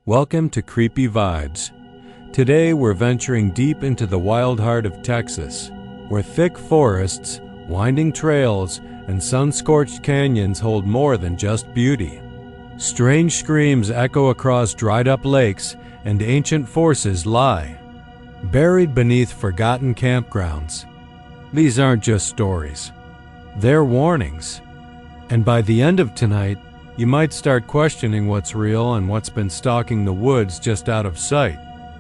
Welcome to Creepy Vibes. Today we're venturing deep into the wild heart of Texas, where thick forests, winding trails, and sun-scorched canyons hold more than just beauty. Strange screams echo across dried-up lakes, and ancient forces lie buried beneath forgotten campgrounds. These aren't just stories. They're warnings. And by the end of tonight, you might start questioning what's real and what's been stalking the woods just out of sight.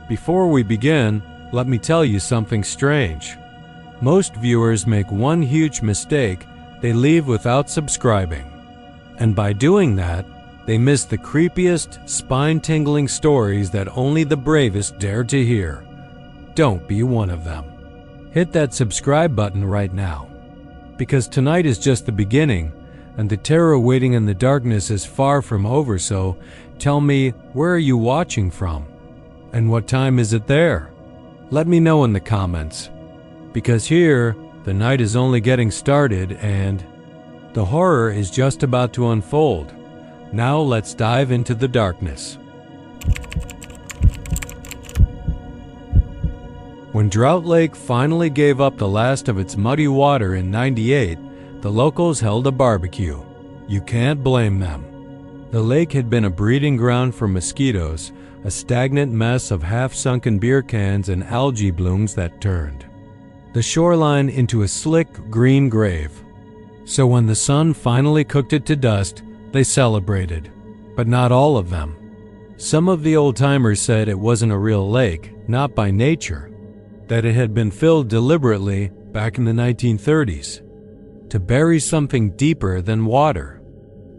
Before we begin, let me tell you something strange. Most viewers make one huge mistake: they leave without subscribing. And by doing that, they miss the creepiest, spine-tingling stories that only the bravest dare to hear. Don't be one of them. Hit that subscribe button right now, because tonight is just the beginning, and the terror waiting in the darkness is far from over. So tell me, where are you watching from? And what time is it there? Let me know in the comments, because here, the night is only getting started and the horror is just about to unfold. Now let's dive into the darkness. When Drought Lake finally gave up the last of its muddy water in '98, the locals held a barbecue. You can't blame them. The lake had been a breeding ground for mosquitoes, a stagnant mess of half-sunken beer cans and algae blooms that turned the shoreline into a slick green grave. So when the sun finally cooked it to dust, they celebrated. But not all of them. Some of the old-timers said it wasn't a real lake, not by nature, that it had been filled deliberately back in the 1930s to bury something deeper than water.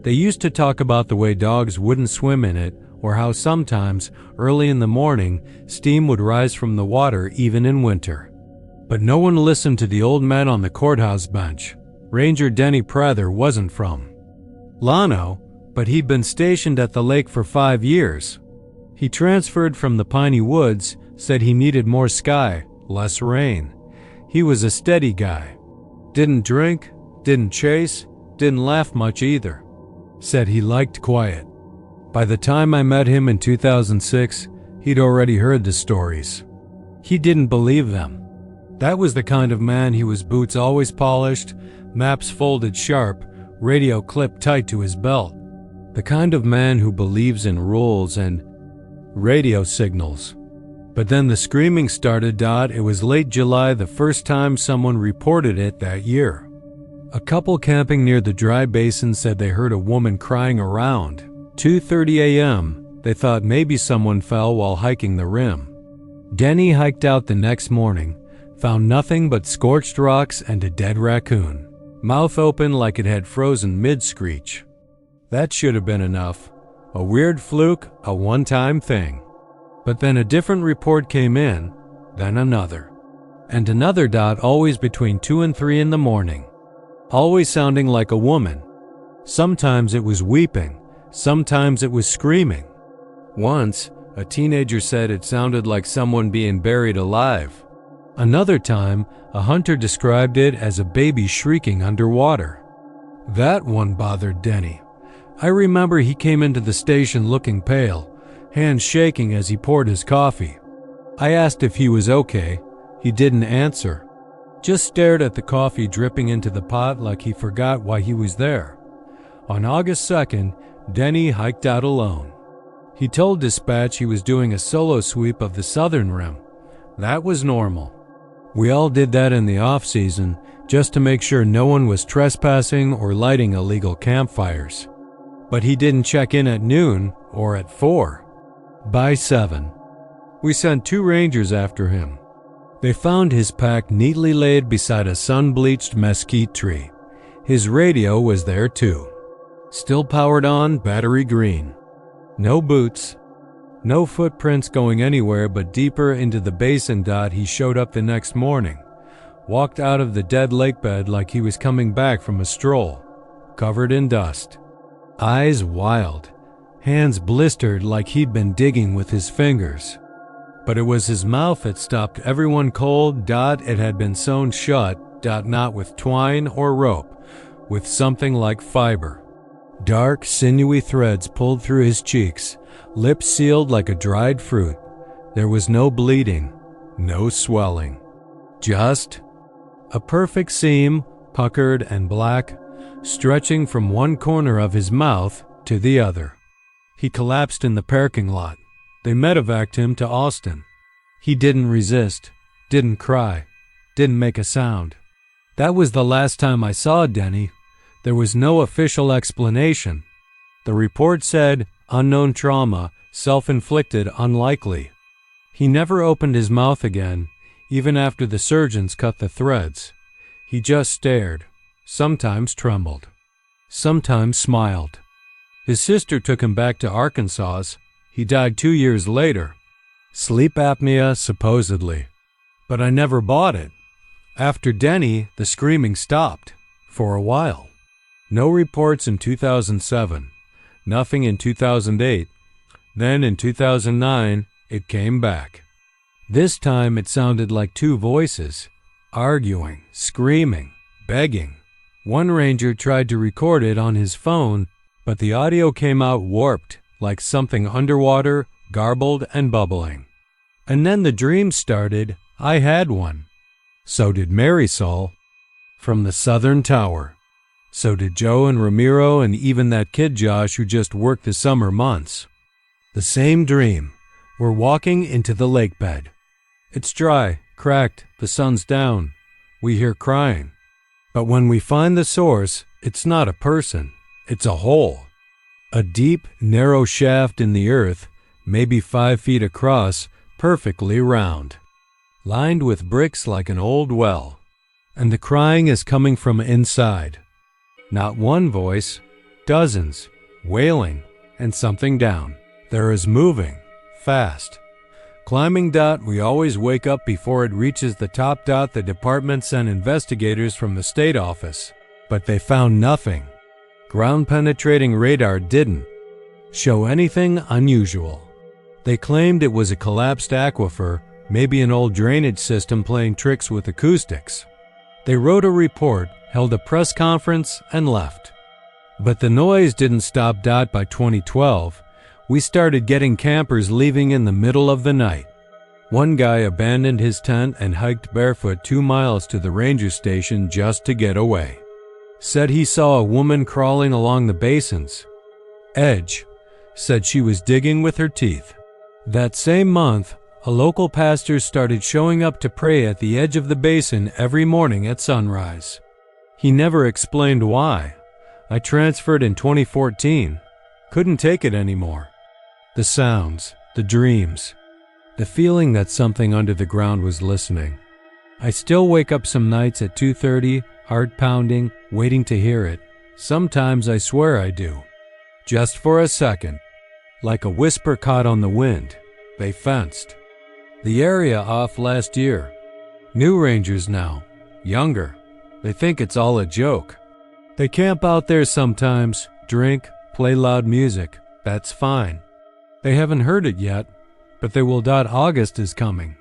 They used to talk about the way dogs wouldn't swim in it, or how sometimes, early in the morning, steam would rise from the water even in winter. But no one listened to the old man on the courthouse bench. Ranger Denny Prather wasn't from Llano, but he'd been stationed at the lake for 5 years. He transferred from the piney woods, said he needed more sky, less rain. He was a steady guy. Didn't drink, didn't chase, didn't laugh much either. Said he liked quiet. By the time I met him in 2006, he'd already heard the stories. He didn't believe them. That was the kind of man he was: boots always polished, maps folded sharp, radio clipped tight to his belt. The kind of man who believes in rules and radio signals. But then the screaming started. It was late July the first time someone reported it that year. A couple camping near the dry basin said they heard a woman crying around 2:30 a.m. They thought maybe someone fell while hiking the rim. Denny hiked out the next morning, found nothing but scorched rocks and a dead raccoon, mouth open like it had frozen mid-screech. That should have been enough. A weird fluke, a one-time thing. But then a different report came in, then another. And another. Always between 2 and 3 in the morning. Always sounding like a woman. Sometimes it was weeping, sometimes it was screaming. Once, a teenager said it sounded like someone being buried alive. Another time, a hunter described it as a baby shrieking underwater. That one bothered Denny. I remember he came into the station looking pale, hands shaking as he poured his coffee. I asked if he was okay. He didn't answer. Just stared at the coffee dripping into the pot like he forgot why he was there. On August 2nd, Denny hiked out alone. He told dispatch he was doing a solo sweep of the southern rim. That was normal. We all did that in the off-season, just to make sure no one was trespassing or lighting illegal campfires. But he didn't check in at noon or at 4. By 7, we sent 2 rangers after him. They found his pack neatly laid beside a sun-bleached mesquite tree. His radio was there too. Still powered on, battery green. No boots. No footprints going anywhere but deeper into the basin. He showed up the next morning. Walked out of the dead lake bed like he was coming back from a stroll. Covered in dust. Eyes wild. Hands blistered like he'd been digging with his fingers. But it was his mouth that stopped everyone cold. It had been sewn shut, not with twine or rope, with something like fiber. Dark, sinewy threads pulled through his cheeks, lips sealed like a dried fruit. There was no bleeding, no swelling. Just a perfect seam, puckered and black, stretching from one corner of his mouth to the other. He collapsed in the parking lot. They medevaced him to Austin. He didn't resist, didn't cry, didn't make a sound. That was the last time I saw Denny. There was no official explanation. The report said, unknown trauma, self-inflicted, unlikely. He never opened his mouth again, even after the surgeons cut the threads. He just stared, sometimes trembled, sometimes smiled. His sister took him back to Arkansas. He died 2 years later. Sleep apnea, supposedly. But I never bought it. After Denny, the screaming stopped, for a while. No reports in 2007, nothing in 2008. Then in 2009, it came back. This time it sounded like two voices, arguing, screaming, begging. One ranger tried to record it on his phone, but the audio came out warped, like something underwater, garbled and bubbling. And then the dream started. I had one. So did Marisol from the Southern Tower. So did Joe and Ramiro and even that kid Josh who just worked the summer months. The same dream. We're walking into the lake bed. It's dry, cracked, the sun's down. We hear crying. But when we find the source, it's not a person. It's a hole. A deep, narrow shaft in the earth, maybe 5 feet across, perfectly round. Lined with bricks like an old well. And the crying is coming from inside. Not one voice, dozens, wailing, and something down. There is moving, fast. Climbing dot, we always wake up before it reaches the top dot. The department sent investigators from the state office, but they found nothing. Ground-penetrating radar didn't show anything unusual. They claimed it was a collapsed aquifer, maybe an old drainage system playing tricks with acoustics. They wrote a report, held a press conference, and left. But the noise didn't stop. By 2012, we started getting campers leaving in the middle of the night. One guy abandoned his tent and hiked barefoot 2 miles to the ranger station just to get away. Said he saw a woman crawling along the basin's edge. Said she was digging with her teeth. That same month, a local pastor started showing up to pray at the edge of the basin every morning at sunrise. He never explained why. I transferred in 2014. Couldn't take it anymore. The sounds, the dreams, the feeling that something under the ground was listening. I still wake up some nights at 2:30, heart pounding, waiting to hear it. Sometimes I swear I do. Just for a second. Like a whisper caught on the wind. They fenced the area off last year. New rangers now, younger. They think it's all a joke. They camp out there sometimes, drink, play loud music. That's fine. They haven't heard it yet, but they will. August is coming.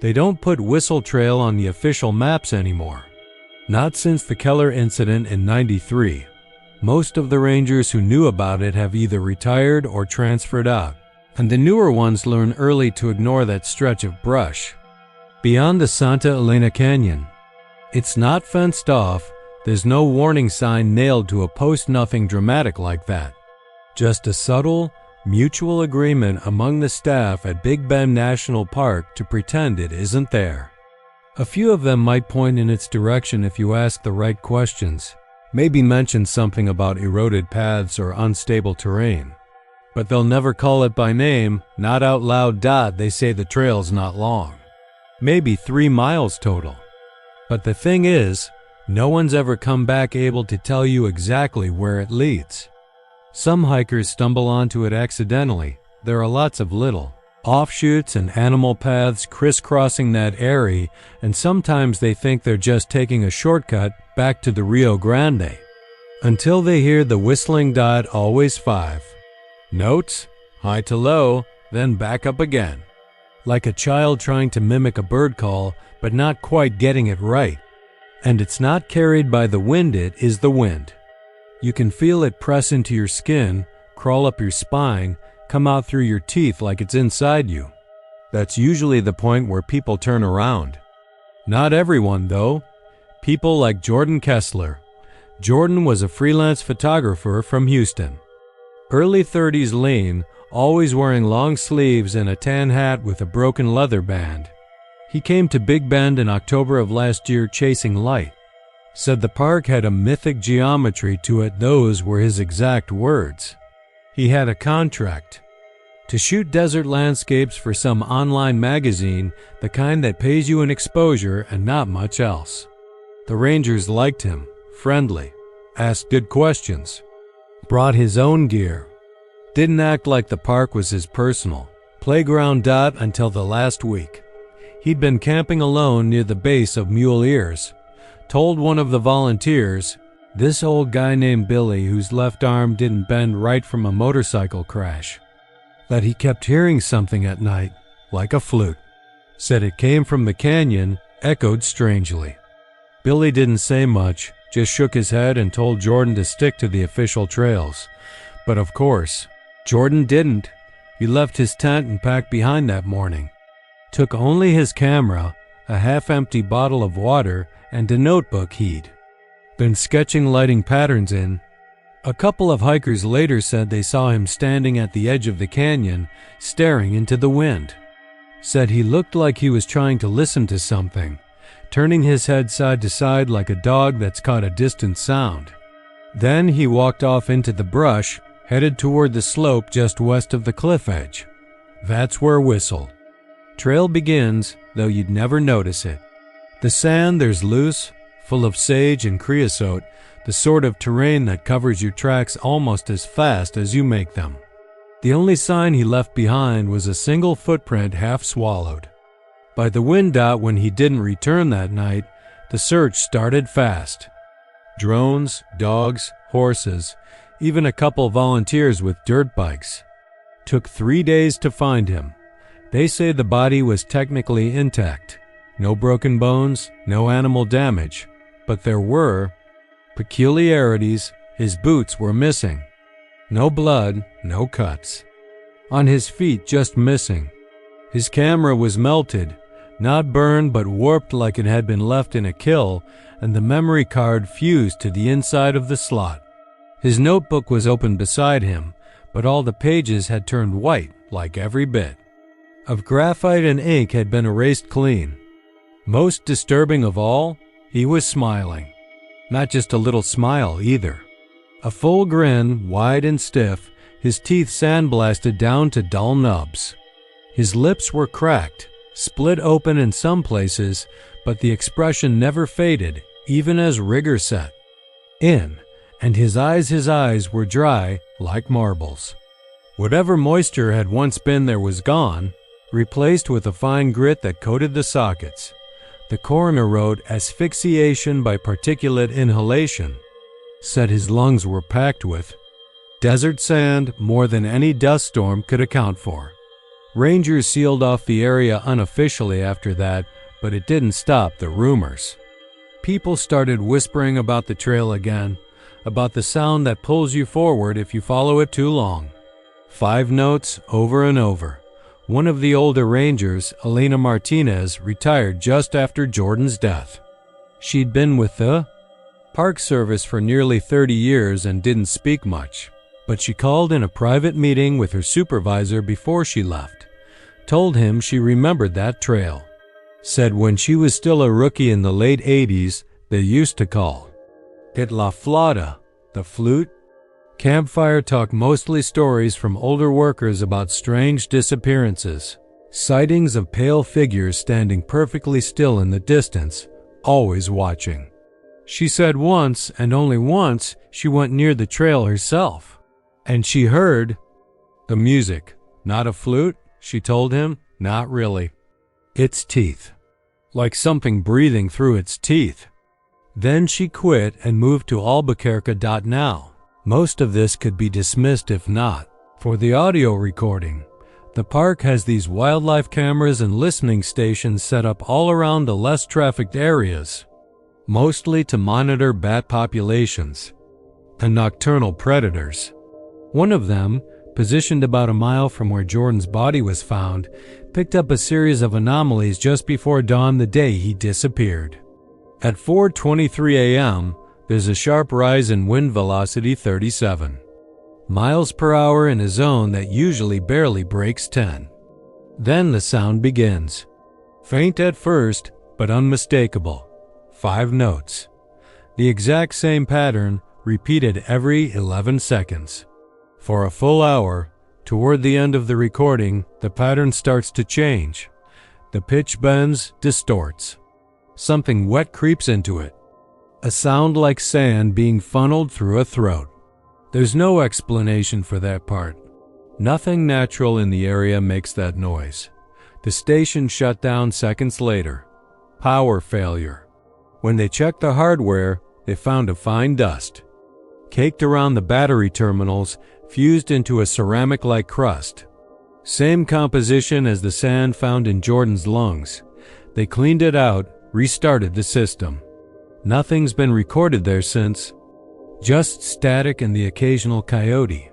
They don't put Whistle Trail on the official maps anymore. Not since the Keller incident in '93. Most of the rangers who knew about it have either retired or transferred out, and the newer ones learn early to ignore that stretch of brush. Beyond the Santa Elena Canyon, it's not fenced off. There's no warning sign nailed to a post, nothing dramatic like that. Just a subtle, mutual agreement among the staff at Big Bend National Park to pretend it isn't there. A few of them might point in its direction if you ask the right questions. Maybe mention something about eroded paths or unstable terrain. But they'll never call it by name, not out loud. They say the trail's not long. Maybe 3 miles total. But the thing is, no one's ever come back able to tell you exactly where it leads. Some hikers stumble onto it accidentally. There are lots of little offshoots and animal paths crisscrossing that area, and sometimes they think they're just taking a shortcut back to the Rio Grande. Until they hear the whistling dot, always 5 notes, high to low, then back up again. Like a child trying to mimic a bird call, but not quite getting it right. And it's not carried by the wind, it is the wind. You can feel it press into your skin, crawl up your spine, come out through your teeth like it's inside you. That's usually the point where people turn around. Not everyone, though. People like Jordan Kessler. Jordan was a freelance photographer from Houston. Early 30s lean, always wearing long sleeves and a tan hat with a broken leather band. He came to Big Bend in October of last year chasing light. Said the park had a mythic geometry to it. Those were his exact words. He had a contract to shoot desert landscapes for some online magazine, the kind that pays you an exposure and not much else. The rangers liked him, friendly, asked good questions, brought his own gear, didn't act like the park was his personal playground. Until the last week. He'd been camping alone near the base of Mule Ears. Told one of the volunteers, this old guy named Billy whose left arm didn't bend right from a motorcycle crash, that he kept hearing something at night, like a flute. Said it came from the canyon, echoed strangely. Billy didn't say much, just shook his head and told Jordan to stick to the official trails. But of course, Jordan didn't. He left his tent and packed behind that morning. Took only his camera, a half-empty bottle of water, and a notebook he'd been sketching lighting patterns in. A couple of hikers later said they saw him standing at the edge of the canyon, staring into the wind. Said he looked like he was trying to listen to something, turning his head side to side like a dog that's caught a distant sound. Then he walked off into the brush, headed toward the slope just west of the cliff edge. That's where Whistle Trail begins, though you'd never notice it. The sand there's loose, full of sage and creosote, the sort of terrain that covers your tracks almost as fast as you make them. The only sign he left behind was a single footprint half swallowed. By the wind when he didn't return that night, the search started fast. Drones, dogs, horses, even a couple volunteers with dirt bikes. Took 3 days to find him. They say the body was technically intact. No broken bones, no animal damage. But there were peculiarities. His boots were missing. No blood, no cuts. On his feet, just missing. His camera was melted, not burned but warped like it had been left in a kill, and the memory card fused to the inside of the slot. His notebook was open beside him, but all the pages had turned white, like every bit of graphite and ink had been erased clean. Most disturbing of all, he was smiling. Not just a little smile either. A full grin, wide and stiff, his teeth sandblasted down to dull nubs. His lips were cracked, split open in some places, but the expression never faded, even as rigor set in, and his eyes were dry like marbles. Whatever moisture had once been there was gone, replaced with a fine grit that coated the sockets. The coroner wrote asphyxiation by particulate inhalation. Said his lungs were packed with desert sand, more than any dust storm could account for. Rangers sealed off the area unofficially after that, but it didn't stop the rumors. People started whispering about the trail again, about the sound that pulls you forward if you follow it too long. 5 notes over and over. One of the older rangers, Elena Martinez, retired just after Jordan's death. She'd been with the Park Service for nearly 30 years and didn't speak much, but she called in a private meeting with her supervisor before she left. Told him she remembered that trail. Said when she was still a rookie in the late 80s, they used to call it La Flauta, the flute. Campfire talk, mostly stories from older workers about strange disappearances, sightings of pale figures standing perfectly still in the distance, always watching. She said once, and only once, she went near the trail herself, and she heard the music. Not a flute, she told him, not really. Its teeth. Like something breathing through its teeth. Then she quit and moved to Albuquerque.now. Most of this could be dismissed if not for the audio recording. The park has these wildlife cameras and listening stations set up all around the less trafficked areas, mostly to monitor bat populations. and nocturnal predators. One of them, positioned about a mile from where Jordan's body was found, picked up a series of anomalies just before dawn the day he disappeared. At 4:23 a.m., there's a sharp rise in wind velocity 37 miles per hour in a zone that usually barely breaks 10. Then the sound begins. Faint at first, but unmistakable. 5 notes. The exact same pattern, repeated every 11 seconds. For a full hour, toward the end of the recording, the pattern starts to change. The pitch bends, distorts. Something wet creeps into it. A sound like sand being funneled through a throat. There's no explanation for that part. Nothing natural in the area makes that noise. The station shut down seconds later. Power failure. When they checked the hardware, they found a fine dust. Caked around the battery terminals, fused into a ceramic-like crust. Same composition as the sand found in Jordan's lungs. They cleaned it out, restarted the system. Nothing's been recorded there since. Just static and the occasional coyote.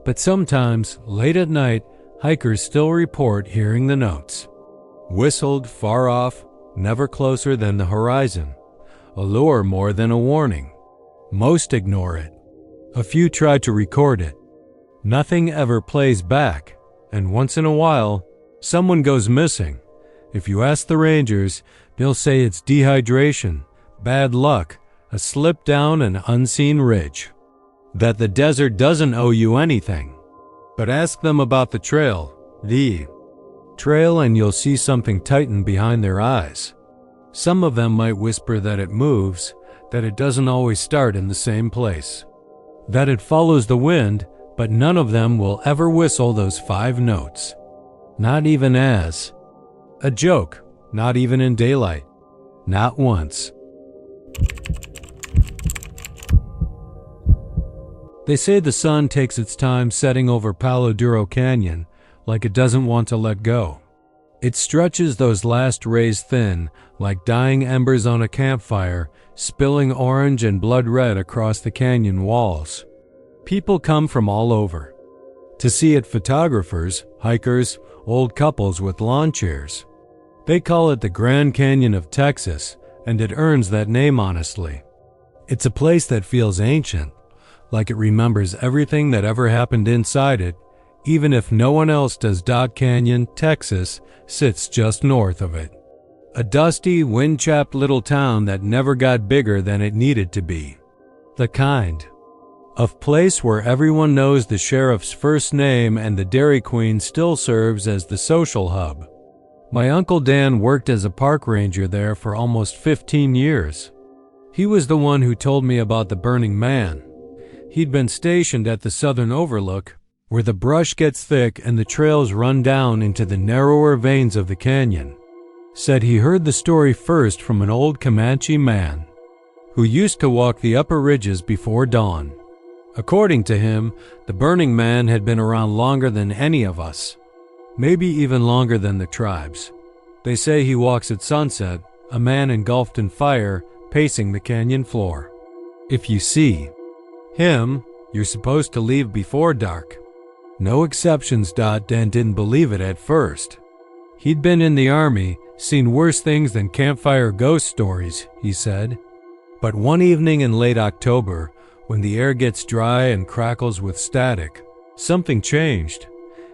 But sometimes, late at night, hikers still report hearing the notes. Whistled far off, never closer than the horizon. A lure more than a warning. Most ignore it. A few try to record it. Nothing ever plays back, and once in a while, someone goes missing. If you ask the rangers, they'll say it's dehydration, bad luck, a slip down an unseen ridge. That the desert doesn't owe you anything. But ask them about the trail, and you'll see something tighten behind their eyes. Some of them might whisper that it moves, that it doesn't always start in the same place. That it follows the wind, but none of them will ever whistle those 5 notes. Not even as a joke, not even in daylight. Not once. They say the sun takes its time setting over Palo Duro Canyon, like it doesn't want to let go. It stretches those last rays thin, like dying embers on a campfire, spilling orange and blood red across the canyon walls. People come from all over. To see it, photographers, hikers, old couples with lawn chairs. They call it the Grand Canyon of Texas, and it earns that name honestly. It's a place that feels ancient, like it remembers everything that ever happened inside it, even if no one else does. Canyon, Texas, sits just north of it. A dusty, wind-chapped little town that never got bigger than it needed to be. The kind of place where everyone knows the sheriff's first name and the Dairy Queen still serves as the social hub. My Uncle Dan worked as a park ranger there for almost 15 years. He was the one who told me about the Burning Man. He'd been stationed at the southern overlook, where the brush gets thick and the trails run down into the narrower veins of the canyon. Said he heard the story first from an old Comanche man who used to walk the upper ridges before dawn. According to him, the Burning Man had been around longer than any of us, maybe even longer than the tribes. They say he walks at sunset, a man engulfed in fire, pacing the canyon floor. If you see him, you're supposed to leave before dark. No exceptions. Dan didn't believe it at first. He'd been in the army, seen worse things than campfire ghost stories, he said. But one evening in late October, when the air gets dry and crackles with static, something changed.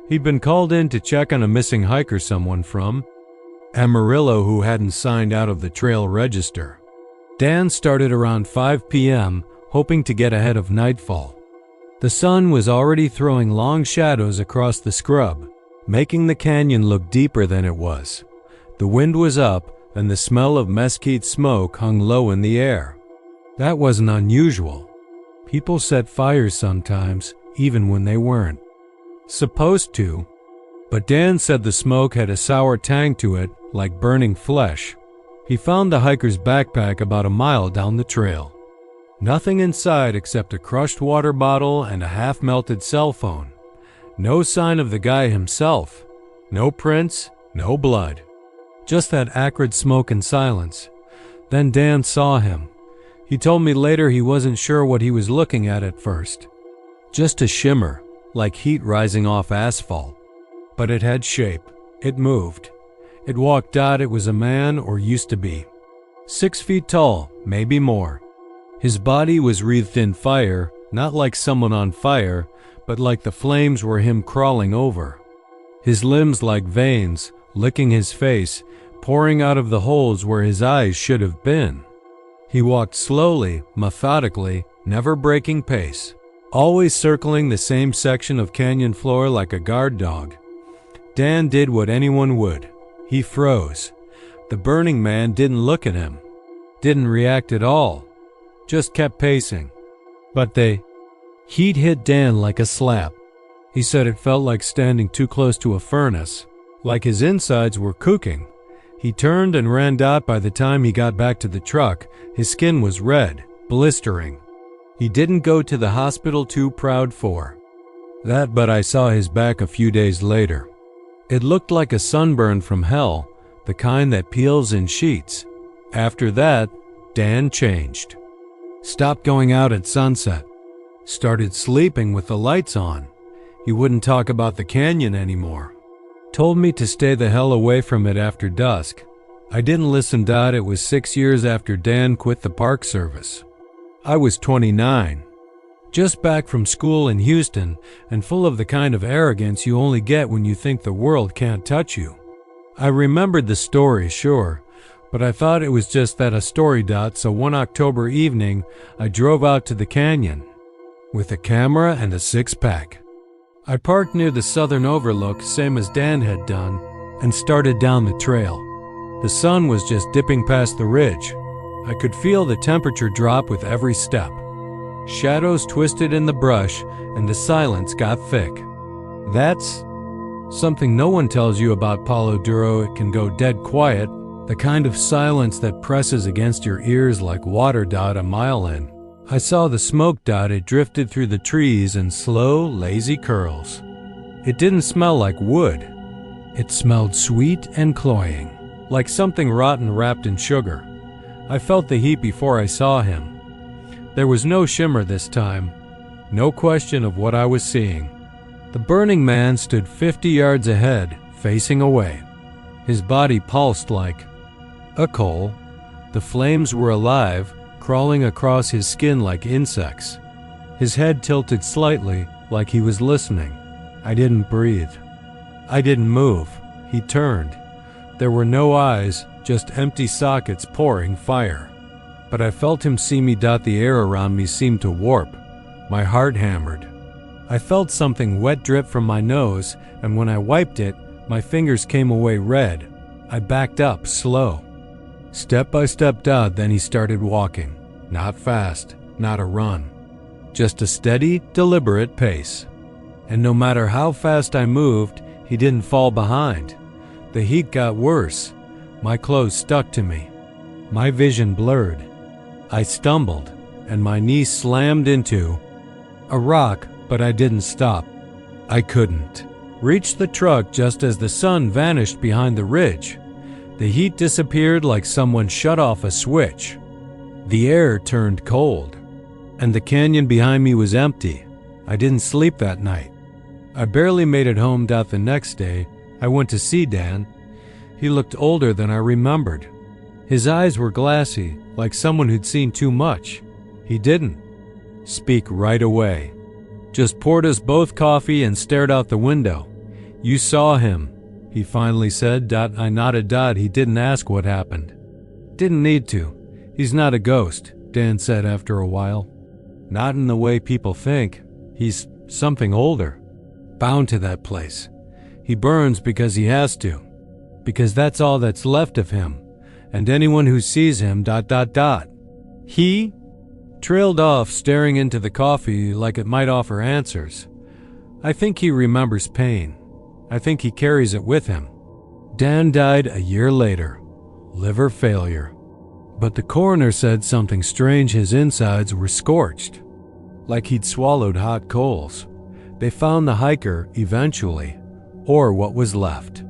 He'd been called in to check on a missing hiker someone from Amarillo who hadn't signed out of the trail register. Dan started around 5 p.m., hoping to get ahead of nightfall. The sun was already throwing long shadows across the scrub, making the canyon look deeper than it was. The wind was up, and the smell of mesquite smoke hung low in the air. That wasn't unusual. People set fires sometimes, even when they weren't supposed to. But Dan said the smoke had a sour tang to it, like burning flesh. He found the hiker's backpack about a mile down the trail. Nothing inside except a crushed water bottle and a half-melted cell phone. No sign of the guy himself. No prints, no blood. Just that acrid smoke and silence. Then Dan saw him. He told me later he wasn't sure what he was looking at first. Just a shimmer, like heat rising off asphalt. But it had shape. It moved. It walked out. It was a man, or used to be. 6 feet tall, maybe more. His body was wreathed in fire, not like someone on fire, but like the flames were him crawling over. His limbs like veins, licking his face, pouring out of the holes where his eyes should have been. He walked slowly, methodically, never breaking pace, always circling the same section of canyon floor like a guard dog. Dan did what anyone would. He froze. The Burning Man didn't look at him, didn't react at all, just kept pacing. But the heat hit Dan like a slap. He said it felt like standing too close to a furnace, like his insides were cooking. He turned and ran out. By the time he got back to the truck, his skin was red, blistering. He didn't go to the hospital, too proud for that, but I saw his back a few days later. It looked like a sunburn from hell, the kind that peels in sheets. After that, Dan changed. Stopped going out at sunset. Started sleeping with the lights on. He wouldn't talk about the canyon anymore. Told me to stay the hell away from it after dusk. I didn't listen. It was 6 years after Dan quit the Park Service. I was 29. Just back from school in Houston, and full of the kind of arrogance you only get when you think the world can't touch you. I remembered the story, sure, but I thought it was just that a story. So one October evening, I drove out to the canyon with a camera and a six-pack. I parked near the southern overlook, same as Dan had done, and started down the trail. The sun was just dipping past the ridge. I could feel the temperature drop with every step. Shadows twisted in the brush, and the silence got thick. That's something no one tells you about Palo Duro. It can go dead quiet, the kind of silence that presses against your ears like water. A mile in, I saw the smoke. It drifted through the trees in slow, lazy curls. It didn't smell like wood. It smelled sweet and cloying, like something rotten wrapped in sugar. I felt the heat before I saw him. There was no shimmer this time, no question of what I was seeing. The Burning Man stood 50 yards ahead, facing away. His body pulsed like a coal. The flames were alive, crawling across his skin like insects. His head tilted slightly, like he was listening. I didn't breathe. I didn't move. He turned. There were no eyes, just empty sockets pouring fire. But I felt him see me. The air around me seemed to warp. My heart hammered. I felt something wet drip from my nose, and when I wiped it, my fingers came away red. I backed up, slow. Step by step. Then he started walking. Not fast, not a run. Just a steady, deliberate pace. And no matter how fast I moved, he didn't fall behind. The heat got worse. My clothes stuck to me. My vision blurred. I stumbled, and my knee slammed into a rock, but I didn't stop. I couldn't. Reached the truck just as the sun vanished behind the ridge. The heat disappeared like someone shut off a switch. The air turned cold, and the canyon behind me was empty. I didn't sleep that night. I barely made it home. The next day, I went to see Dan. He looked older than I remembered. His eyes were glassy, like someone who'd seen too much. He didn't speak right away. Just poured us both coffee and stared out the window. "You saw him," he finally said. I nodded. He didn't ask what happened. "Didn't need to. He's not a ghost," Dan said after a while. "Not in the way people think. He's something older. Bound to that place. He burns because he has to. Because that's all that's left of him. And anyone who sees him... He trailed off, staring into the coffee like it might offer answers. I think he remembers pain. I think he carries it with him. Dan died a year later. Liver failure. But the coroner said something strange. His insides were scorched, like he'd swallowed hot coals. They found the hiker eventually, or what was left.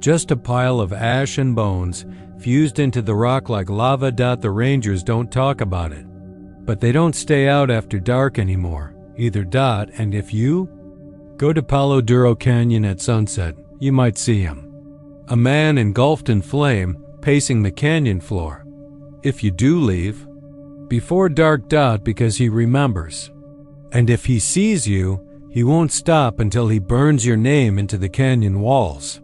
Just a pile of ash and bones fused into the rock like lava. The rangers don't talk about it. But they don't stay out after dark anymore, either. And if you go to Palo Duro Canyon at sunset, you might see him. A man engulfed in flame, pacing the canyon floor. If you do leave before dark. Because he remembers. And if he sees you, he won't stop until he burns your name into the canyon walls.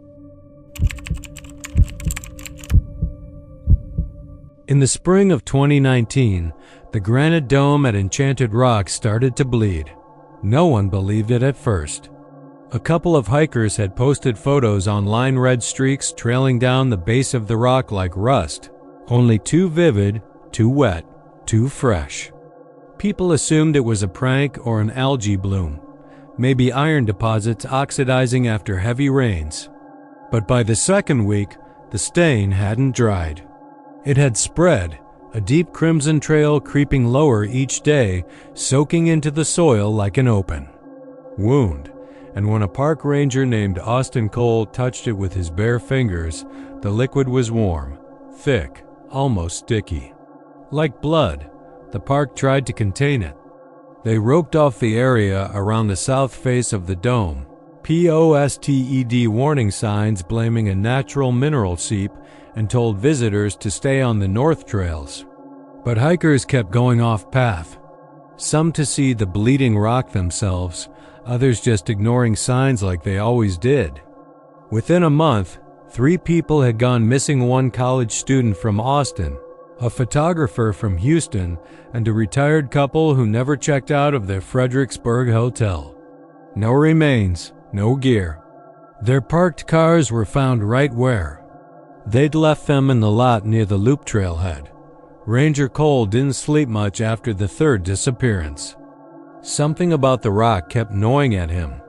In the spring of 2019, the granite dome at Enchanted Rock started to bleed. No one believed it at first. A couple of hikers had posted photos online, red streaks trailing down the base of the rock like rust, only too vivid, too wet, too fresh. People assumed it was a prank or an algae bloom, maybe iron deposits oxidizing after heavy rains. But by the second week, the stain hadn't dried. It had spread, a deep crimson trail creeping lower each day, soaking into the soil like an open wound. And when a park ranger named Austin Cole touched it with his bare fingers, the liquid was warm, thick, almost sticky. Like blood, the park tried to contain it. They roped off the area around the south face of the dome, POSTED warning signs blaming a natural mineral seep, and told visitors to stay on the north trails. But hikers kept going off path, some to see the bleeding rock themselves, others just ignoring signs like they always did. Within a month, 3 people had gone missing: one college student from Austin, a photographer from Houston, and a retired couple who never checked out of their Fredericksburg hotel. No remains, no gear. Their parked cars were found right where they'd left them, in the lot near the loop trailhead. Ranger Cole didn't sleep much after the third disappearance. Something about the rock kept gnawing at him.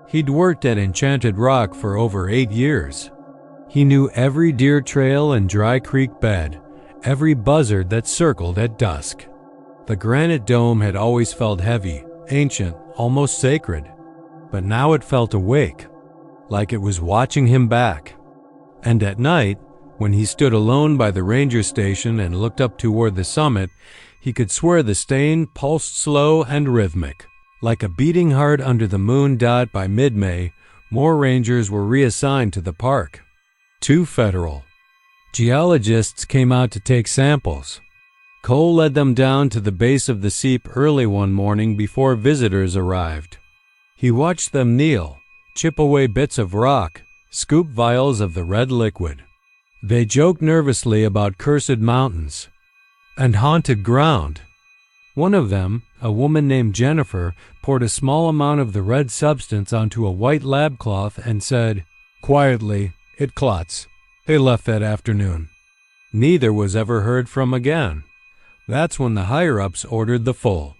He'd worked at Enchanted Rock for over 8 years. He knew every deer trail and dry creek bed, every buzzard that circled at dusk. The granite dome had always felt heavy, ancient, almost sacred. But now it felt awake, like it was watching him back. And at night, when he stood alone by the ranger station and looked up toward the summit, he could swear the stain pulsed slow and rhythmic, like a beating heart under the moon. By mid-May, more rangers were reassigned to the park. 2 federal geologists came out to take samples. Cole led them down to the base of the seep early one morning before visitors arrived. He watched them kneel, chip away bits of rock, scoop vials of the red liquid. They joked nervously about cursed mountains and haunted ground. One of them, a woman named Jennifer, poured a small amount of the red substance onto a white lab cloth and said, quietly, "It clots." They left that afternoon. Neither was ever heard from again. That's when the higher-ups ordered the full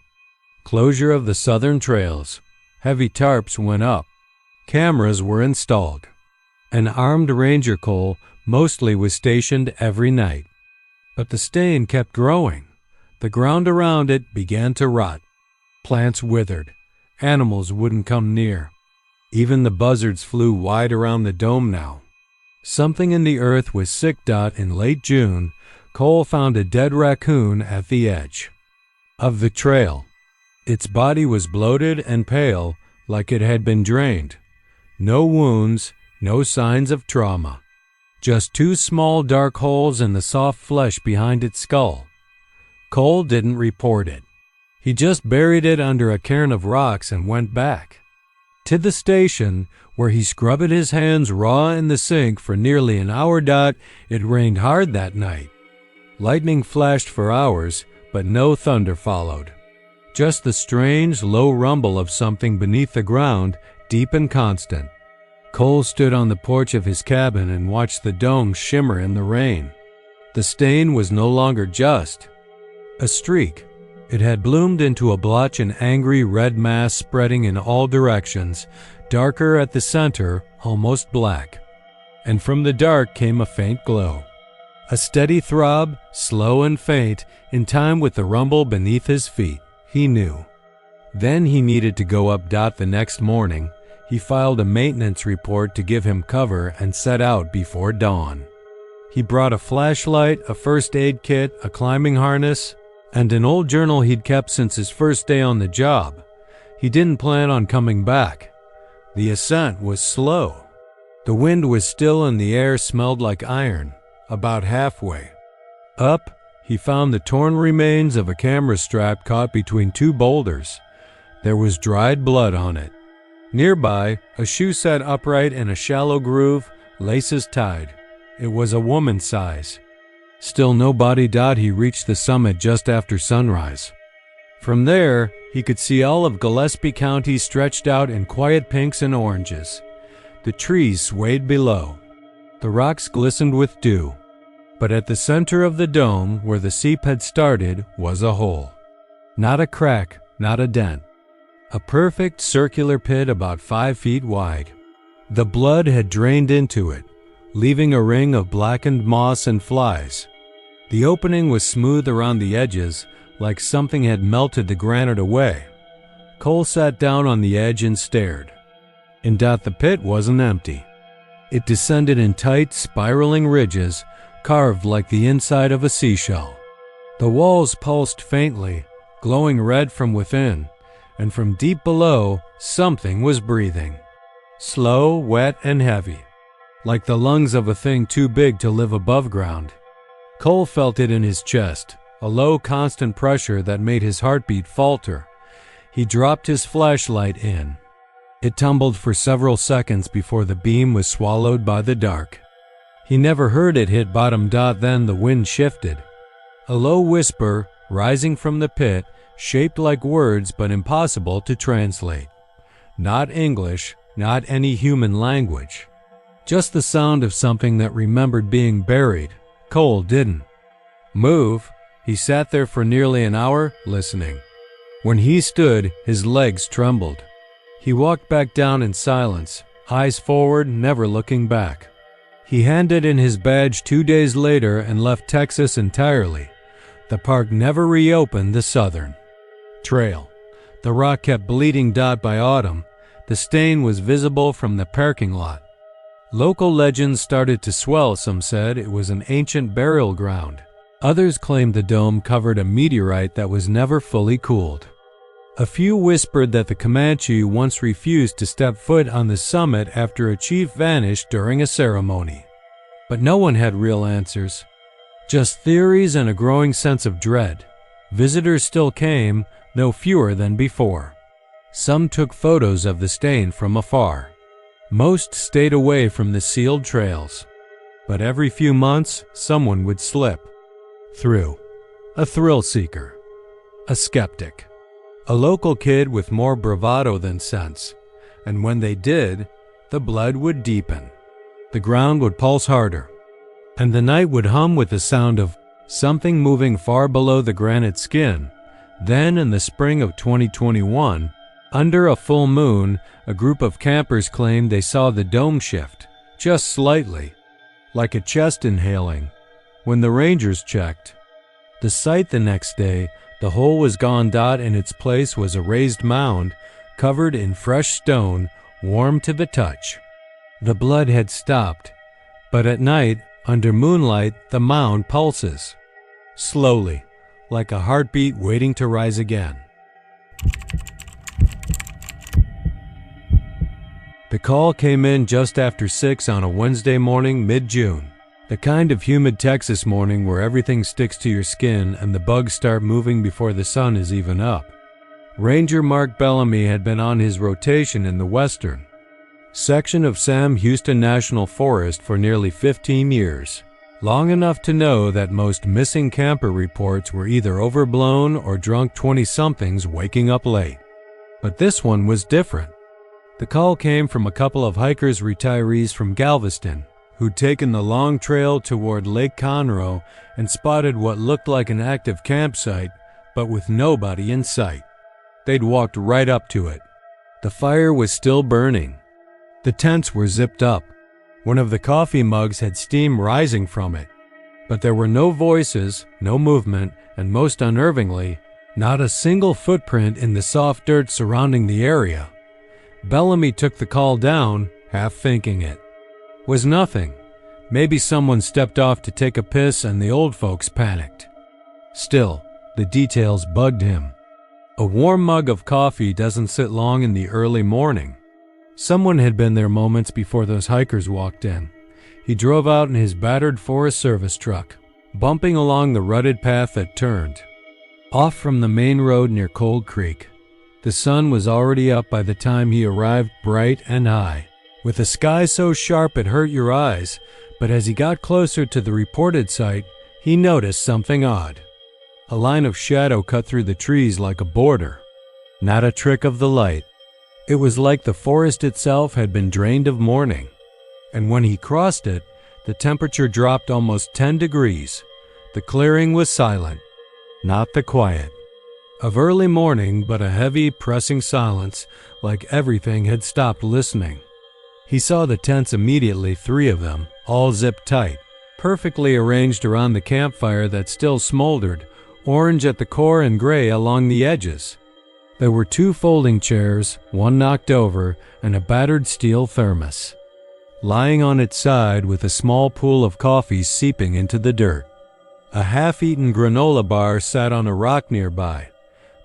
closure of the southern trails. Heavy tarps went up. Cameras were installed. An armed Ranger Cole mostly was stationed every night. But the stain kept growing. The ground around it began to rot. Plants withered. Animals wouldn't come near. Even the buzzards flew wide around the dome now. Something in the earth was sick. In late June, Cole found a dead raccoon at the edge of the trail. Its body was bloated and pale, like it had been drained. No wounds, no signs of trauma. Just 2 small dark holes in the soft flesh behind its skull. Cole didn't report it. He just buried it under a cairn of rocks and went back to the station, where he scrubbed his hands raw in the sink for nearly an hour. It rained hard that night. Lightning flashed for hours, but no thunder followed. Just the strange, low rumble of something beneath the ground, deep and constant. Cole stood on the porch of his cabin and watched the dome shimmer in the rain. The stain was no longer just a streak. It had bloomed into a blotch, an angry red mass spreading in all directions, darker at the center, almost black. And from the dark came a faint glow. A steady throb, slow and faint, in time with the rumble beneath his feet. He knew. Then he needed to go up. The next morning, he filed a maintenance report to give him cover and set out before dawn. He brought a flashlight, a first aid kit, a climbing harness, and an old journal he'd kept since his first day on the job. He didn't plan on coming back. The ascent was slow. The wind was still and the air smelled like iron. About halfway up, he found the torn remains of a camera strap caught between two boulders. There was dried blood on it. Nearby, a shoe sat upright in a shallow groove, laces tied. It was a woman's size. Still no body. He reached the summit just after sunrise. From there, he could see all of Gillespie County stretched out in quiet pinks and oranges. The trees swayed below. The rocks glistened with dew. But at the center of the dome, where the seep had started, was a hole. Not a crack, not a dent. A perfect circular pit about 5 feet wide. The blood had drained into it, leaving a ring of blackened moss and flies. The opening was smooth around the edges, like something had melted the granite away. Cole sat down on the edge and stared. The pit wasn't empty. It descended in tight, spiraling ridges, carved like the inside of a seashell. The walls pulsed faintly, glowing red from within, and from deep below, something was breathing. Slow, wet, and heavy, like the lungs of a thing too big to live above ground. Cole felt it in his chest, a low, constant pressure that made his heartbeat falter. He dropped his flashlight in. It tumbled for several seconds before the beam was swallowed by the dark. He never heard it hit bottom. Then the wind shifted. A low whisper, rising from the pit, shaped like words but impossible to translate. Not English, not any human language. Just the sound of something that remembered being buried. Cole didn't move. He sat there for nearly an hour, listening. When he stood, his legs trembled. He walked back down in silence, eyes forward, never looking back. He handed in his badge 2 days later and left Texas entirely. The park never reopened the southern trail. The rock kept bleeding. By autumn, the stain was visible from the parking lot. Local legends started to swell. Some said it was an ancient burial ground. Others claimed the dome covered a meteorite that was never fully cooled. A few whispered that the Comanche once refused to step foot on the summit after a chief vanished during a ceremony. But no one had real answers. Just theories and a growing sense of dread. Visitors still came, though fewer than before. Some took photos of the stain from afar. Most stayed away from the sealed trails. But every few months, someone would slip through. A thrill seeker. A skeptic. A local kid with more bravado than sense. And when they did, the blood would deepen. The ground would pulse harder. And the night would hum with the sound of something moving far below the granite skin. Then, in the spring of 2021, under a full moon, a group of campers claimed they saw the dome shift, just slightly, like a chest inhaling. When the rangers checked the site the next day, the hole was gone. In its place was a raised mound, covered in fresh stone, warm to the touch. The blood had stopped, but at night, under moonlight, the mound pulses. Slowly, like a heartbeat waiting to rise again. The call came in just after 6 on a Wednesday morning, mid-June. The kind of humid Texas morning where everything sticks to your skin and the bugs start moving before the sun is even up. Ranger Mark Bellamy had been on his rotation in the western section of Sam Houston National Forest for nearly 15 years, long enough to know that most missing camper reports were either overblown or drunk 20-somethings waking up late. But this one was different. The call came from a couple of hikers retirees from Galveston, who'd taken the long trail toward Lake Conroe and spotted what looked like an active campsite, but with nobody in sight. They'd walked right up to it. The fire was still burning. The tents were zipped up. One of the coffee mugs had steam rising from it. But there were no voices, no movement, and most unnervingly, not a single footprint in the soft dirt surrounding the area. Bellamy took the call down, half thinking it was nothing. Maybe someone stepped off to take a piss and the old folks panicked. Still, The details bugged him. A warm mug of coffee doesn't sit long in the early morning. Someone had been there moments before those hikers walked in. He drove out in his battered Forest Service truck, bumping along the rutted path that turned. Off from the main road near Cold Creek, the sun was already up by the time he arrived, bright and high, with a sky so sharp it hurt your eyes, but as he got closer to the reported site, he noticed something odd. A line of shadow cut through the trees like a border. Not a trick of the light. It was like the forest itself had been drained of morning. And when he crossed it, the temperature dropped almost 10 degrees. The clearing was silent, not the quiet of early morning, but a heavy, pressing silence, like everything had stopped listening. He saw the tents immediately, 3 of them, all zipped tight, perfectly arranged around the campfire that still smoldered, orange at the core and gray along the edges. There were 2 folding chairs, one knocked over, and a battered steel thermos, lying on its side with a small pool of coffee seeping into the dirt. A half-eaten granola bar sat on a rock nearby.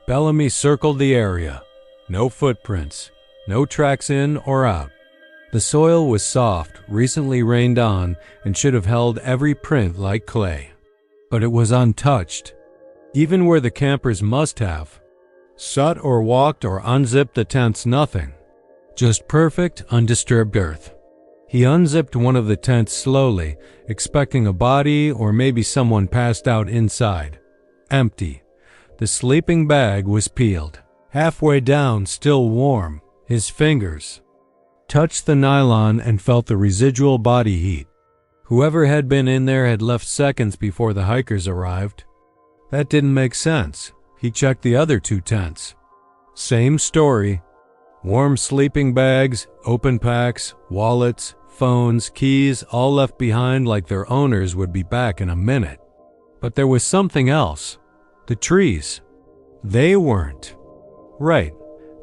Bellamy circled the area. No footprints, no tracks in or out. The soil was soft, recently rained on, and should have held every print like clay. But it was untouched, even where the campers must have sat or walked or unzipped the tents. Nothing. Just perfect, undisturbed earth. He unzipped one of the tents slowly, expecting a body or maybe someone passed out inside. Empty. The sleeping bag was peeled. Halfway down, still warm, his fingers touched the nylon and felt the residual body heat. Whoever had been in there had left seconds before the hikers arrived. That didn't make sense. He checked the other 2 tents. Same story. Warm sleeping bags, open packs, wallets, phones, keys, all left behind like their owners would be back in a minute. But there was something else. The trees. They weren't. Right.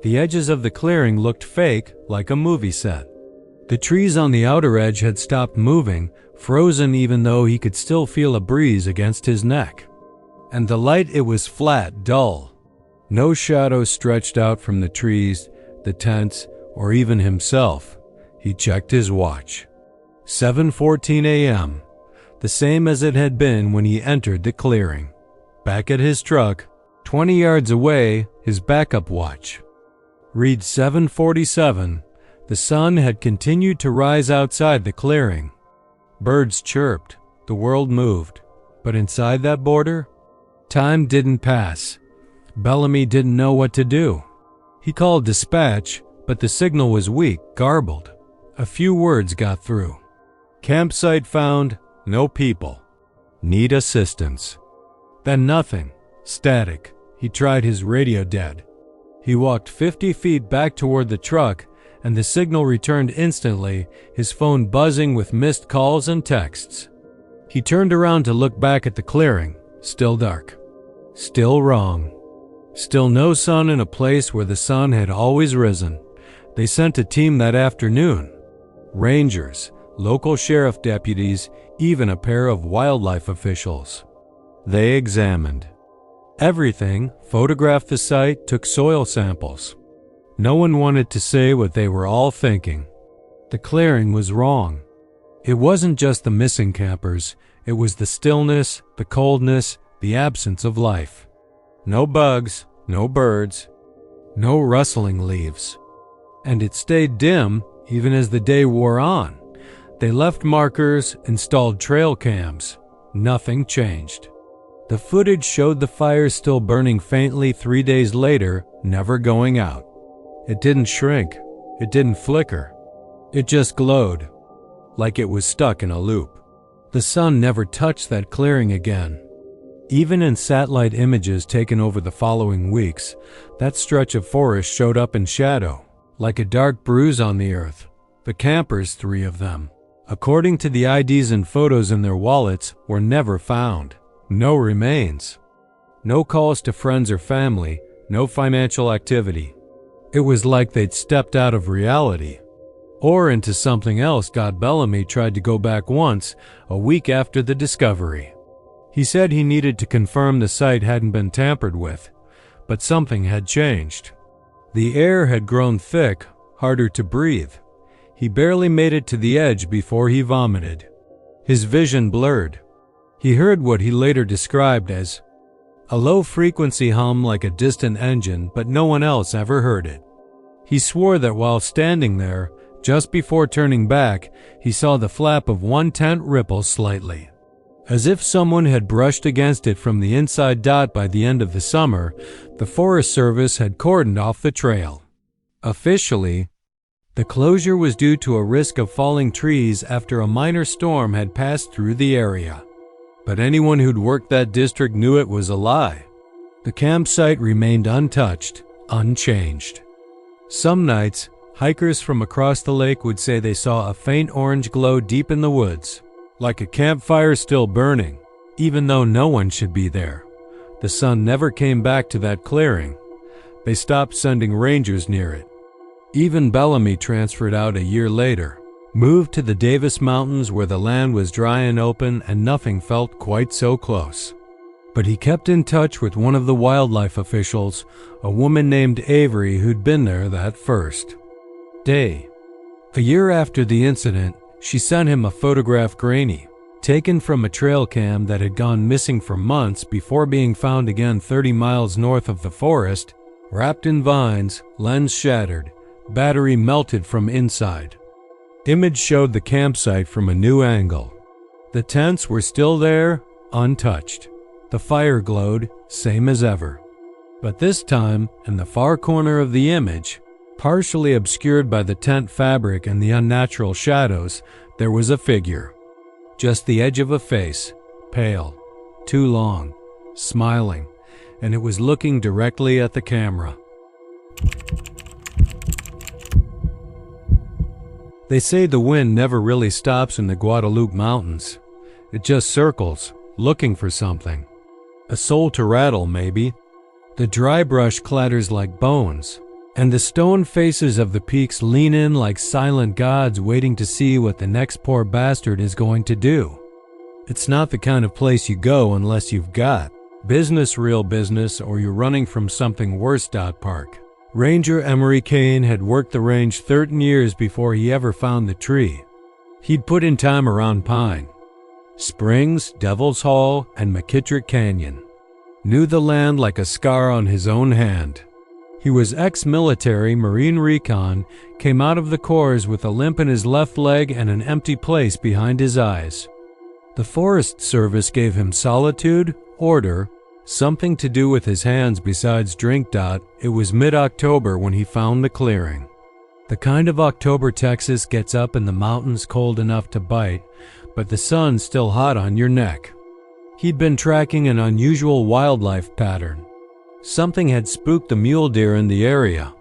The edges of the clearing looked fake, like a movie set. The trees on the outer edge had stopped moving, frozen even though he could still feel a breeze against his neck. And the light, it was flat, dull. No shadows stretched out from the trees, the tents, or even himself. He checked his watch. 7:14 a.m., the same as it had been when he entered the clearing. Back at his truck, 20 yards away, his backup watch read 7:47. The sun had continued to rise outside the clearing. Birds chirped, the world moved. But inside that border, time didn't pass. Bellamy didn't know what to do. He called dispatch, but the signal was weak, garbled. A few words got through. Campsite found, no people. Need assistance. Then nothing. Static. He tried his radio dead. He walked 50 feet back toward the truck, and the signal returned instantly, his phone buzzing with missed calls and texts. He turned around to look back at the clearing. Still dark. Still wrong. Still no sun in a place where the sun had always risen. They sent a team that afternoon. Rangers, local sheriff deputies, even a pair of wildlife officials. They examined everything, photographed the site, took soil samples. No one wanted to say what they were all thinking. The clearing was wrong. It wasn't just the missing campers, it was the stillness, the coldness, the absence of life. No bugs, no birds, no rustling leaves. And it stayed dim even as the day wore on. They left markers, installed trail cams. Nothing changed. The footage showed the fire still burning faintly 3 days later, never going out. It didn't shrink. It didn't flicker. It just glowed, like it was stuck in a loop. The sun never touched that clearing again. Even in satellite images taken over the following weeks, that stretch of forest showed up in shadow, like a dark bruise on the earth. The campers, 3 of them, according to the IDs and photos in their wallets, were never found. No remains. No calls to friends or family, no financial activity. It was like they'd stepped out of reality. Or into something else. God, Bellamy tried to go back once, a week after the discovery. He said he needed to confirm the site hadn't been tampered with, but something had changed. The air had grown thick, harder to breathe. He barely made it to the edge before he vomited. His vision blurred. He heard what he later described as a low-frequency hum like a distant engine, but no one else ever heard it. He swore that while standing there, just before turning back, he saw the flap of one tent ripple slightly. As if someone had brushed against it from the inside. By the end of the summer, the Forest Service had cordoned off the trail. Officially, the closure was due to a risk of falling trees after a minor storm had passed through the area. But anyone who'd worked that district knew it was a lie. The campsite remained untouched, unchanged. Some nights, hikers from across the lake would say they saw a faint orange glow deep in the woods, like a campfire still burning, even though no one should be there. The sun never came back to that clearing. They stopped sending rangers near it. Even Bellamy transferred out a year later, moved to the Davis Mountains where the land was dry and open and nothing felt quite so close. But he kept in touch with one of the wildlife officials, a woman named Avery who'd been there that first day. A year after the incident, she sent him a photograph grainy, taken from a trail cam that had gone missing for months before being found again 30 miles north of the forest, wrapped in vines, lens shattered, battery melted from inside. Image showed the campsite from a new angle. The tents were still there, untouched. The fire glowed, same as ever. But this time, in the far corner of the image, partially obscured by the tent fabric and the unnatural shadows, there was a figure. Just the edge of a face, pale, too long, smiling, and it was looking directly at the camera. They say the wind never really stops in the Guadalupe Mountains. It just circles, looking for something. A soul to rattle, maybe. The dry brush clatters like bones, and the stone faces of the peaks lean in like silent gods waiting to see what the next poor bastard is going to do. It's not the kind of place you go unless you've got business, real business, or you're running from something worse. Park. Ranger Emery Kane had worked the range 13 years before he ever found the tree. He'd put in time around Pine Springs, Devil's Hall, and McKittrick Canyon. Knew the land like a scar on his own hand. He was ex-military, Marine Recon, came out of the Corps with a limp in his left leg and an empty place behind his eyes. The Forest Service gave him solitude, order, something to do with his hands besides drink. It was mid-October when he found the clearing. The kind of October Texas gets up in the mountains cold enough to bite, but the sun's still hot on your neck. He'd been tracking an unusual wildlife pattern. Something had spooked the mule deer in the area.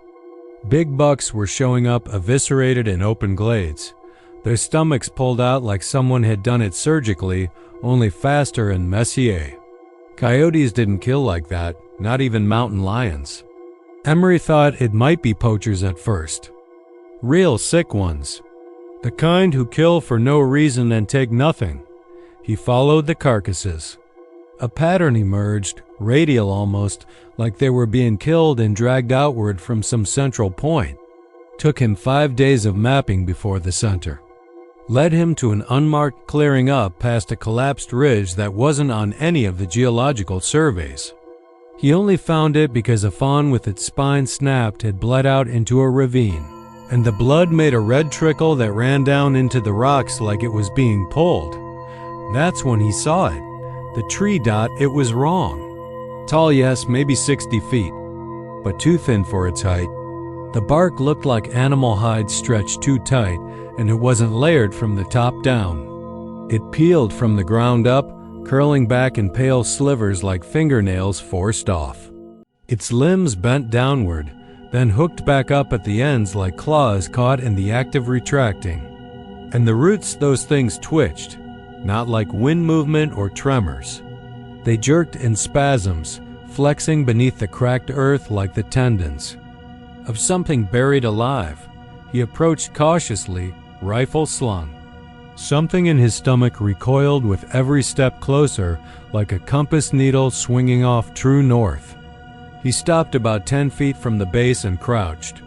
Big bucks were showing up eviscerated in open glades, their stomachs pulled out like someone had done it surgically, only faster and messier. Coyotes didn't kill like that, not even mountain lions. Emery thought it might be poachers at first. Real sick ones. The kind who kill for no reason and take nothing. He followed the carcasses. A pattern emerged, radial almost, like they were being killed and dragged outward from some central point. Took him 5 days of mapping before the center. Led him to an unmarked clearing up past a collapsed ridge that wasn't on any of the geological surveys. He only found it because a fawn with its spine snapped had bled out into a ravine, and the blood made a red trickle that ran down into the rocks like it was being pulled. That's when he saw it. The tree. It was wrong. Tall, yes, maybe 60 feet, but too thin for its height. The bark looked like animal hide stretched too tight, and it wasn't layered from the top down. It peeled from the ground up, curling back in pale slivers like fingernails forced off. Its limbs bent downward, then hooked back up at the ends like claws caught in the act of retracting. And the roots, those things twitched, not like wind movement or tremors. They jerked in spasms, flexing beneath the cracked earth like the tendons of something buried alive. He approached cautiously, rifle slung. Something in his stomach recoiled with every step closer, like a compass needle swinging off true north. He stopped about 10 feet from the base and crouched.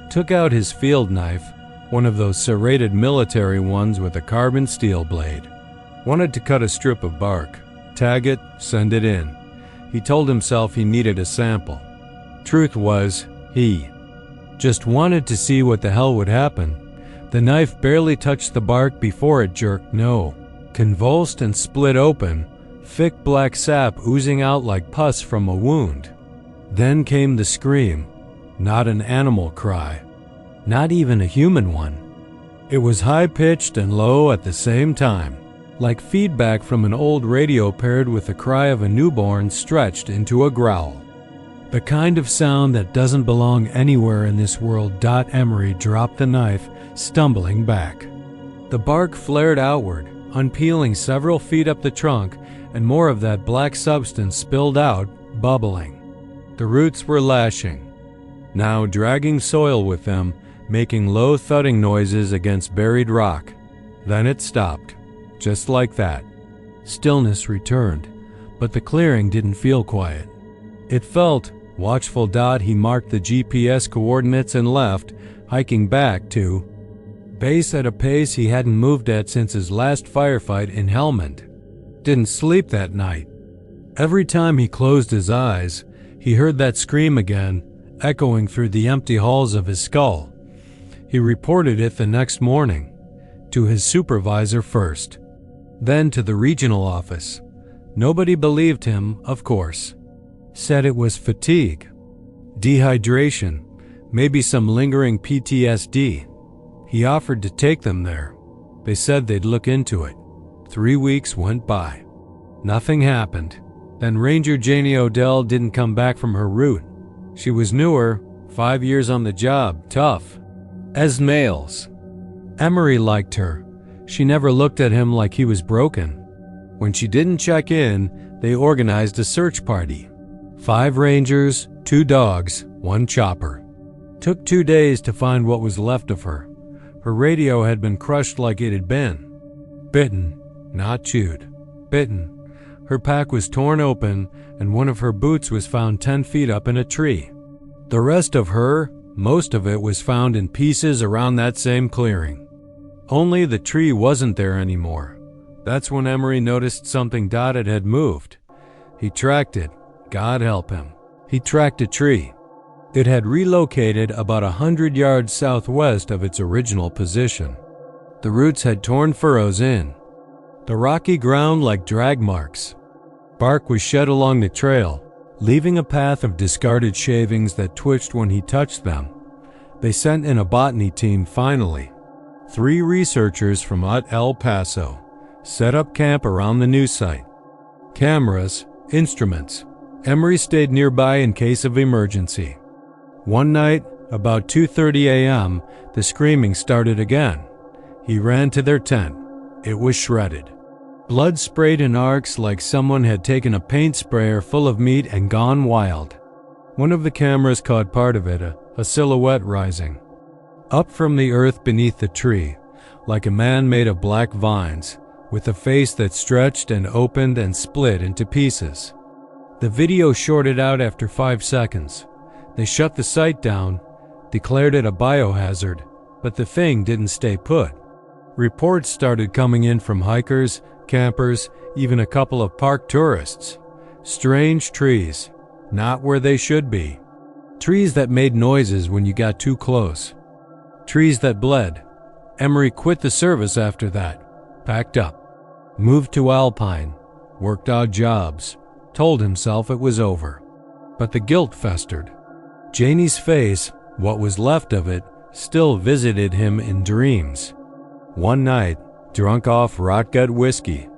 Took out his field knife, one of those serrated military ones with a carbon steel blade. Wanted to cut a strip of bark, tag it, send it in. He told himself he needed a sample. Truth was, he just wanted to see what the hell would happen. The knife barely touched the bark before it jerked convulsed and split open, thick black sap oozing out like pus from a wound. Then came the scream, not an animal cry, not even a human one. It was high-pitched and low at the same time, like feedback from an old radio paired with the cry of a newborn stretched into a growl. The kind of sound that doesn't belong anywhere in this world. Emery dropped the knife, stumbling back. The bark flared outward, unpeeling several feet up the trunk, and more of that black substance spilled out, bubbling. The roots were lashing, now dragging soil with them, making low thudding noises against buried rock. Then it stopped, just like that. Stillness returned, but the clearing didn't feel quiet. It felt watchful. He marked the GPS coordinates and left, hiking back to base at a pace he hadn't moved at since his last firefight in Helmand. Didn't sleep that night. Every time he closed his eyes, he heard that scream again, echoing through the empty halls of his skull. He reported it the next morning, to his supervisor first, then to the regional office. Nobody believed him, of course. Said it was fatigue, dehydration, maybe some lingering PTSD. He offered to take them there. They said they'd look into it. 3 weeks went by. Nothing happened. Then Ranger Janie Odell didn't come back from her route. She was newer, 5 years on the job, tough as nails. Emery liked her. She never looked at him like he was broken. When she didn't check in, they organized a search party. 5 rangers, 2 dogs, 1 chopper. Took 2 days to find what was left of her. Her radio had been crushed like it had been. Bitten, not chewed. Bitten. Her pack was torn open, and one of her boots was found 10 feet up in a tree. The rest of her, most of it, was found in pieces around that same clearing. Only the tree wasn't there anymore. That's when Emery noticed something. It had moved. He tracked it. God help him. He tracked a tree. It had relocated about 100 yards southwest of its original position. The roots had torn furrows in the rocky ground like drag marks. Bark was shed along the trail, leaving a path of discarded shavings that twitched when he touched them. They sent in a botany team finally. 3 researchers from El Paso set up camp around the new site. Cameras, instruments. Emery stayed nearby in case of emergency. One night, about 2:30 a.m., the screaming started again. He ran to their tent. It was shredded. Blood sprayed in arcs like someone had taken a paint sprayer full of meat and gone wild. One of the cameras caught part of it, a silhouette rising up from the earth beneath the tree, like a man made of black vines, with a face that stretched and opened and split into pieces. The video shorted out after 5 seconds. They shut the site down, declared it a biohazard, but the thing didn't stay put. Reports started coming in from hikers, campers, even a couple of park tourists. Strange trees, not where they should be. Trees that made noises when you got too close. Trees that bled. Emery quit the service after that, packed up, moved to Alpine, worked odd jobs, told himself it was over. But the guilt festered. Janie's face, what was left of it, still visited him in dreams. One night, drunk off rot-gut whiskey,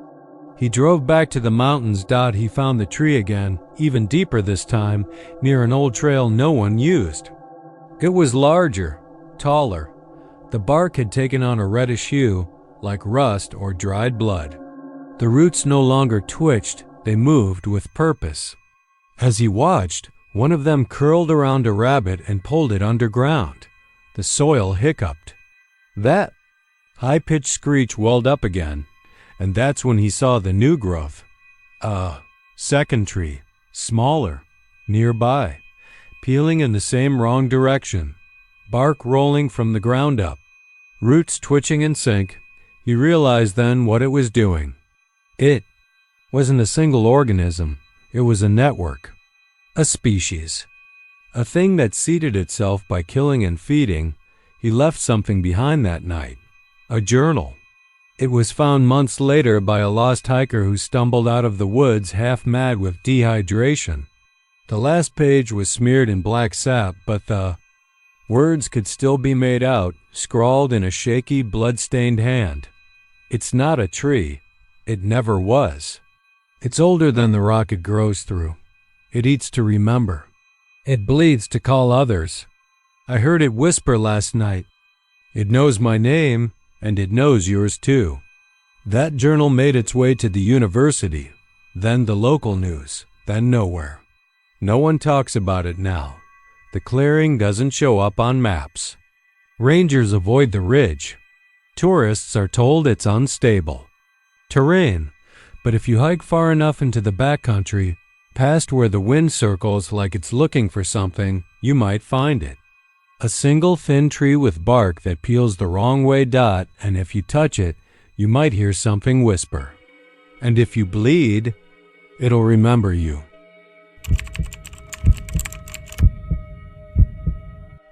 he drove back to the mountains. He found the tree again, even deeper this time, near an old trail no one used. It was larger, taller. The bark had taken on a reddish hue, like rust or dried blood. The roots no longer twitched, they moved with purpose. As he watched, one of them curled around a rabbit and pulled it underground. The soil hiccuped. That High-pitched screech welled up again, and that's when he saw the new growth. Second tree, smaller, nearby, peeling in the same wrong direction, bark rolling from the ground up, roots twitching in sync. He realized then what it was doing. It wasn't a single organism, it was a network, a species, a thing that seeded itself by killing and feeding. He left something behind that night, a journal. It was found months later by a lost hiker who stumbled out of the woods half mad with dehydration. The last page was smeared in black sap, but the words could still be made out, scrawled in a shaky, blood-stained hand. It's not a tree. It never was. It's older than the rock it grows through. It eats to remember. It bleeds to call others. I heard it whisper last night. It knows my name, and it knows yours too. That journal made its way to the university, then the local news, then nowhere. No one talks about it now. The clearing doesn't show up on maps. Rangers avoid the ridge. Tourists are told it's unstable terrain, but if you hike far enough into the backcountry, past where the wind circles like it's looking for something, you might find it. A single thin tree with bark that peels the wrong way, and if you touch it, you might hear something whisper. And if you bleed, it'll remember you.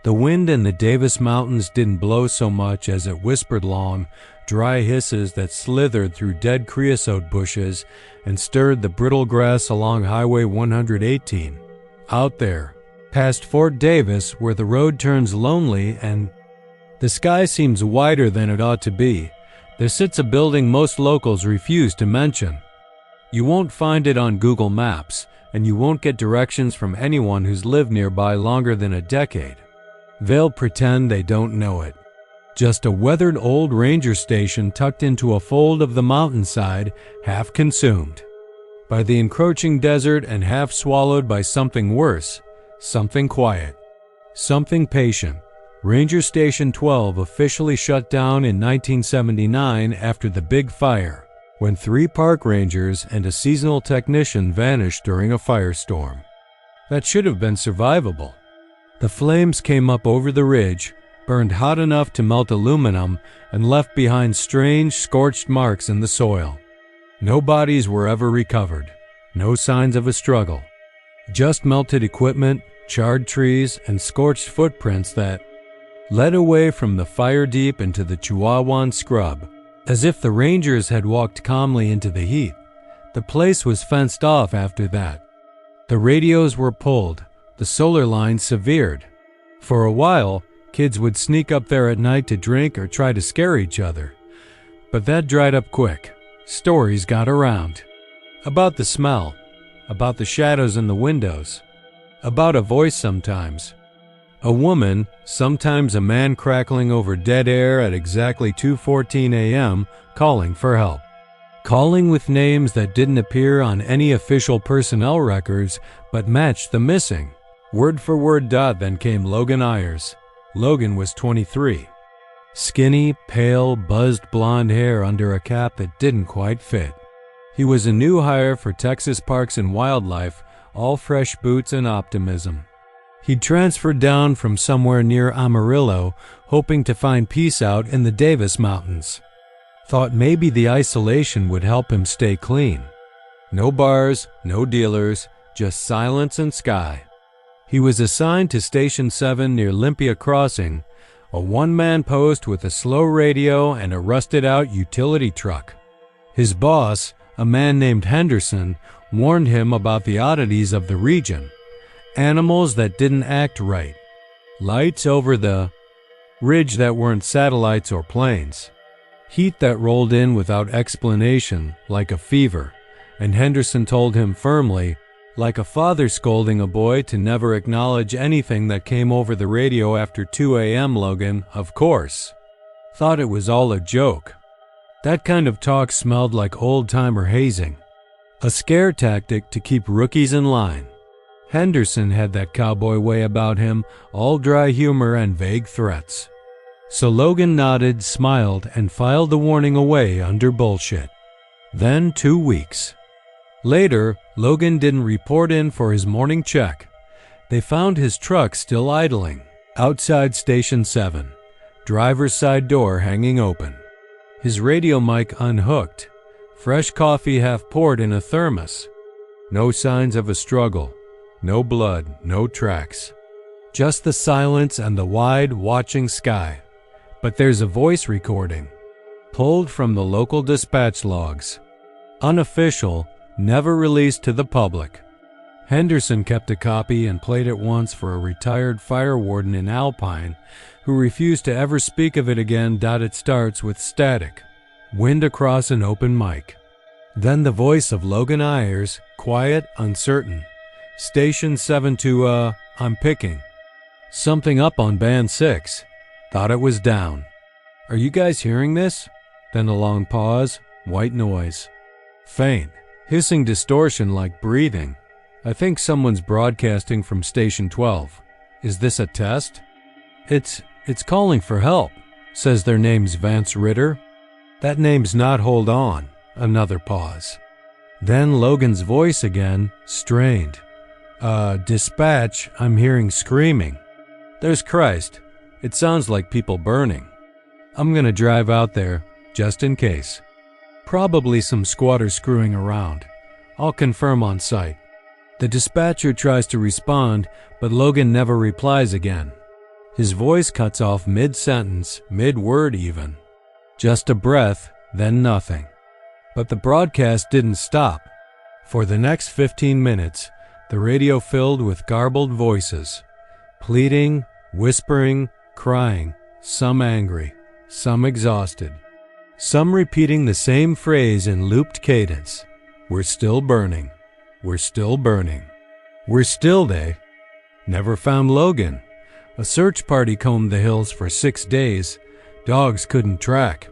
The wind in the Davis Mountains didn't blow so much as it whispered long, dry hisses that slithered through dead creosote bushes and stirred the brittle grass along Highway 118. Out there, past Fort Davis, where the road turns lonely and the sky seems wider than it ought to be, there sits a building most locals refuse to mention. You won't find it on Google Maps, and you won't get directions from anyone who's lived nearby longer than a decade. They'll pretend they don't know it. Just a weathered old ranger station tucked into a fold of the mountainside, half consumed by the encroaching desert and half swallowed by something worse, something quiet, something patient. Ranger Station 12 officially shut down in 1979 after the big fire, when 3 park rangers and a seasonal technician vanished during a firestorm. That should have been survivable. The flames came up over the ridge, burned hot enough to melt aluminum, and left behind strange, scorched marks in the soil. No bodies were ever recovered, no signs of a struggle. Just melted equipment, charred trees, and scorched footprints that led away from the fire deep into the Chihuahuan scrub, as if the rangers had walked calmly into the heat. The place was fenced off after that. The radios were pulled, the solar lines severed. For a while, kids would sneak up there at night to drink or try to scare each other. But that dried up quick. Stories got around. About the smell, about the shadows in the windows, about a voice sometimes. A woman, sometimes a man crackling over dead air at exactly 2:14 a.m., calling for help. Calling with names that didn't appear on any official personnel records but matched the missing. Word for word. Then came Logan Ayers. Logan was 23. Skinny, pale, buzzed blonde hair under a cap that didn't quite fit. He was a new hire for Texas Parks and Wildlife, all fresh boots and optimism. He'd transferred down from somewhere near Amarillo, hoping to find peace out in the Davis Mountains. Thought maybe the isolation would help him stay clean. No bars, no dealers, just silence and sky. He was assigned to Station 7 near Olympia Crossing, a one-man post with a slow radio and a rusted-out utility truck. His boss, a man named Henderson, warned him about the oddities of the region. Animals that didn't act right. Lights over the ridge that weren't satellites or planes. Heat that rolled in without explanation, like a fever. And Henderson told him firmly, like a father scolding a boy, to never acknowledge anything that came over the radio after 2 a.m. Logan, of course, thought it was all a joke. That kind of talk smelled like old-timer hazing. A scare tactic to keep rookies in line. Henderson had that cowboy way about him, all dry humor and vague threats. So Logan nodded, smiled, and filed the warning away under bullshit. Then 2 weeks. Later, Logan didn't report in for his morning check. They found his truck still idling, outside Station 7, driver's side door hanging open. His radio mic unhooked, fresh coffee half poured in a thermos. No signs of a struggle, no blood, no tracks. Just the silence and the wide, watching sky. But there's a voice recording, pulled from the local dispatch logs. Unofficial, never released to the public. Henderson kept a copy and played it once for a retired fire warden in Alpine who refused to ever speak of it again. It starts with static, wind across an open mic. Then the voice of Logan Ayers, quiet, uncertain. Station 7 to, I'm picking. Something up on band 6. Thought it was down. Are you guys hearing this? Then a long pause, white noise. Faint, hissing distortion like breathing. I think someone's broadcasting from Station 12. Is this a test? It's calling for help, says their name's Vance Ritter. That name's not hold on. Another pause. Then Logan's voice again, strained. Dispatch, I'm hearing screaming. There's Christ. It sounds like people burning. I'm gonna drive out there, just in case. Probably some squatters screwing around. I'll confirm on site. The dispatcher tries to respond, but Logan never replies again. His voice cuts off mid-sentence, mid-word even. Just a breath, then nothing. But the broadcast didn't stop. For the next 15 minutes, the radio filled with garbled voices, pleading, whispering, crying, some angry, some exhausted, some repeating the same phrase in looped cadence. We're still burning. We're still burning. We're still they. Never found Logan. A search party combed the hills for 6 days. Dogs couldn't track.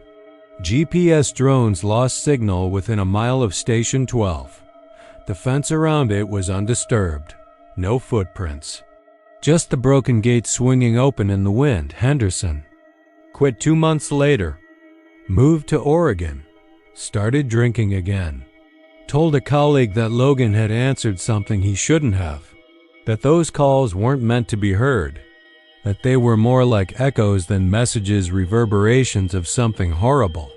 GPS drones lost signal within a mile of Station 12. The fence around it was undisturbed. No footprints. Just the broken gate swinging open in the wind. Henderson. Quit 2 months later. Moved to Oregon. Started drinking again. Told a colleague that Logan had answered something he shouldn't have. That those calls weren't meant to be heard. That they were more like echoes than messages, reverberations of something horrible.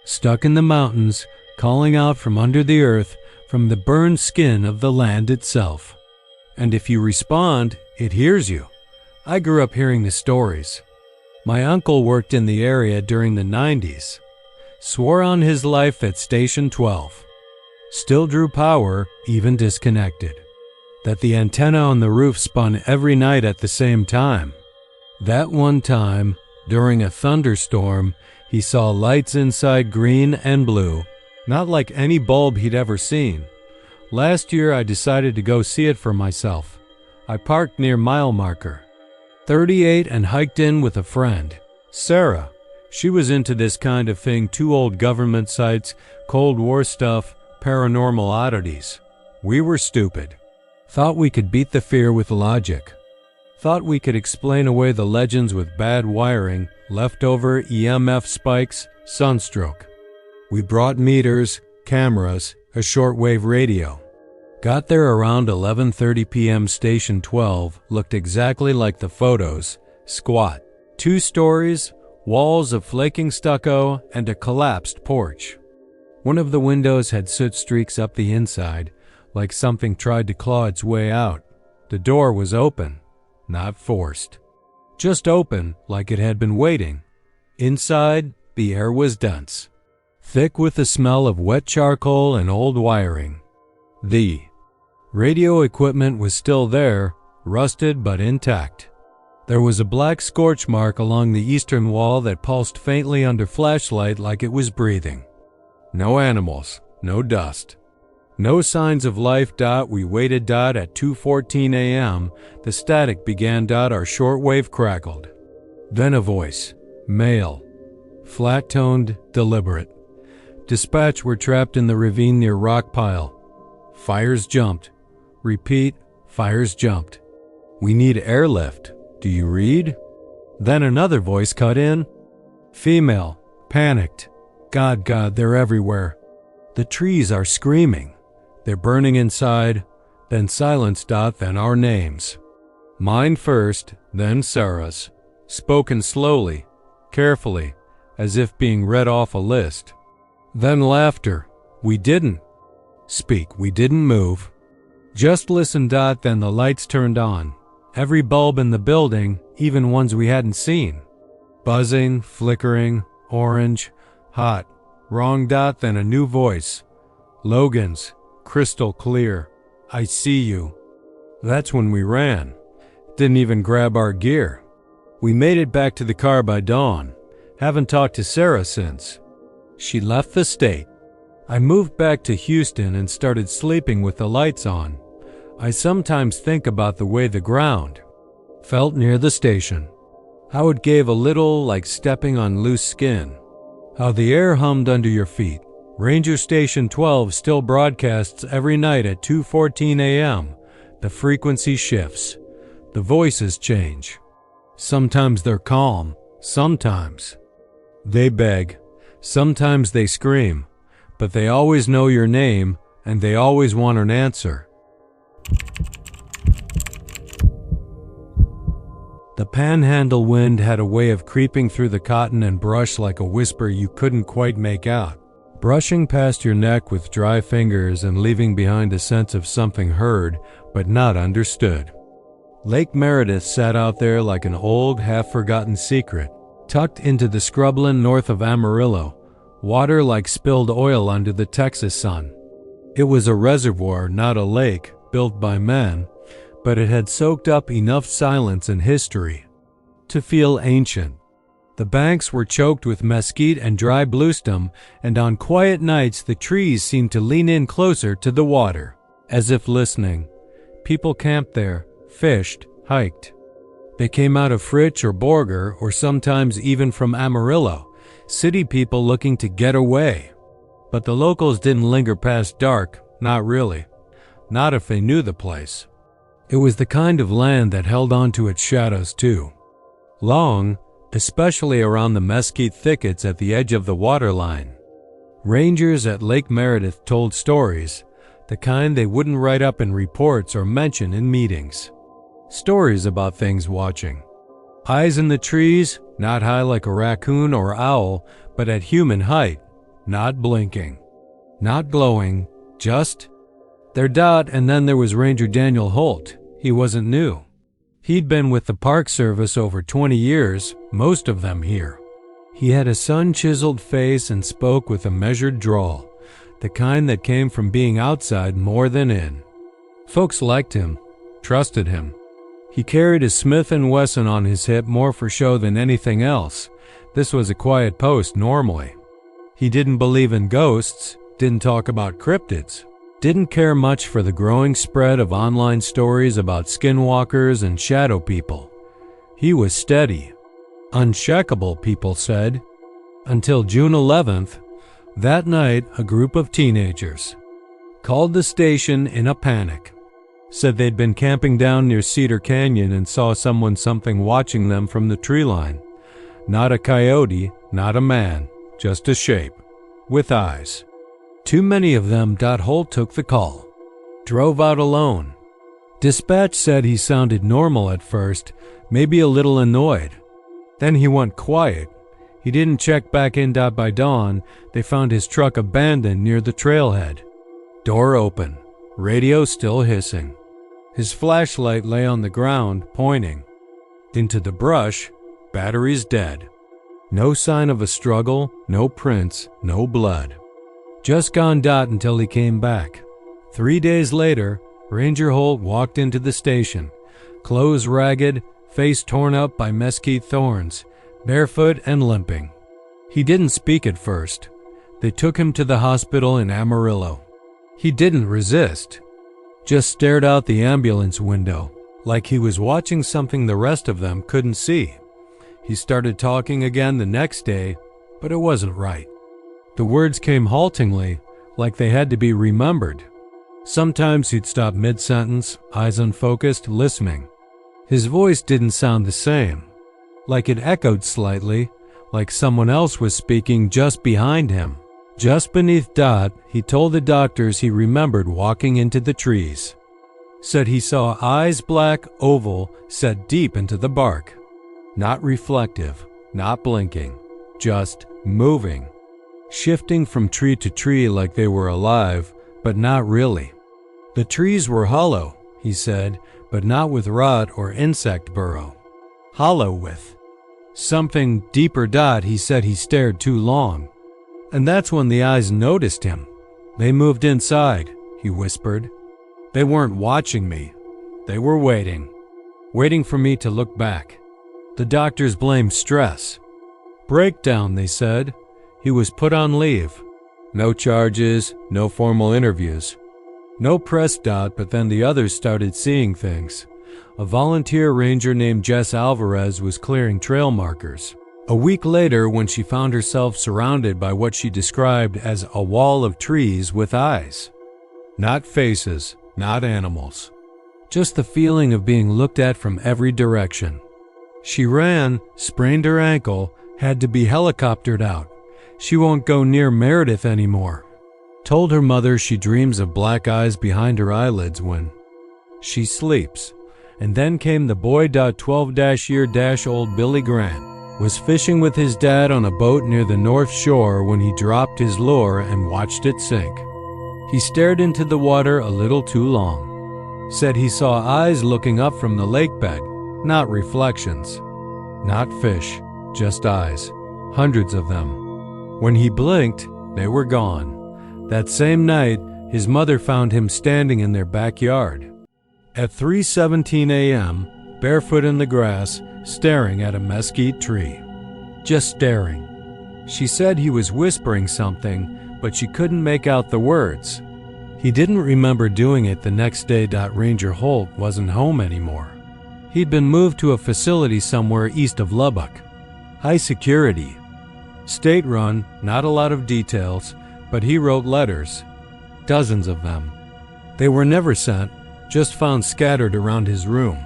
Stuck in the mountains, calling out from under the earth, from the burned skin of the land itself. And if you respond, it hears you. I grew up hearing the stories. My uncle worked in the area during the 90s. Swore on his life at Station 12. Still drew power, even disconnected. That the antenna on the roof spun every night at the same time. That one time, during a thunderstorm, he saw lights inside green and blue, not like any bulb he'd ever seen. Last year I decided to go see it for myself. I parked near mile marker 38 and hiked in with a friend, Sarah. She was into this kind of thing, too old government sites, Cold War stuff, paranormal oddities. We were stupid. Thought we could beat the fear with logic. Thought we could explain away the legends with bad wiring, leftover EMF spikes, sunstroke. We brought meters, cameras, a shortwave radio. Got there around 11:30 p.m. Station 12 looked exactly like the photos, squat. 2 stories, walls of flaking stucco, and a collapsed porch. One of the windows had soot streaks up the inside, like something tried to claw its way out. The door was open, not forced. Just open, like it had been waiting. Inside, the air was dense, thick with the smell of wet charcoal and old wiring. The radio equipment was still there, rusted but intact. There was a black scorch mark along the eastern wall that pulsed faintly under flashlight like it was breathing. No animals, no dust. No signs of life. We waited. At 2:14 a.m., the static began. Our shortwave crackled. Then a voice, male, flat-toned, deliberate. Dispatch, we're trapped in the ravine near rock pile. Fires jumped. Repeat, fires jumped. We need airlift. Do you read? Then another voice cut in. Female, panicked. God, they're everywhere. The trees are screaming. They're burning inside. Then silence. Then our names. Mine first, then Sarah's. Spoken slowly, carefully, as if being read off a list. Then laughter. We didn't speak. We didn't move. Just listen. Then the lights turned on. Every bulb in the building, even ones we hadn't seen. Buzzing, flickering, orange, hot. Wrong. Then a new voice. Logan's, crystal clear. I see you. That's when we ran. Didn't even grab our gear. We made it back to the car by dawn. Haven't talked to Sarah since. She left the state. I moved back to Houston and started sleeping with the lights on. I sometimes think about the way the ground felt near the station. How it gave a little like stepping on loose skin. How the air hummed under your feet. Ranger Station 12 still broadcasts every night at 2:14 a.m. The frequency shifts. The voices change. Sometimes they're calm. Sometimes they beg. Sometimes they scream. But they always know your name, and they always want an answer. The panhandle wind had a way of creeping through the cotton and brush like a whisper you couldn't quite make out. Brushing past your neck with dry fingers and leaving behind a sense of something heard but not understood. Lake Meredith sat out there like an old, half-forgotten secret, tucked into the scrubland north of Amarillo, water like spilled oil under the Texas sun. It was a reservoir, not a lake, built by men, but it had soaked up enough silence and history to feel ancient. The banks were choked with mesquite and dry bluestem, and on quiet nights the trees seemed to lean in closer to the water, as if listening. People camped there, fished, hiked. They came out of Fritch or Borger, or sometimes even from Amarillo, city people looking to get away. But the locals didn't linger past dark, not really. Not if they knew the place. It was the kind of land that held on to its shadows too. Long, especially around the mesquite thickets at the edge of the waterline. Rangers at Lake Meredith told stories, the kind they wouldn't write up in reports or mention in meetings. Stories about things watching. Eyes in the trees, not high like a raccoon or owl, but at human height, not blinking, not glowing, just their dot. And then there was Ranger Daniel Holt. He wasn't new. He'd been with the Park Service over 20 years, most of them here. He had a sun-chiseled face and spoke with a measured drawl, the kind that came from being outside more than in. Folks liked him, trusted him. He carried his Smith & Wesson on his hip more for show than anything else. This was a quiet post normally. He didn't believe in ghosts, didn't talk about cryptids. Didn't care much for the growing spread of online stories about skinwalkers and shadow people. He was steady. Uncheckable, people said. Until June 11th, that night a group of teenagers called the station in a panic. Said they'd been camping down near Cedar Canyon and saw something watching them from the tree line. Not a coyote, not a man, just a shape, with eyes. Too many of them. Holt took the call. Drove out alone. Dispatch said he sounded normal at first, maybe a little annoyed. Then he went quiet. He didn't check back in. By dawn, they found his truck abandoned near the trailhead. Door open. Radio still hissing. His flashlight lay on the ground, pointing. Into the brush, batteries dead. No sign of a struggle, no prints, no blood. Just gone. Until he came back. 3 days later, Ranger Holt walked into the station, clothes ragged, face torn up by mesquite thorns, barefoot and limping. He didn't speak at first. They took him to the hospital in Amarillo. He didn't resist, just stared out the ambulance window, like he was watching something the rest of them couldn't see. He started talking again the next day, but it wasn't right. The words came haltingly, like they had to be remembered. Sometimes he'd stop mid-sentence, eyes unfocused, listening. His voice didn't sound the same. like it echoed slightly, like someone else was speaking just behind him. Just beneath Dot, he told the doctors he remembered walking into the trees. Said he saw eyes black, oval, set deep into the bark. Not reflective, not blinking, just moving. Shifting from tree to tree like they were alive, but not really. The trees were hollow, he said, but not with rot or insect burrow. Hollow with something deeper. Dot, he said he stared too long. And that's when the eyes noticed him. They moved inside, he whispered. They weren't watching me. They were waiting for me to look back. The doctors blamed stress. Breakdown, they said. He was put on leave. No charges, no formal interviews. No press. But then the others started seeing things. A volunteer ranger named Jess Alvarez was clearing trail markers. A week later, when she found herself surrounded by what she described as a wall of trees with eyes. Not faces, not animals. Just the feeling of being looked at from every direction. She ran, sprained her ankle, had to be helicoptered out. She won't go near Meredith anymore. Told her mother she dreams of black eyes behind her eyelids when she sleeps. And then came the boy. 12-year-old Billy Grant was fishing with his dad on a boat near the North Shore when he dropped his lure and watched it sink. He stared into the water a little too long. Said he saw eyes looking up from the lake bed, not reflections. Not fish, just eyes. Hundreds of them. When he blinked, they were gone. That same night, his mother found him standing in their backyard. At 3:17 a.m., barefoot in the grass, staring at a mesquite tree. Just staring. She said he was whispering something, but she couldn't make out the words. He didn't remember doing it the next day. Ranger Holt wasn't home anymore. He'd been moved to a facility somewhere east of Lubbock. High security. State-run, not a lot of details, but he wrote letters. Dozens of them. They were never sent, just found scattered around his room.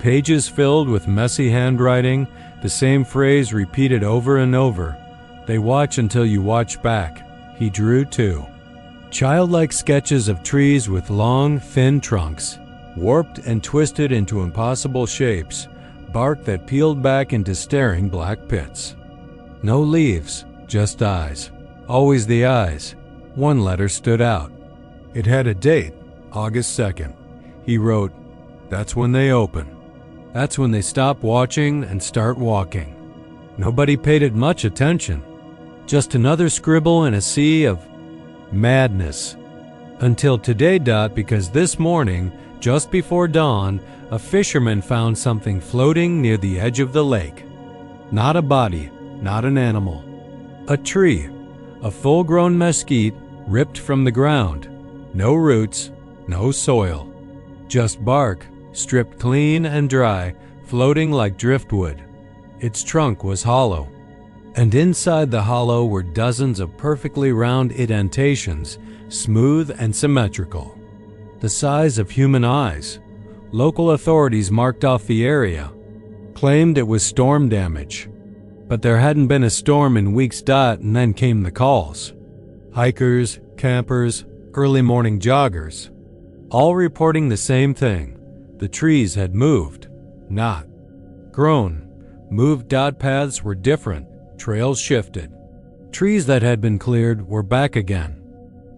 Pages filled with messy handwriting, the same phrase repeated over and over. They watch until you watch back. He drew too. Childlike sketches of trees with long, thin trunks, warped and twisted into impossible shapes, bark that peeled back into staring black pits. No leaves, just eyes. Always the eyes. One letter stood out. It had a date, August 2nd. He wrote, "That's when they open. That's when they stop watching and start walking." Nobody paid it much attention. Just another scribble in a sea of madness. Until today. Because this morning, just before dawn, a fisherman found something floating near the edge of the lake. Not a body, not an animal. A tree, a full-grown mesquite ripped from the ground. No roots, no soil. Just bark, stripped clean and dry, floating like driftwood. Its trunk was hollow. And inside the hollow were dozens of perfectly round indentations, smooth and symmetrical. The size of human eyes. Local authorities marked off the area. Claimed it was storm damage. But there hadn't been a storm in weeks. And then came the calls. Hikers, campers, early morning joggers. All reporting the same thing. The trees had moved. Not grown. Moved. Paths were different. Trails shifted. Trees that had been cleared were back again.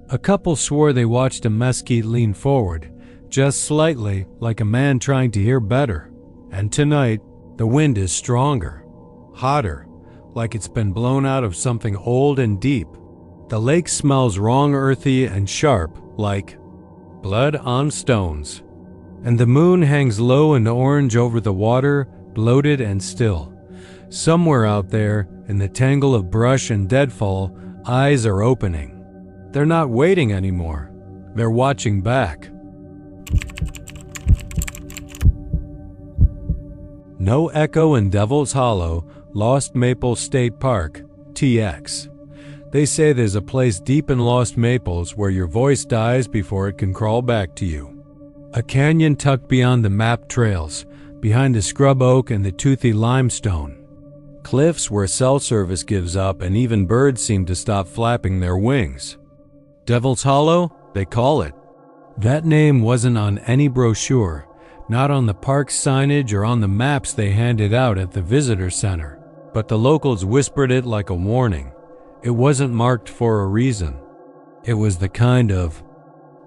A couple swore they watched a mesquite lean forward, just slightly, like a man trying to hear better. And tonight, the wind is stronger, hotter, like it's been blown out of something old and deep. The lake smells wrong, earthy and sharp, like blood on stones. And the moon hangs low and orange over the water, bloated and still. Somewhere out there, in the tangle of brush and deadfall, eyes are opening. They're not waiting anymore. They're watching back. No echo in Devil's Hollow, Lost Maple State Park, TX. They say there's a place deep in Lost Maples where your voice dies before it can crawl back to you. A canyon tucked beyond the mapped trails, behind the scrub oak and the toothy limestone. Cliffs where cell service gives up and even birds seem to stop flapping their wings. Devil's Hollow, they call it. That name wasn't on any brochure, not on the park's signage or on the maps they handed out at the visitor center, but the locals whispered it like a warning. It wasn't marked for a reason. It was the kind of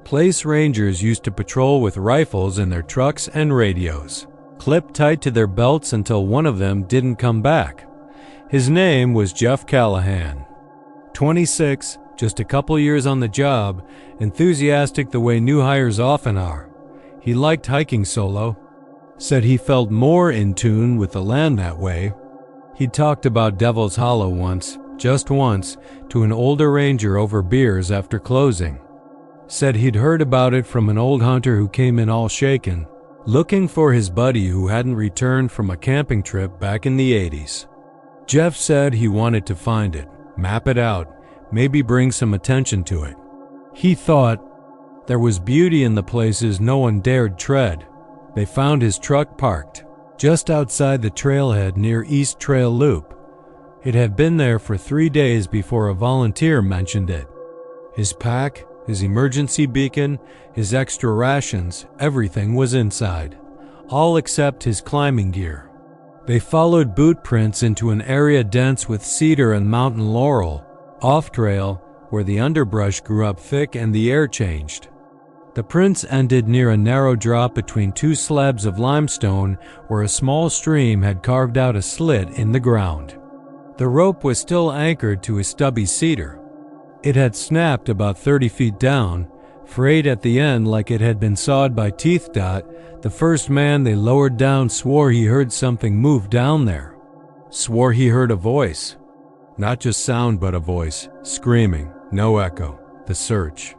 place rangers used to patrol with rifles in their trucks and radios, clipped tight to their belts until one of them didn't come back. His name was Jeff Callahan. 26, just a couple years on the job, enthusiastic the way new hires often are. He liked hiking solo, said he felt more in tune with the land that way. He talked about Devil's Hollow once, just once, to an older ranger over beers after closing. Said he'd heard about it from an old hunter who came in all shaken, looking for his buddy who hadn't returned from a camping trip back in the 80s. Jeff said he wanted to find it, map it out, maybe bring some attention to it. He thought there was beauty in the places no one dared tread. They found his truck parked just outside the trailhead near East Trail Loop. It had been there for 3 days before a volunteer mentioned it. His pack, his emergency beacon, his extra rations, everything was inside, all except his climbing gear. They followed boot prints into an area dense with cedar and mountain laurel, off-trail, where the underbrush grew up thick and the air changed. The prints ended near a narrow drop between two slabs of limestone where a small stream had carved out a slit in the ground. The rope was still anchored to a stubby cedar. It had snapped about 30 feet down, frayed at the end like it had been sawed by teeth. The first man they lowered down swore he heard something move down there. Swore he heard a voice. Not just sound, but a voice, screaming, no echo, the search.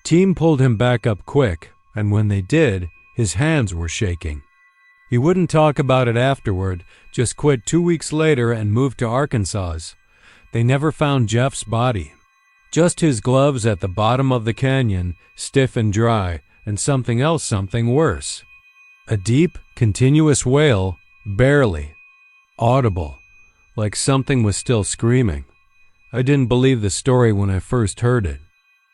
Team pulled him back up quick, and when they did, his hands were shaking. He wouldn't talk about it afterward, just quit 2 weeks later and moved to Arkansas. They never found Jeff's body. Just his gloves at the bottom of the canyon, stiff and dry, and something else, something worse. A deep, continuous wail, barely audible, like something was still screaming. I didn't believe the story when I first heard it.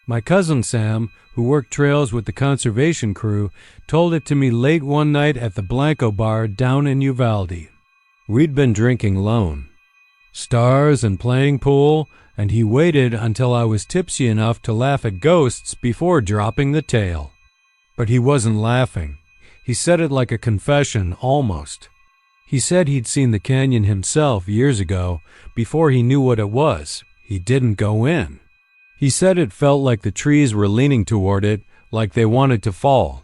My cousin Sam, who worked trails with the conservation crew, told it to me late one night at the Blanco Bar down in Uvalde. We'd been drinking alone. Stars and playing pool, and he waited until I was tipsy enough to laugh at ghosts before dropping the tale. But he wasn't laughing. He said it like a confession, almost. He said he'd seen the canyon himself years ago, before he knew what it was. He didn't go in. He said it felt like the trees were leaning toward it, like they wanted to fall.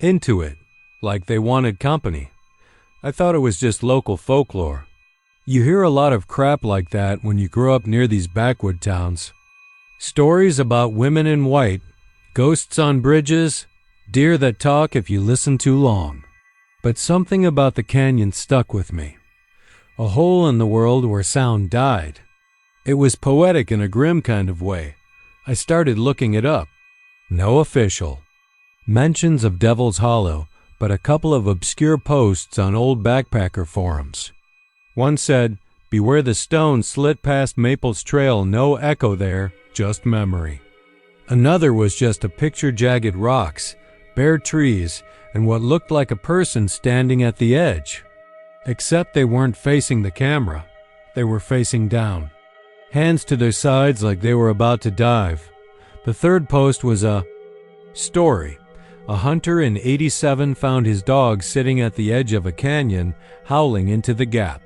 Into it, like they wanted company. I thought it was just local folklore. You hear a lot of crap like that when you grow up near these backwood towns. Stories about women in white, ghosts on bridges, deer that talk if you listen too long. But something about the canyon stuck with me. A hole in the world where sound died. It was poetic in a grim kind of way. I started looking it up. No official mentions of Devil's Hollow, but a couple of obscure posts on old backpacker forums. One said, "Beware the stone slit past Maples Trail, no echo there, just memory." Another was just a picture jagged rocks, bare trees, and what looked like a person standing at the edge. Except they weren't facing the camera. They were facing down. Hands to their sides like they were about to dive. The third post was a story. A hunter in '87 found his dog sitting at the edge of a canyon, howling into the gap.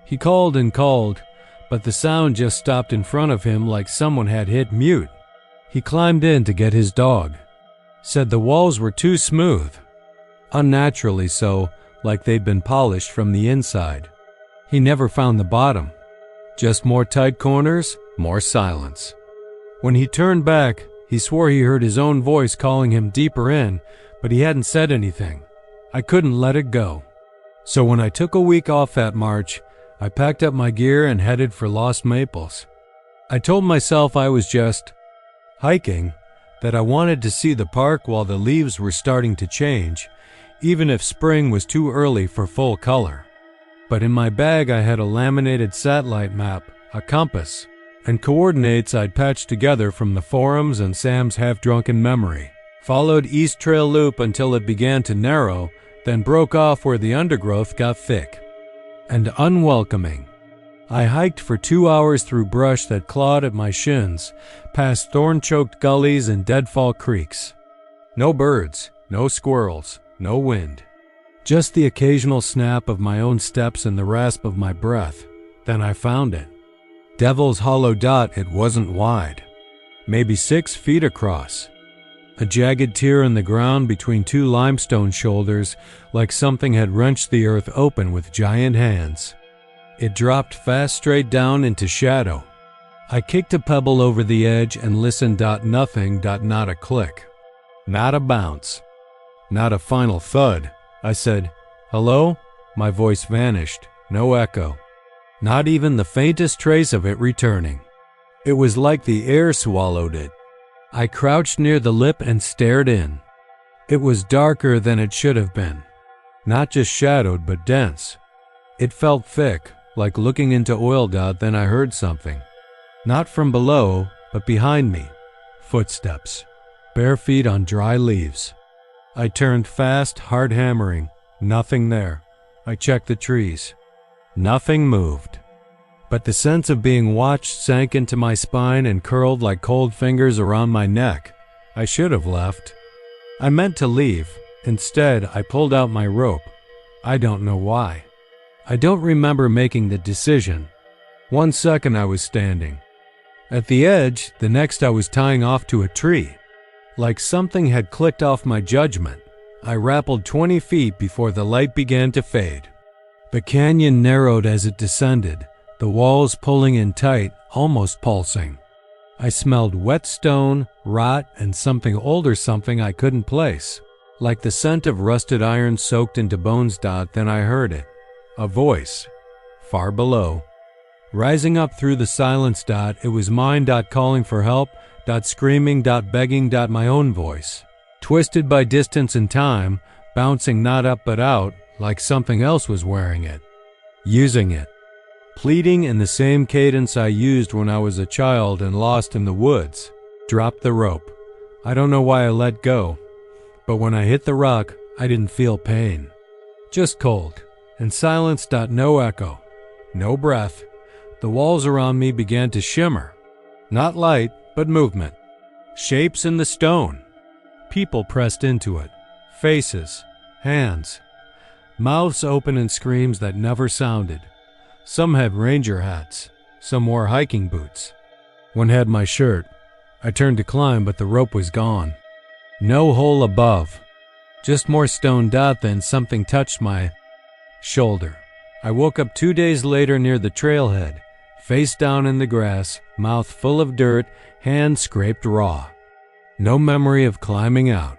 He called and called, but the sound just stopped in front of him like someone had hit mute. He climbed in to get his dog. Said the walls were too smooth. Unnaturally so, like they'd been polished from the inside. He never found the bottom. Just more tight corners, more silence. When he turned back, he swore he heard his own voice calling him deeper in, but he hadn't said anything. I couldn't let it go. So when I took a week off that March, I packed up my gear and headed for Lost Maples. I told myself I was just hiking, that I wanted to see the park while the leaves were starting to change, even if spring was too early for full color. But in my bag I had a laminated satellite map, a compass, and coordinates I'd patched together from the forums and Sam's half-drunken memory. Followed East Trail Loop until it began to narrow, then broke off where the undergrowth got thick and unwelcoming. I hiked for 2 hours through brush that clawed at my shins, past thorn-choked gullies and deadfall creeks. No birds, no squirrels, no wind. Just the occasional snap of my own steps and the rasp of my breath. Then I found it. Devil's Hollow dot. It wasn't wide. Maybe 6 feet across. A jagged tear in the ground between 2 limestone shoulders, like something had wrenched the earth open with giant hands. It dropped fast straight down into shadow. I kicked a pebble over the edge and listened. Nothing. Not a click. Not a bounce. Not a final thud. I said, "Hello?" My voice vanished. No echo. Not even the faintest trace of it returning. It was like the air swallowed it. I crouched near the lip and stared in. It was darker than it should have been. Not just shadowed, but dense. It felt thick, like looking into oil. Then I heard something. Not from below, but behind me. Footsteps. Bare feet on dry leaves. I turned fast, hard hammering. Nothing there. I checked the trees. Nothing moved. But the sense of being watched sank into my spine and curled like cold fingers around my neck. I should have left. I meant to leave. Instead, I pulled out my rope. I don't know why. I don't remember making the decision. 1 second I was standing at the edge, the next I was tying off to a tree. Like something had clicked off my judgment. I rappelled 20 feet before the light began to fade. The canyon narrowed as it descended, the walls pulling in tight, almost pulsing. I smelled wet stone, rot, and something older, something I couldn't place. Like the scent of rusted iron soaked into bones. Then I heard it. A voice. Far below. Rising up through the silence. It was mine. Calling for help. Screaming. Begging. My own voice. Twisted by distance and time, bouncing not up but out, like something else was wearing it. Using it. Pleading in the same cadence I used when I was a child and lost in the woods. Dropped the rope. I don't know why I let go, but when I hit the rock, I didn't feel pain. Just cold. And silence. No echo. No breath. The walls around me began to shimmer. Not light, but movement. Shapes in the stone. People pressed into it. Faces. Hands. Mouths open in screams that never sounded. Some had ranger hats. Some wore hiking boots. One had my shirt. I turned to climb, but the rope was gone. No hole above. Just more stone. Then something touched my shoulder. I woke up 2 days later near the trailhead, face down in the grass, mouth full of dirt, hand scraped raw. No memory of climbing out.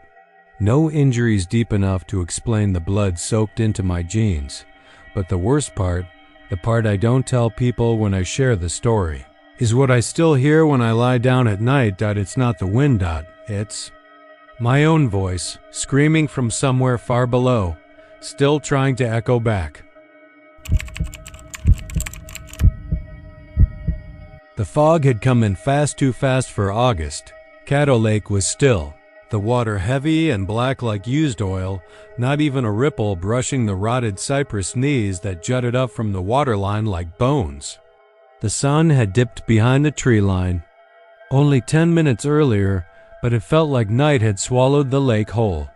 No injuries deep enough to explain the blood soaked into my jeans. But the worst part, the part I don't tell people when I share the story, is what I still hear when I lie down at night. It's not the wind. It's my own voice, screaming from somewhere far below, still trying to echo back. The fog had come in fast, too fast for August. Caddo Lake was still, the water heavy and black like used oil, not even a ripple brushing the rotted cypress knees that jutted up from the waterline like bones. The sun had dipped behind the tree line. Only 10 minutes earlier, but it felt like night had swallowed the lake whole.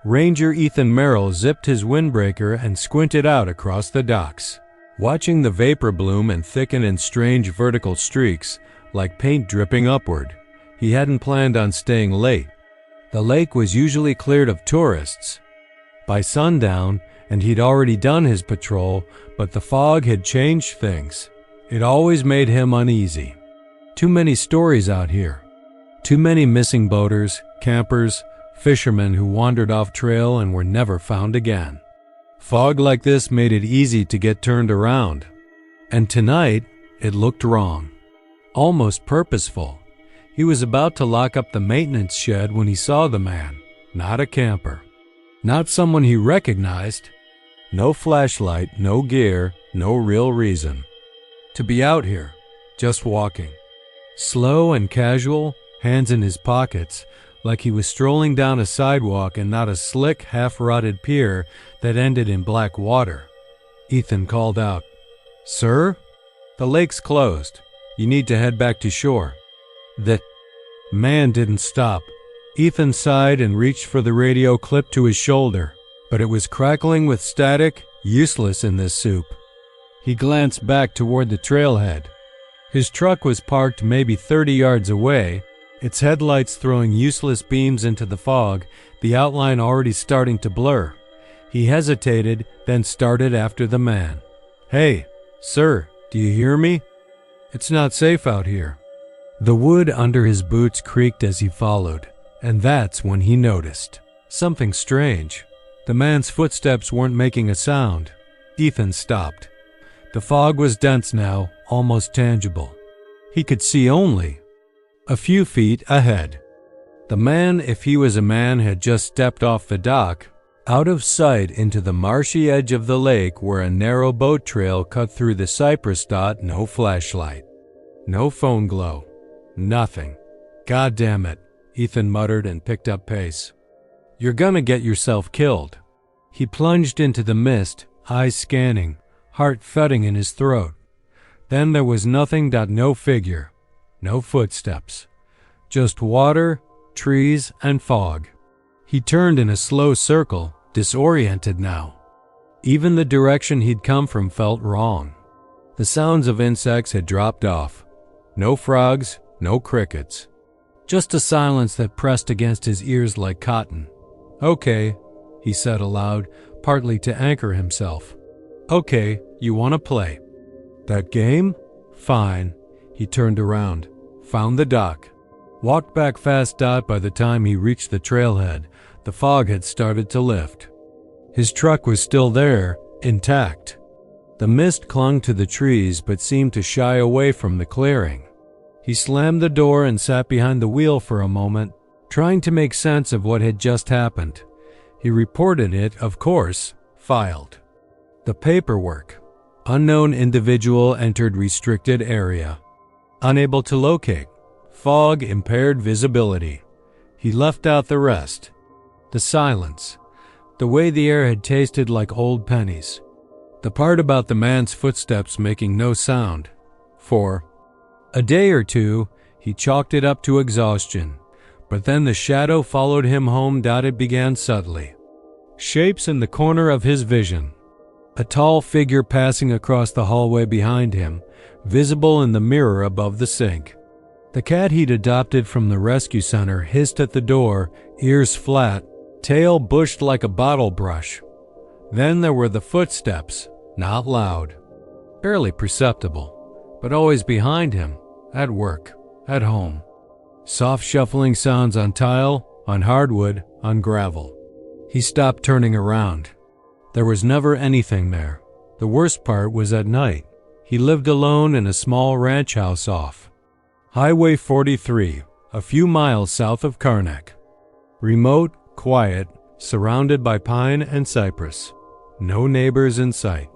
Ranger Ethan Merrill zipped his windbreaker and squinted out across the docks, watching the vapor bloom and thicken in strange vertical streaks, like paint dripping upward. He hadn't planned on staying late. The lake was usually cleared of tourists by sundown, and he'd already done his patrol, but the fog had changed things. It always made him uneasy. Too many stories out here. Too many missing boaters, campers, fishermen who wandered off trail and were never found again. Fog like this made it easy to get turned around. And tonight, it looked wrong. Almost purposeful. He was about to lock up the maintenance shed when he saw the man, not a camper. Not someone he recognized. No flashlight, no gear, no real reason to be out here, just walking. Slow and casual, hands in his pockets, like he was strolling down a sidewalk and not a slick, half-rotted pier that ended in black water. Ethan called out, "Sir? The lake's closed. You need to head back to shore." The man didn't stop. Ethan sighed and reached for the radio clipped to his shoulder, but it was crackling with static, useless in this soup. He glanced back toward the trailhead. His truck was parked maybe 30 yards away, its headlights throwing useless beams into the fog, the outline already starting to blur. He hesitated, then started after the man. "Hey, sir, do you hear me? It's not safe out here." The wood under his boots creaked as he followed, and that's when he noticed something strange. The man's footsteps weren't making a sound. Ethan stopped. The fog was dense now, almost tangible. He could see only a few feet ahead. The man, if he was a man, had just stepped off the dock, out of sight into the marshy edge of the lake where a narrow boat trail cut through the cypress dot. No flashlight, no phone glow, nothing. "God damn it," Ethan muttered and picked up pace. "You're gonna get yourself killed." He plunged into the mist, eyes scanning, heart thudding in his throat. Then there was nothing. No figure, no footsteps, just water, trees, and fog. He turned in a slow circle, disoriented now. Even the direction he'd come from felt wrong. The sounds of insects had dropped off. No frogs, no crickets. Just a silence that pressed against his ears like cotton. "Okay," he said aloud, partly to anchor himself. "Okay, you want to play that game? Fine." He turned around, found the dock, walked back fast. By the time he reached the trailhead, the fog had started to lift. His truck was still there, intact. The mist clung to the trees but seemed to shy away from the clearing. He slammed the door and sat behind the wheel for a moment, trying to make sense of what had just happened. He reported it, of course, filed. The paperwork. Unknown individual entered restricted area. Unable to locate. Fog, impaired visibility. He left out the rest. The silence. The way the air had tasted like old pennies. The part about the man's footsteps making no sound. For a day or two, he chalked it up to exhaustion. But then the shadow followed him home. It began subtly. Shapes in the corner of his vision. A tall figure passing across the hallway behind him, visible in the mirror above the sink. The cat he'd adopted from the rescue center hissed at the door, ears flat, tail bushed like a bottle brush. Then there were the footsteps, not loud, barely perceptible, but always behind him, at work, at home. Soft shuffling sounds on tile, on hardwood, on gravel. He stopped turning around. There was never anything there. The worst part was at night. He lived alone in a small ranch house off Highway 43, a few miles south of Karnak. Remote, quiet, surrounded by pine and cypress. No neighbors in sight.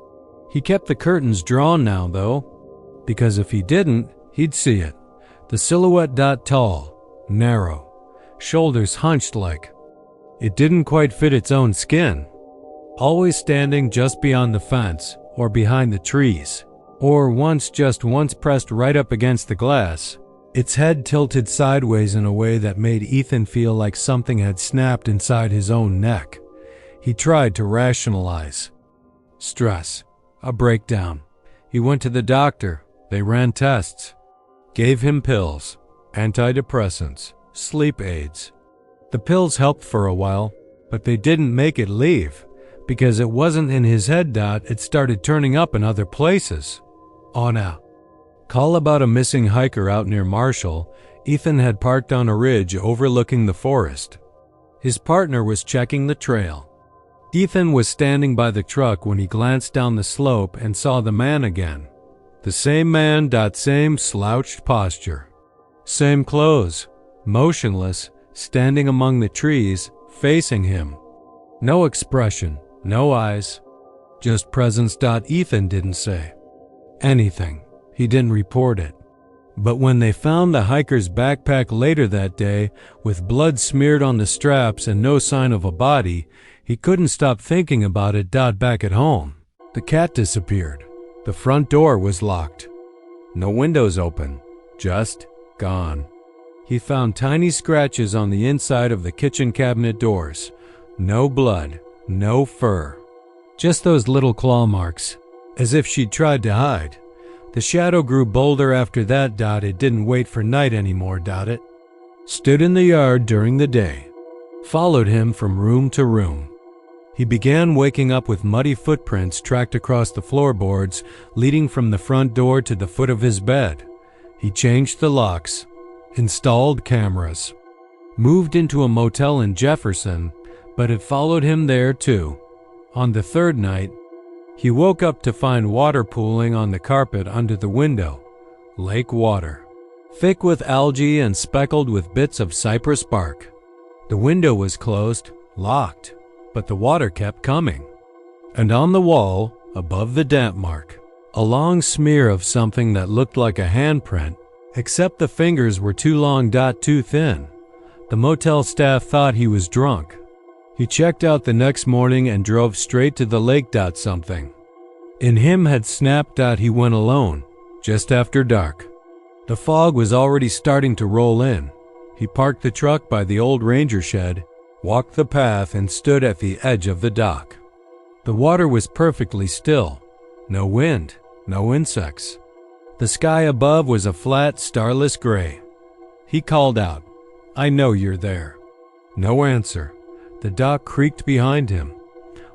He kept the curtains drawn now, though, because if he didn't, he'd see it. The silhouette. Tall, narrow, shoulders hunched like it didn't quite fit its own skin. Always standing just beyond the fence, or behind the trees, or once pressed right up against the glass, its head tilted sideways in a way that made Ethan feel like something had snapped inside his own neck. He tried to rationalize. Stress. A breakdown. He went to the doctor. They ran tests. Gave him pills, antidepressants, sleep aids. The pills helped for a while, but they didn't make it leave. Because it wasn't in his head. It started turning up in other places. On a call about a missing hiker out near Marshall, Ethan had parked on a ridge overlooking the forest. His partner was checking the trail. Ethan was standing by the truck when he glanced down the slope and saw the man again. The same man. Same slouched posture. Same clothes. Motionless, standing among the trees, facing him. No expression, no eyes, just presence. Ethan didn't say anything. He didn't report it. But when they found the hiker's backpack later that day, with blood smeared on the straps and no sign of a body, he couldn't stop thinking about it. Back at home, the cat disappeared. The front door was locked. No windows open, just gone. He found tiny scratches on the inside of the kitchen cabinet doors. No blood, no fur. Just those little claw marks, as if she'd tried to hide. The shadow grew bolder after that. It didn't wait for night anymore. It stood in the yard during the day, followed him from room to room. He began waking up with muddy footprints tracked across the floorboards, leading from the front door to the foot of his bed. He changed the locks, installed cameras, moved into a motel in Jefferson, but it followed him there too. On the third night, he woke up to find water pooling on the carpet under the window. Lake water, thick with algae and speckled with bits of cypress bark. The window was closed, locked, but the water kept coming. And on the wall, above the damp mark, a long smear of something that looked like a handprint, except the fingers were too long. Too thin. The motel staff thought he was drunk. He checked out the next morning and drove straight to the lake. Something in him had snapped. He went alone, just after dark. The fog was already starting to roll in. He parked the truck by the old ranger shed, walked the path, and stood at the edge of the dock. The water was perfectly still. No wind, no insects. The sky above was a flat, starless gray. He called out, "I know you're there." No answer. The dock creaked behind him.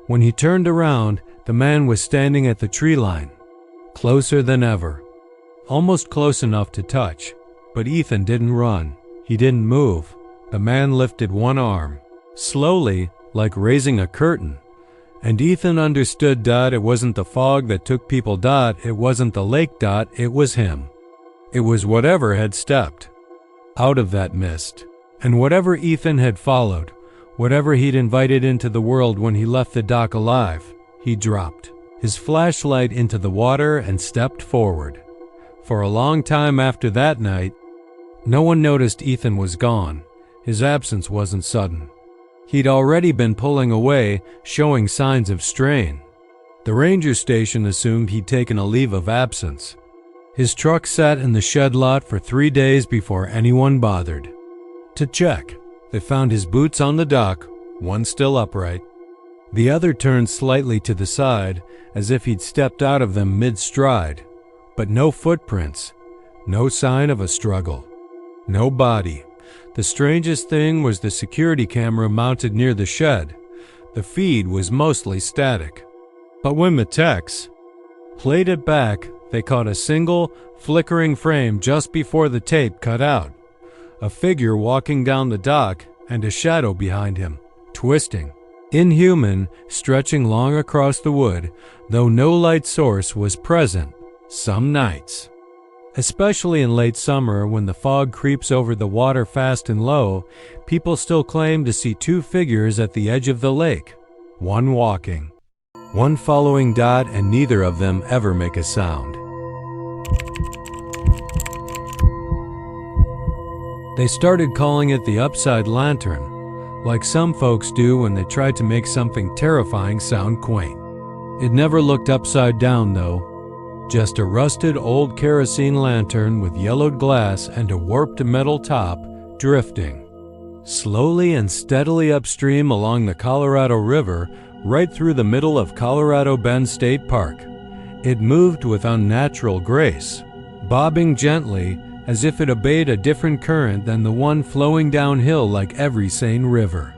When he turned around, the man was standing at the tree line, closer than ever, almost close enough to touch. But Ethan didn't run. He didn't move. The man lifted one arm, slowly, like raising a curtain. And Ethan understood. It wasn't the fog that took people. It wasn't the lake. It was him. It was whatever had stepped out of that mist. And whatever Ethan had followed, whatever he'd invited into the world when he left the dock alive, he dropped his flashlight into the water and stepped forward. For a long time after that night, no one noticed Ethan was gone. His absence wasn't sudden. He'd already been pulling away, showing signs of strain. The ranger station assumed he'd taken a leave of absence. His truck sat in the shed lot for 3 days before anyone bothered to check. They found his boots on the dock, one still upright, the other turned slightly to the side, as if he'd stepped out of them mid-stride. But no footprints, no sign of a struggle, no body. The strangest thing was the security camera mounted near the shed. The feed was mostly static. But when the techs played it back, they caught a single, flickering frame just before the tape cut out. A figure walking down the dock and a shadow behind him, twisting, inhuman, stretching long across the wood, though no light source was present some nights. Especially in late summer, when the fog creeps over the water fast and low, people still claim to see two figures at the edge of the lake, one walking, one following. And neither of them ever make a sound. They started calling it the upside lantern, like some folks do when they try to make something terrifying sound quaint. It never looked upside down, though. Just a rusted old kerosene lantern with yellowed glass and a warped metal top, drifting slowly and steadily upstream along the Colorado River, right through the middle of Colorado Bend State Park. It moved with unnatural grace, bobbing gently, as if it obeyed a different current than the one flowing downhill like every sane river.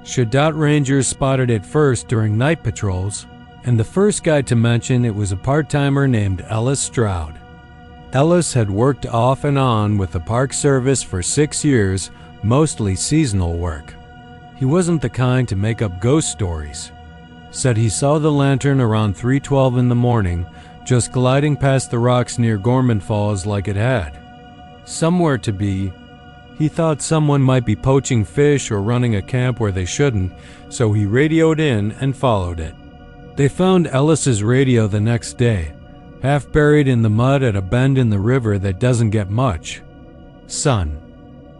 Shadot Rangers spotted it first during night patrols, and the first guy to mention it was a part-timer named Ellis Stroud. Ellis had worked off and on with the Park Service for 6 years, mostly seasonal work. He wasn't the kind to make up ghost stories. Said he saw the lantern around 3:12 in the morning, just gliding past the rocks near Gorman Falls like it had somewhere to be. He thought someone might be poaching fish or running a camp where they shouldn't, so he radioed in and followed it. They found Ellis's radio the next day, half buried in the mud at a bend in the river that doesn't get much sun.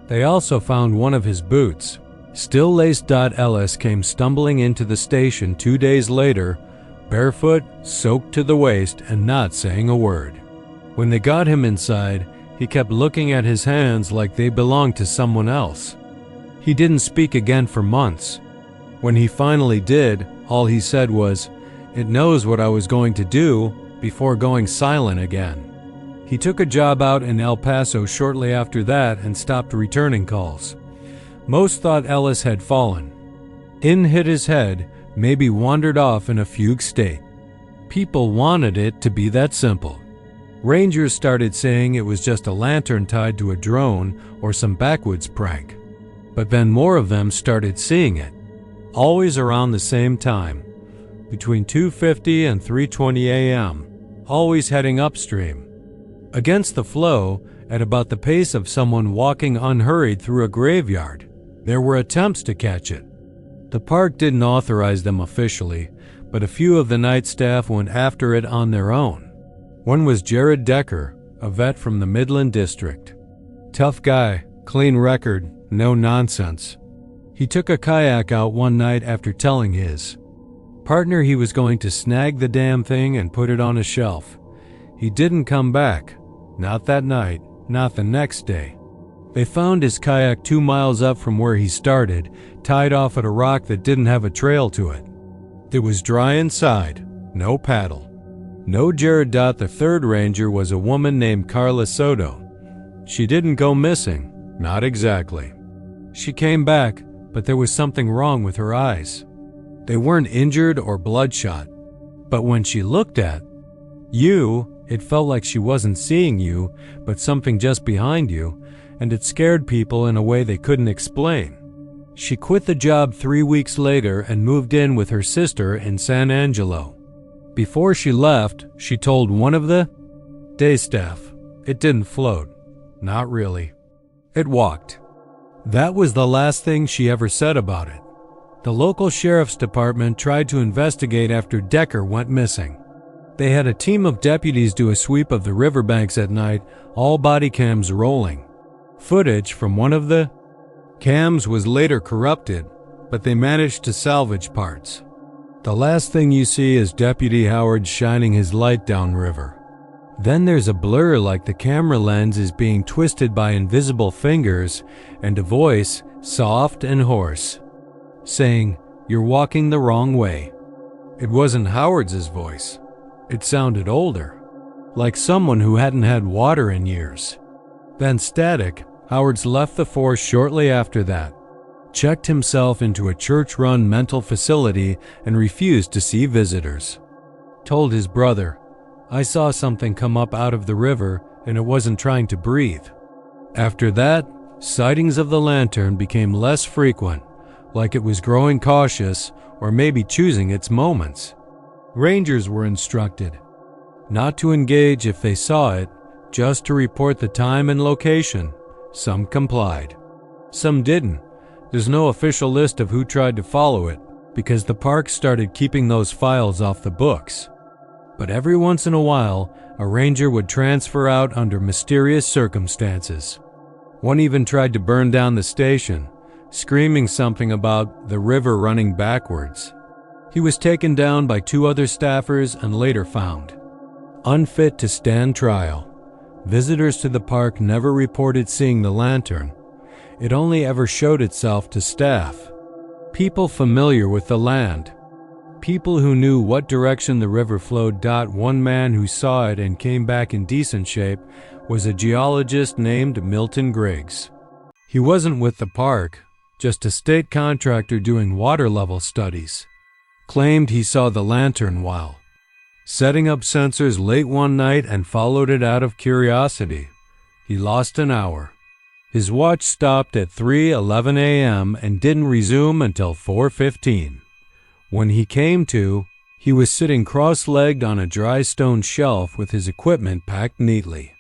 They also found one of his boots. Still laced. Ellis came stumbling into the station 2 days later, barefoot, soaked to the waist, and not saying a word. When they got him inside, he kept looking at his hands like they belonged to someone else. He didn't speak again for months. When he finally did, all he said was, "It knows what I was going to do," before going silent again. He took a job out in El Paso shortly after that and stopped returning calls. Most thought Ellis had fallen. In hit his head, maybe wandered off in a fugue state. People wanted it to be that simple. Rangers started saying it was just a lantern tied to a drone or some backwoods prank. But then more of them started seeing it, always around the same time, between 2:50 and 3:20 a.m., always heading upstream. Against the flow, at about the pace of someone walking unhurried through a graveyard. There were attempts to catch it. The park didn't authorize them officially, but a few of the night staff went after it on their own. One was Jared Decker, a vet from the Midland District. Tough guy, clean record, no nonsense. He took a kayak out one night after telling his partner he was going to snag the damn thing and put it on a shelf. He didn't come back. Not that night, not the next day. They found his kayak 2 miles up from where he started, tied off at a rock that didn't have a trail to it. It was dry inside, no paddle. No Jared. The third ranger was a woman named Carla Soto. She didn't go missing, not exactly. She came back, but there was something wrong with her eyes. They weren't injured or bloodshot, but when she looked at you, it felt like she wasn't seeing you, but something just behind you, and it scared people in a way they couldn't explain. She quit the job 3 weeks later and moved in with her sister in San Angelo. Before she left, she told one of the day staff, it didn't float. Not really. It walked. That was the last thing she ever said about it. The local sheriff's department tried to investigate after Decker went missing. They had a team of deputies do a sweep of the riverbanks at night, all body cams rolling. Footage from one of the cams was later corrupted, but they managed to salvage parts. The last thing you see is Deputy Howard shining his light downriver. Then there's a blur like the camera lens is being twisted by invisible fingers, and a voice, soft and hoarse, saying, "You're walking the wrong way." It wasn't Howard's voice. It sounded older, like someone who hadn't had water in years. Then static. Howard's left the force shortly after that, checked himself into a church-run mental facility and refused to see visitors. Told his brother, "I saw something come up out of the river and it wasn't trying to breathe." After that, sightings of the lantern became less frequent, like it was growing cautious or maybe choosing its moments. Rangers were instructed not to engage if they saw it, just to report the time and location. Some complied. Some didn't. There's no official list of who tried to follow it, because the park started keeping those files off the books. But every once in a while, a ranger would transfer out under mysterious circumstances. One even tried to burn down the station, screaming something about the river running backwards. He was taken down by 2 other staffers and later found unfit to stand trial. Visitors to the park never reported seeing the lantern. It only ever showed itself to staff. People familiar with the land. People who knew what direction the river flowed. One man who saw it and came back in decent shape was a geologist named Milton Griggs. He wasn't with the park, just a state contractor doing water level studies. Claimed he saw the lantern while setting up sensors late one night and followed it out of curiosity. He lost an hour. His watch stopped at 3:11 a.m. and didn't resume until 4:15. When he came to, he was sitting cross-legged on a dry stone shelf with his equipment packed neatly.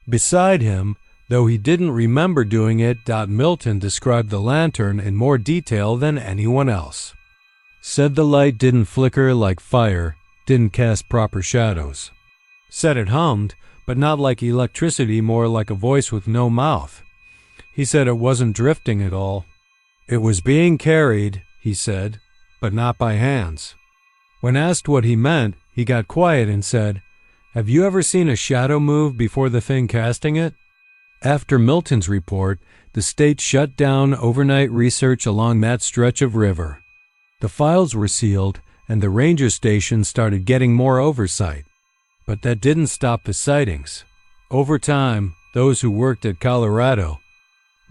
Beside him, Though he didn't remember doing it, Milton described the lantern in more detail than anyone else. Said the light didn't flicker like fire, didn't cast proper shadows. Said it hummed, but not like electricity, more like a voice with no mouth. He said it wasn't drifting at all. It was being carried, he said, but not by hands. When asked what he meant, he got quiet and said, "Have you ever seen a shadow move before the thing casting it?" After Milton's report, the state shut down overnight research along that stretch of river. The files were sealed, and the ranger station started getting more oversight. But that didn't stop the sightings. Over time, those who worked at Colorado,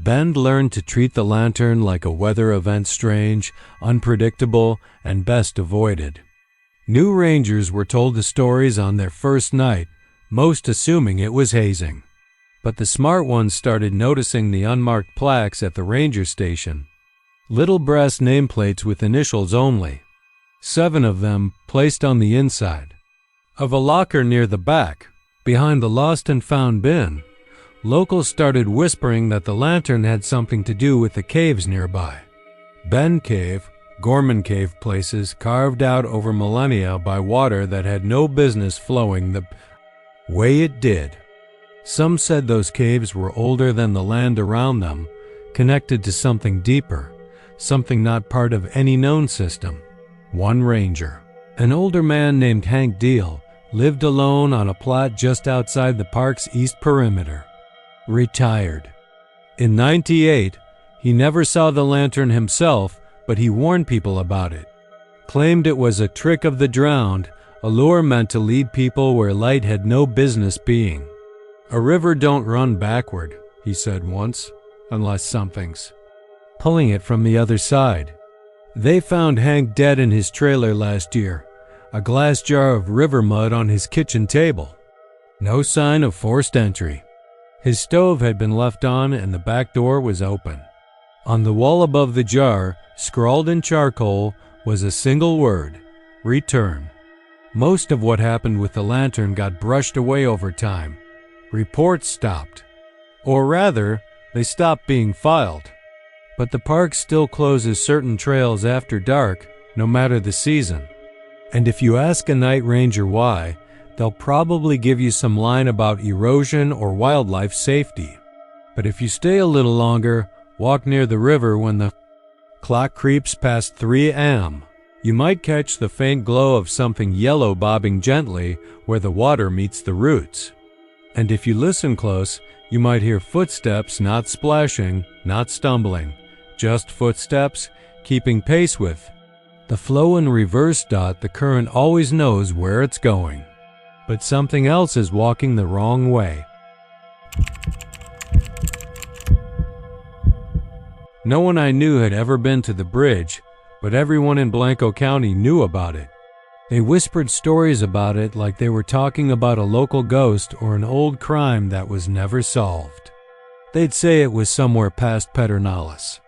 Bend learned to treat the lantern like a weather event, strange, unpredictable, and best avoided. New rangers were told the stories on their first night, most assuming it was hazing. But the smart ones started noticing the unmarked plaques at the ranger station. Little brass nameplates with initials only. 7 of them placed on the inside. Of a locker near the back, behind the lost and found bin, locals started whispering that the lantern had something to do with the caves nearby. Bend Cave, Gorman Cave places carved out over millennia by water that had no business flowing the way it did. Some said those caves were older than the land around them, connected to something deeper, something not part of any known system. One ranger, an older man named Hank Deal, lived alone on a plot just outside the park's east perimeter. Retired. In '98, he never saw the lantern himself, but he warned people about it. Claimed it was a trick of the drowned, a lure meant to lead people where light had no business being. "A river don't run backward," he said once, "unless something's pulling it from the other side." They found Hank dead in his trailer last year, a glass jar of river mud on his kitchen table. No sign of forced entry. His stove had been left on and the back door was open. On the wall above the jar, scrawled in charcoal, was a single word: return. Most of what happened with the lantern got brushed away over time. Reports stopped. Or rather, they stopped being filed. But the park still closes certain trails after dark, no matter the season. And if you ask a night ranger why, they'll probably give you some line about erosion or wildlife safety. But if you stay a little longer, walk near the river when the clock creeps past 3 a.m., you might catch the faint glow of something yellow bobbing gently where the water meets the roots. And if you listen close, you might hear footsteps, not splashing, not stumbling, just footsteps, keeping pace with the flow in reverse. The current always knows where it's going. But something else is walking the wrong way. No one I knew had ever been to the bridge, but everyone in Blanco County knew about it. They whispered stories about it like they were talking about a local ghost or an old crime that was never solved. They'd say it was somewhere past Pedernales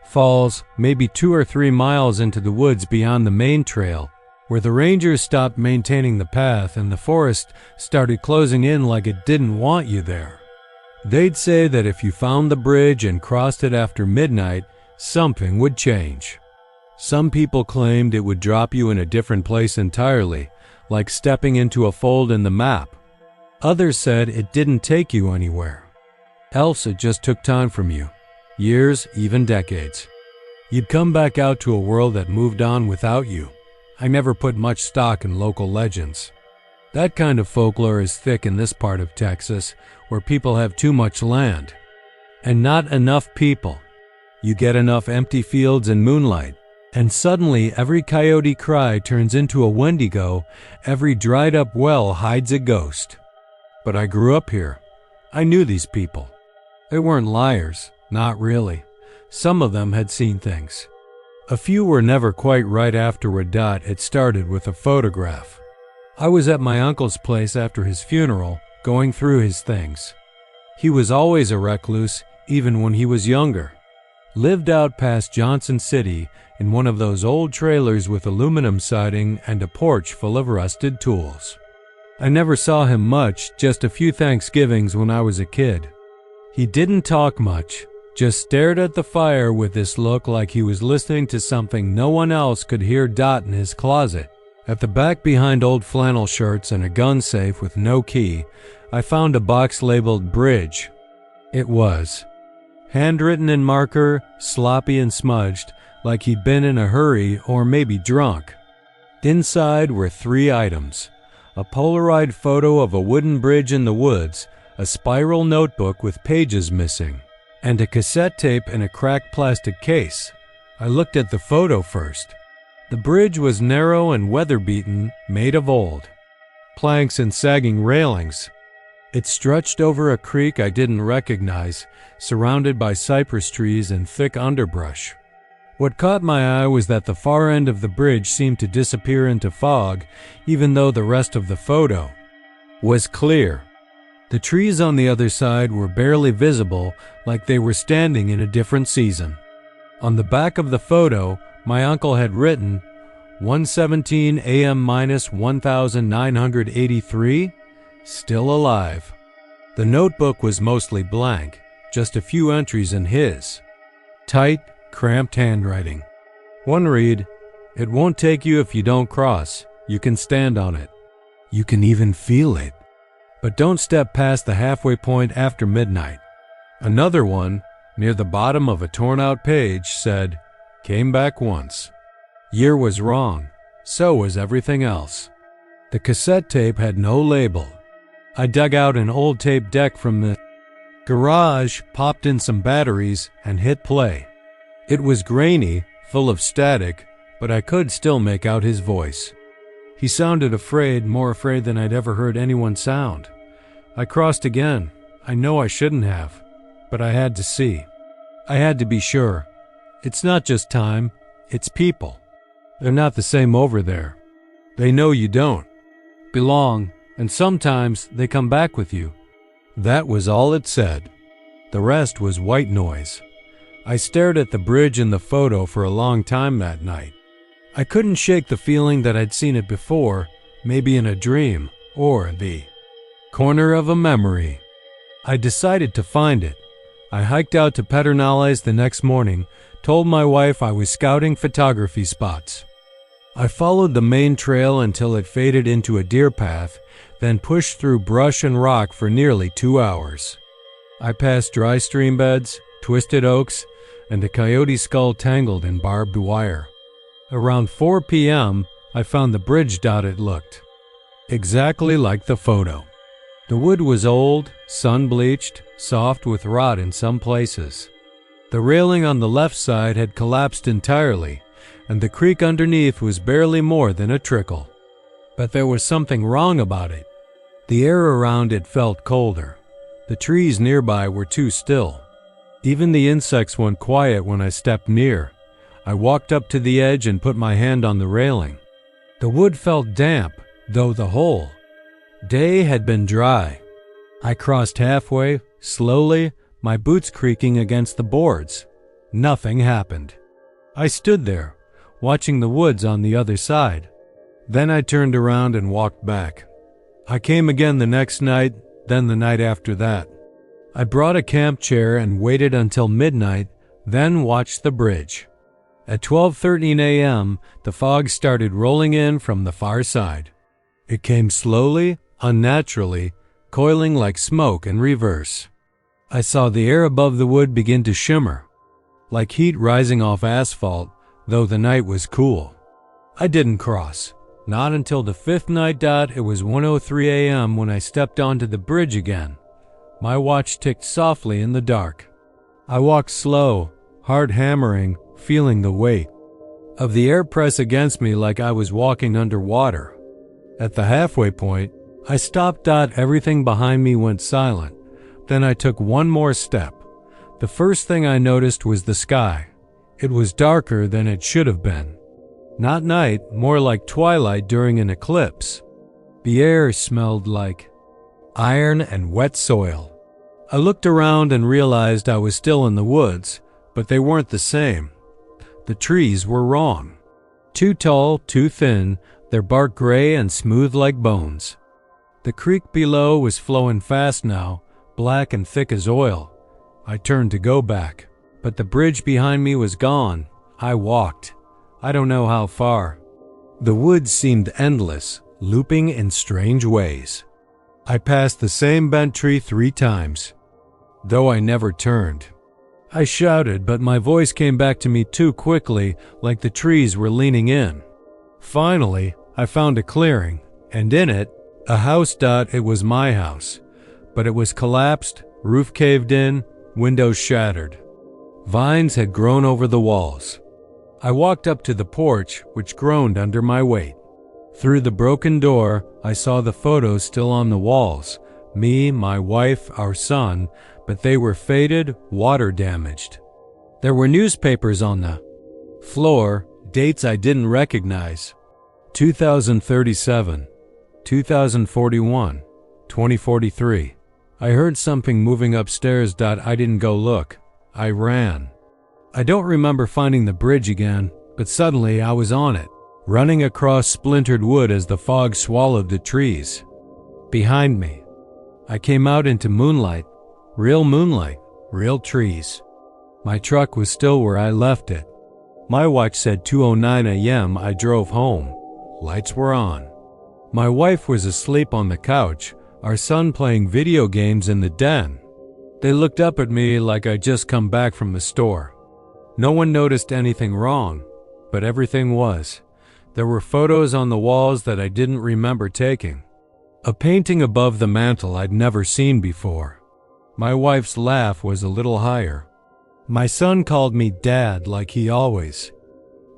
Falls, maybe 2 or 3 miles into the woods beyond the main trail, where the rangers stopped maintaining the path and the forest started closing in like it didn't want you there. They'd say that if you found the bridge and crossed it after midnight, something would change. Some people claimed it would drop you in a different place entirely, like stepping into a fold in the map. Others said it didn't take you anywhere. Else it just took time from you. Years, even decades. You'd come back out to a world that moved on without you. I never put much stock in local legends. That kind of folklore is thick in this part of Texas, where people have too much land. And not enough people. You get enough empty fields and moonlight, and suddenly every coyote cry turns into a Wendigo, every dried-up well hides a ghost. But I grew up here. I knew these people. They weren't liars, not really. Some of them had seen things. A few were never quite right after it started with a photograph. I was at my uncle's place after his funeral, going through his things. He was always a recluse, even when he was younger. Lived out past Johnson City in one of those old trailers with aluminum siding and a porch full of rusted tools. I never saw him much, just a few Thanksgivings when I was a kid. He didn't talk much, just stared at the fire with this look like he was listening to something no one else could hear. In his closet, at the back behind old flannel shirts and a gun safe with no key, I found a box labeled Bridge. It was handwritten in marker, sloppy and smudged, like he'd been in a hurry or maybe drunk. Inside were 3 items: a Polaroid photo of a wooden bridge in the woods, a spiral notebook with pages missing, and a cassette tape in a cracked plastic case. I looked at the photo first. The bridge was narrow and weather-beaten, made of old planks and sagging railings. It stretched over a creek I didn't recognize, surrounded by cypress trees and thick underbrush. What caught my eye was that the far end of the bridge seemed to disappear into fog, even though the rest of the photo was clear. The trees on the other side were barely visible, like they were standing in a different season. On the back of the photo, my uncle had written, 1:17 a.m. -1983, still alive. The notebook was mostly blank, just a few entries in his tight, cramped handwriting. One read, "It won't take you if you don't cross. You can stand on it. You can even feel it. But don't step past the halfway point after midnight." Another one, near the bottom of a torn-out page, said, "Came back once." Year was wrong. So was everything else. The cassette tape had no label. I dug out an old tape deck from the garage, popped in some batteries, and hit play. It was grainy, full of static, but I could still make out his voice. He sounded afraid, more afraid than I'd ever heard anyone sound. I crossed again. I know I shouldn't have, but I had to see. I had to be sure. It's not just time, it's people. They're not the same over there. They know you don't belong, and sometimes they come back with you. That was all it said. The rest was white noise. I stared at the bridge in the photo for a long time that night. I couldn't shake the feeling that I'd seen it before, maybe in a dream, or the corner of a memory. I decided to find it. I hiked out to Pedernales the next morning, told my wife I was scouting photography spots. I followed the main trail until it faded into a deer path, then pushed through brush and rock for nearly 2 hours. I passed dry stream beds, twisted oaks, and a coyote skull tangled in barbed wire. Around 4 p.m., I found the bridge. It looked exactly like the photo. The wood was old, sun-bleached, soft with rot in some places. The railing on the left side had collapsed entirely, and the creek underneath was barely more than a trickle. But there was something wrong about it. The air around it felt colder. The trees nearby were too still. Even the insects went quiet when I stepped near. I walked up to the edge and put my hand on the railing. The wood felt damp, though the whole day had been dry. I crossed halfway, slowly, my boots creaking against the boards. Nothing happened. I stood there, watching the woods on the other side. Then I turned around and walked back. I came again the next night, then the night after that. I brought a camp chair and waited until midnight, then watched the bridge. At 12:13 a.m., the fog started rolling in from the far side. It came slowly, unnaturally, coiling like smoke in reverse. I saw the air above the wood begin to shimmer, like heat rising off asphalt, though the night was cool. I didn't cross. Not until the 5th night. It was 1:03 a.m. when I stepped onto the bridge again. My watch ticked softly in the dark. I walked slow, heart hammering, feeling the weight of the air press against me like I was walking underwater. At the halfway point, I stopped. Everything behind me went silent. Then I took one more step. The first thing I noticed was the sky. It was darker than it should have been. Not night, more like twilight during an eclipse. The air smelled like iron and wet soil. I looked around and realized I was still in the woods, but they weren't the same. The trees were wrong. Too tall, too thin, their bark gray and smooth like bones. The creek below was flowing fast now, black and thick as oil, I turned to go back, but the bridge behind me was gone. I walked. I don't know how far. The woods seemed endless, looping in strange ways. I passed the same bent tree 3 times, though I never turned. I shouted, but my voice came back to me too quickly, like the trees were leaning in. Finally, I found a clearing, and in it, a house. It was my house, but it was collapsed, roof caved in, windows shattered. Vines had grown over the walls. I walked up to the porch, which groaned under my weight. Through the broken door, I saw the photos still on the walls. Me, my wife, our son, but they were faded, water-damaged. There were newspapers on the floor, dates I didn't recognize. 2037, 2041, 2043. I heard something moving upstairs. I didn't go look. I ran. I don't remember finding the bridge again, but suddenly I was on it, running across splintered wood as the fog swallowed the trees. Behind me, I came out into moonlight, real trees. My truck was still where I left it. My watch said 2:09 a.m. I drove home. Lights were on. My wife was asleep on the couch, our son playing video games in the den. They looked up at me like I'd just come back from the store. No one noticed anything wrong, but everything was. There were photos on the walls that I didn't remember taking. A painting above the mantel I'd never seen before. My wife's laugh was a little higher. My son called me Dad like he always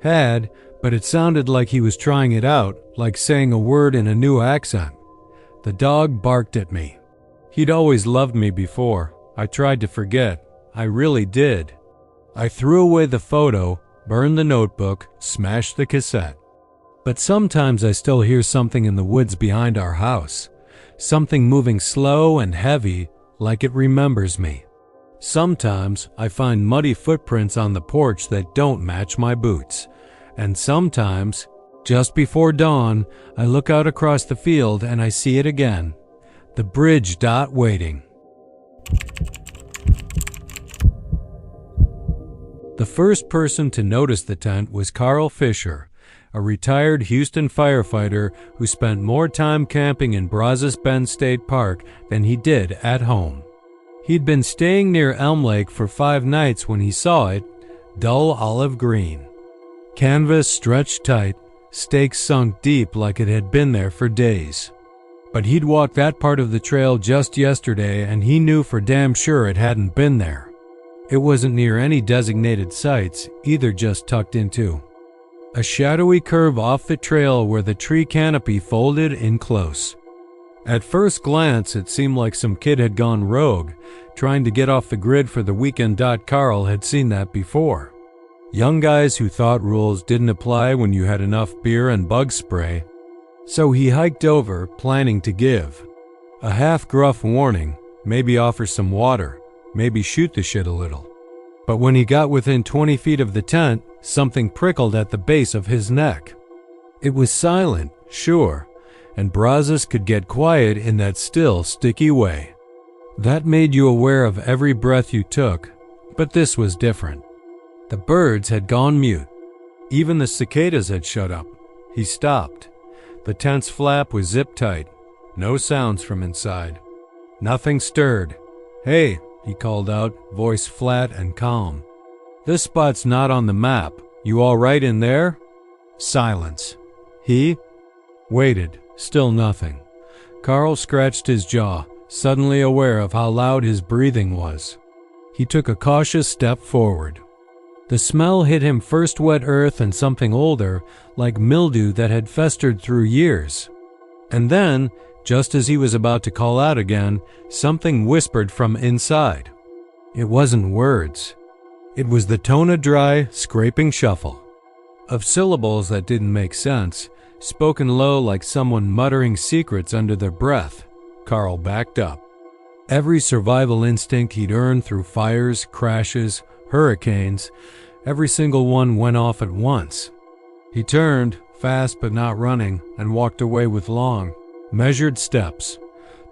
had, but it sounded like he was trying it out, like saying a word in a new accent. The dog barked at me. He'd always loved me before. I tried to forget. I really did. I threw away the photo, burned the notebook, smashed the cassette. But sometimes I still hear something in the woods behind our house. Something moving slow and heavy, like it remembers me. Sometimes I find muddy footprints on the porch that don't match my boots. And sometimes, just before dawn, I look out across the field and I see it again. The bridge waiting. The first person to notice the tent was Carl Fisher, a retired Houston firefighter who spent more time camping in Brazos Bend State Park than he did at home. He'd been staying near Elm Lake for 5 nights when he saw it, dull olive green. Canvas stretched tight, stakes sunk deep like it had been there for days. But he'd walked that part of the trail just yesterday and he knew for damn sure it hadn't been there. It wasn't near any designated sites, either just tucked into a shadowy curve off the trail where the tree canopy folded in close. At first glance, it seemed like some kid had gone rogue, trying to get off the grid for the weekend. Carl had seen that before. Young guys who thought rules didn't apply when you had enough beer and bug spray. So he hiked over, planning to give a half-gruff warning, maybe offer some water, maybe shoot the shit a little. But when he got within 20 feet of the tent, something prickled at the base of his neck. It was silent, sure, and Brazos could get quiet in that still, sticky way. That made you aware of every breath you took, but this was different. The birds had gone mute. Even the cicadas had shut up. He stopped. The tent's flap was zipped tight. No sounds from inside. Nothing stirred. "Hey," he called out, voice flat and calm. "This spot's not on the map. You all right in there?" Silence. He waited. Still nothing. Carl scratched his jaw, suddenly aware of how loud his breathing was. He took a cautious step forward. The smell hit him, first wet earth and something older, like mildew that had festered through years. And then, just as he was about to call out again, something whispered from inside. It wasn't words. It was the tone of dry, scraping shuffle. Of syllables that didn't make sense, spoken low like someone muttering secrets under their breath. Carl backed up. Every survival instinct he'd earned through fires, crashes, hurricanes, every single one went off at once. He turned, fast but not running, and walked away with long, measured steps.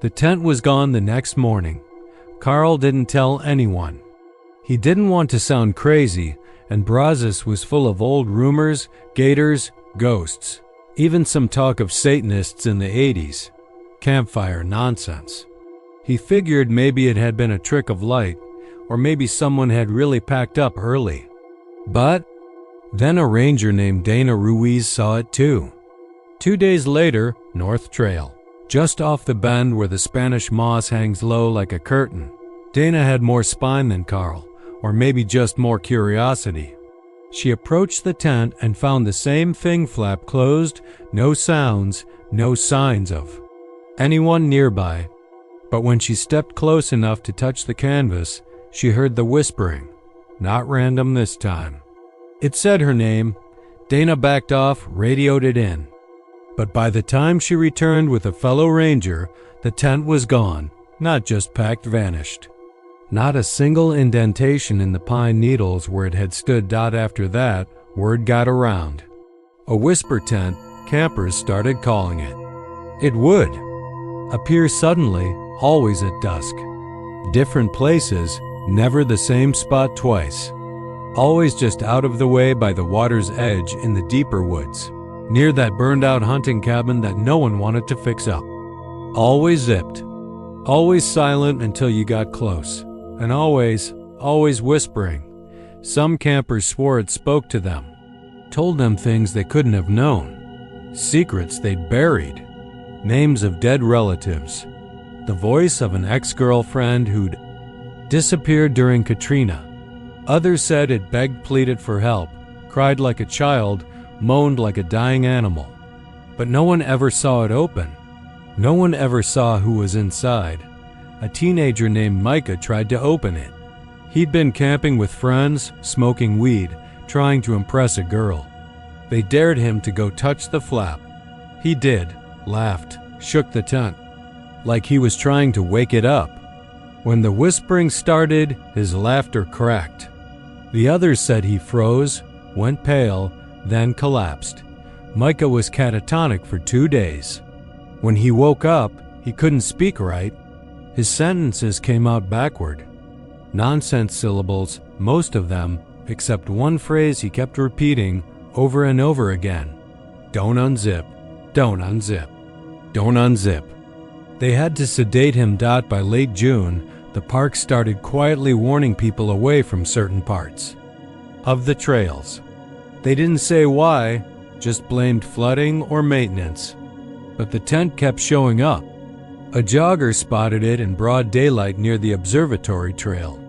The tent was gone the next morning. Carl didn't tell anyone. He didn't want to sound crazy, and Brazos was full of old rumors, gators, ghosts, even some talk of Satanists in the 80s. Campfire nonsense. He figured maybe it had been a trick of light, or maybe someone had really packed up early. But then a ranger named Dana Ruiz saw it too. 2 days later, North Trail, just off the bend where the Spanish moss hangs low like a curtain. Dana had more spine than Carl, or maybe just more curiosity. She approached the tent and found the same thing flap closed, no sounds, no signs of anyone nearby. But when she stepped close enough to touch the canvas, she heard the whispering. Not random this time. It said her name. Dana backed off, radioed it in. But by the time she returned with a fellow ranger, the tent was gone, not just packed, vanished. Not a single indentation in the pine needles where it had stood. After that, word got around. A whisper tent, campers started calling it. It would appear suddenly, always at dusk. Different places, never the same spot twice. Always just out of the way by the water's edge in the deeper woods, near that burned-out hunting cabin that no one wanted to fix up. Always zipped. Always silent until you got close. And always whispering. Some campers swore it spoke to them. Told them things they couldn't have known. Secrets they'd buried. Names of dead relatives. The voice of an ex-girlfriend who'd disappeared during Katrina. Others said it begged, pleaded for help, cried like a child, moaned like a dying animal. But no one ever saw it open. No one ever saw who was inside. A teenager named Micah tried to open it. He'd been camping with friends, smoking weed, trying to impress a girl. They dared him to go touch the flap. He did, laughed, shook the tent, like he was trying to wake it up. When the whispering started, his laughter cracked. The others said he froze, went pale, then collapsed. Micah was catatonic for 2 days. When he woke up, he couldn't speak right. His sentences came out backward. Nonsense syllables, most of them, except one phrase he kept repeating over and over again. Don't unzip, don't unzip, don't unzip. They had to sedate him. By late June, the park started quietly warning people away from certain parts of the trails. They didn't say why, just blamed flooding or maintenance. But the tent kept showing up. A jogger spotted it in broad daylight near the observatory trail.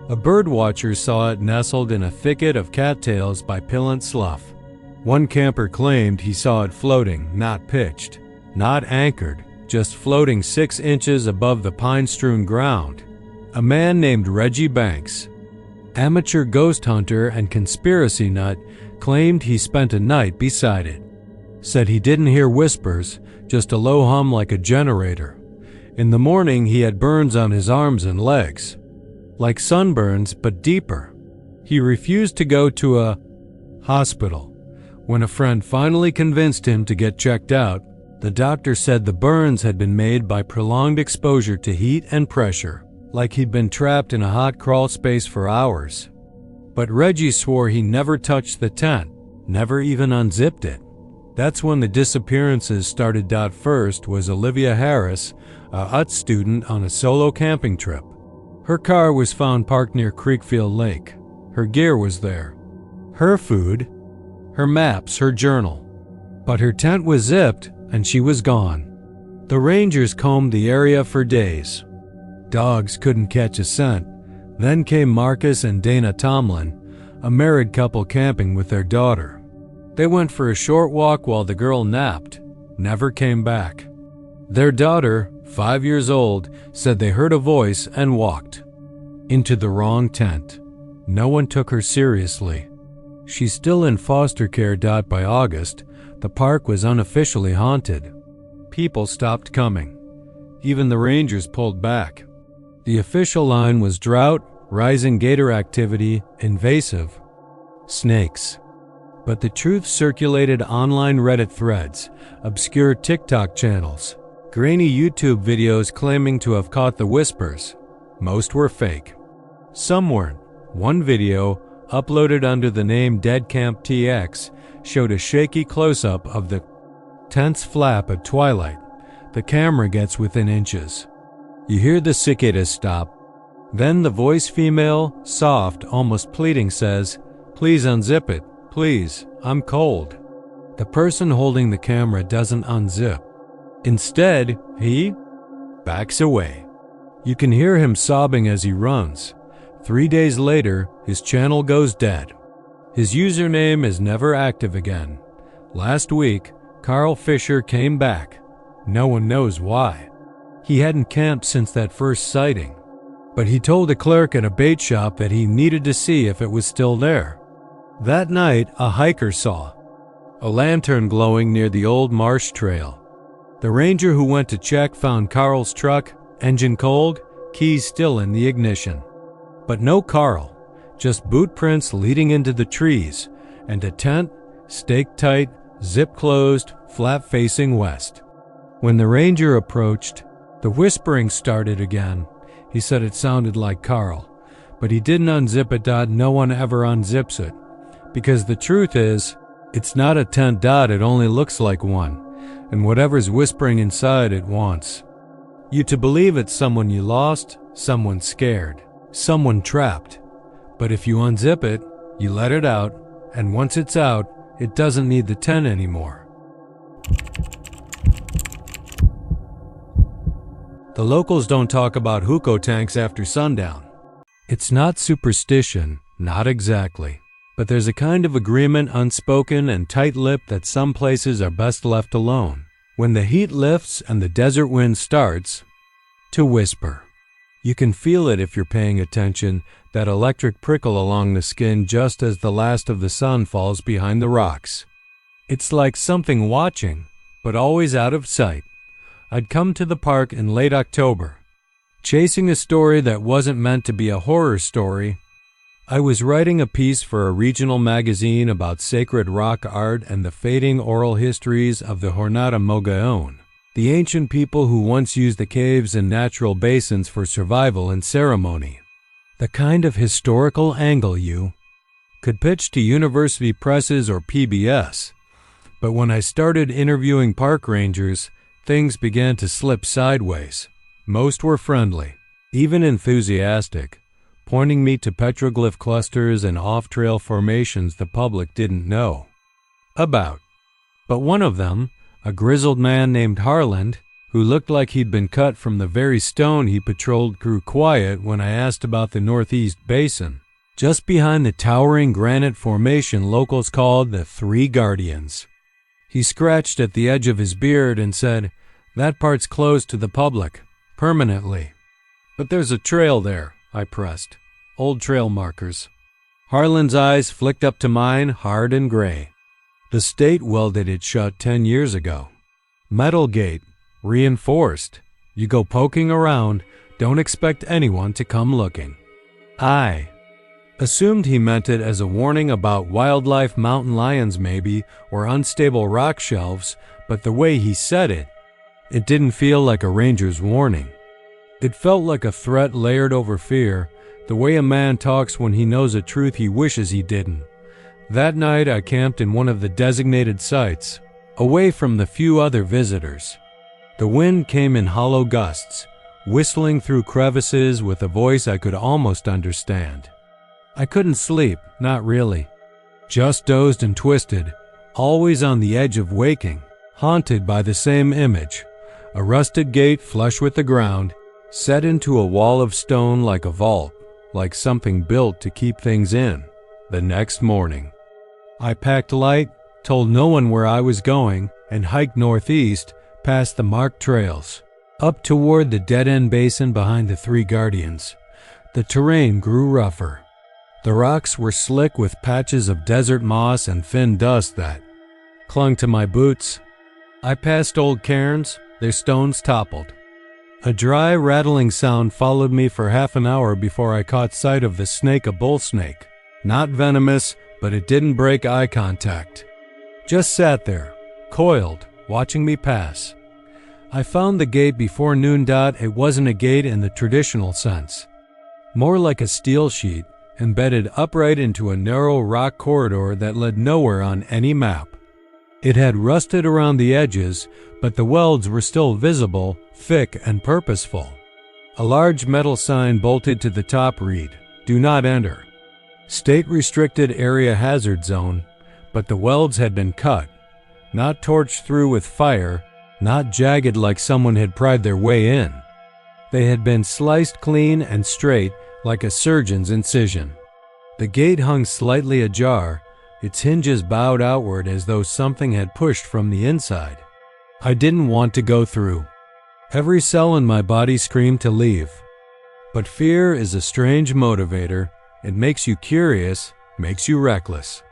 A birdwatcher saw it nestled in a thicket of cattails by Pillant Slough. One camper claimed he saw it floating, not pitched, not anchored, just floating 6 inches above the pine-strewn ground. A man named Reggie Banks, amateur ghost hunter and conspiracy nut, claimed he spent a night beside it. Said he didn't hear whispers, just a low hum like a generator. In the morning he had burns on his arms and legs. Like sunburns, but deeper. He refused to go to a hospital. When a friend finally convinced him to get checked out, the doctor said the burns had been made by prolonged exposure to heat and pressure, like he'd been trapped in a hot crawl space for hours. But Reggie swore he never touched the tent, never even unzipped it. That's when the disappearances started. First was Olivia Harris, a UT student on a solo camping trip. Her car was found parked near Creekfield Lake. Her gear was there. Her food, her maps, her journal. But her tent was zipped and she was gone. The rangers combed the area for days. Dogs couldn't catch a scent. Then came Marcus and Dana Tomlin, a married couple camping with their daughter. They went for a short walk while the girl napped, never came back. Their daughter, 5 years old, said they heard a voice and walked into the wrong tent. No one took her seriously. She's still in foster care. By August, the park was unofficially haunted. People stopped coming. Even the rangers pulled back. The official line was drought, rising gator activity, invasive snakes. But the truth circulated online Reddit threads, obscure TikTok channels, grainy YouTube videos claiming to have caught the whispers. Most were fake. Some weren't. One video, uploaded under the name Dead Camp TX, showed a shaky close-up of the tent's flap at twilight. The camera gets within inches. You hear the cicadas stop. Then the voice, female, soft, almost pleading, says, "Please unzip it. Please, I'm cold." The person holding the camera doesn't unzip. Instead, he backs away. You can hear him sobbing as he runs. 3 days later, his channel goes dead. His username is never active again. Last week, Carl Fisher came back. No one knows why. He hadn't camped since that first sighting, but he told a clerk at a bait shop that he needed to see if it was still there. That night, a hiker saw a lantern glowing near the old marsh trail. The ranger who went to check found Carl's truck, engine cold, keys still in the ignition. But no Carl, just boot prints leading into the trees, and a tent, staked tight, zip closed, flat facing west. When the ranger approached, the whispering started again. He said it sounded like Carl, but he didn't unzip it. No one ever unzips it, because the truth is, it's not a tent. It only looks like one, and whatever's whispering inside it wants you to believe it's someone you lost, someone scared, someone trapped. But if you unzip it, you let it out, and once it's out, it doesn't need the tent anymore. The locals don't talk about huco tanks after sundown. It's not superstition, not exactly, but there's a kind of agreement, unspoken and tight-lipped, that some places are best left alone. When the heat lifts and the desert wind starts to whisper. You can feel it if you're paying attention, that electric prickle along the skin just as the last of the sun falls behind the rocks. It's like something watching, but always out of sight. I'd come to the park in late October, chasing a story that wasn't meant to be a horror story. I was writing a piece for a regional magazine about sacred rock art and the fading oral histories of the Jornada Mogollon, the ancient people who once used the caves and natural basins for survival and ceremony. The kind of historical angle you could pitch to university presses or PBS. But when I started interviewing park rangers, things began to slip sideways. Most were friendly, even enthusiastic, pointing me to petroglyph clusters and off-trail formations the public didn't know about. But one of them, a grizzled man named Harland, who looked like he'd been cut from the very stone he patrolled, grew quiet when I asked about the Northeast Basin, just behind the towering granite formation locals called the Three Guardians. He scratched at the edge of his beard and said, "That part's closed to the public, permanently." "But there's a trail there," I pressed. "Old trail markers." Harlan's eyes flicked up to mine, hard and gray. "The state welded it shut 10 years ago. Metal gate, reinforced. You go poking around, don't expect anyone to come looking." I assumed he meant it as a warning about wildlife, mountain lions maybe, or unstable rock shelves, but the way he said it, it didn't feel like a ranger's warning. It felt like a threat layered over fear, the way a man talks when he knows a truth he wishes he didn't. That night I camped in one of the designated sites, away from the few other visitors. The wind came in hollow gusts, whistling through crevices with a voice I could almost understand. I couldn't sleep, not really. Just dozed and twisted, always on the edge of waking, haunted by the same image. A rusted gate flush with the ground, set into a wall of stone like a vault, like something built to keep things in. The next morning, I packed light, told no one where I was going, and hiked northeast past the marked trails, up toward the dead-end basin behind the Three Guardians. The terrain grew rougher. The rocks were slick with patches of desert moss and thin dust that clung to my boots. I passed old cairns, their stones toppled. A dry, rattling sound followed me for half an hour before I caught sight of the snake, a bull snake. Not venomous, but it didn't break eye contact. Just sat there, coiled, watching me pass. I found the gate before noon. It wasn't a gate in the traditional sense. More like a steel sheet, embedded upright into a narrow rock corridor that led nowhere on any map. It had rusted around the edges, but the welds were still visible, thick and purposeful. A large metal sign bolted to the top read, "Do not enter. State restricted area hazard zone," but the welds had been cut, not torched through with fire, not jagged like someone had pried their way in. They had been sliced clean and straight like a surgeon's incision. The gate hung slightly ajar, its hinges bowed outward as though something had pushed from the inside. I didn't want to go through. Every cell in my body screamed to leave. But fear is a strange motivator. It makes you curious, makes you reckless.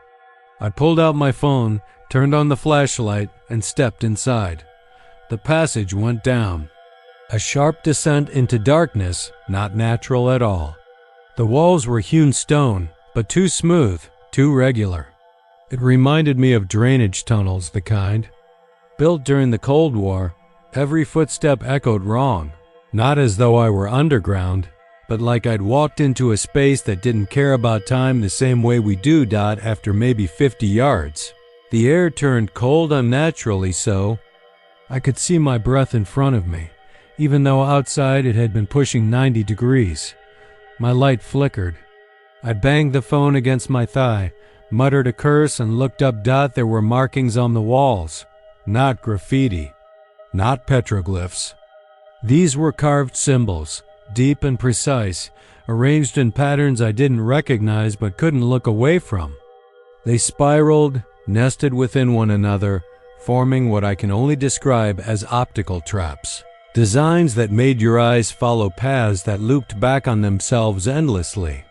I pulled out my phone, turned on the flashlight, and stepped inside. The passage went down. A sharp descent into darkness, not natural at all. The walls were hewn stone, but too smooth, too regular. It reminded me of drainage tunnels, the kind. Built during the Cold War, every footstep echoed wrong, not as though I were underground, but like I'd walked into a space that didn't care about time the same way we do, after maybe 50 yards. The air turned cold unnaturally so. I could see my breath in front of me, even though outside it had been pushing 90 degrees. My light flickered. I banged the phone against my thigh, muttered a curse, and looked up. There were markings on the walls. Not graffiti. Not petroglyphs. These were carved symbols, deep and precise, arranged in patterns I didn't recognize but couldn't look away from. They spiraled, nested within one another, forming what I can only describe as optical traps. Designs that made your eyes follow paths that looped back on themselves endlessly.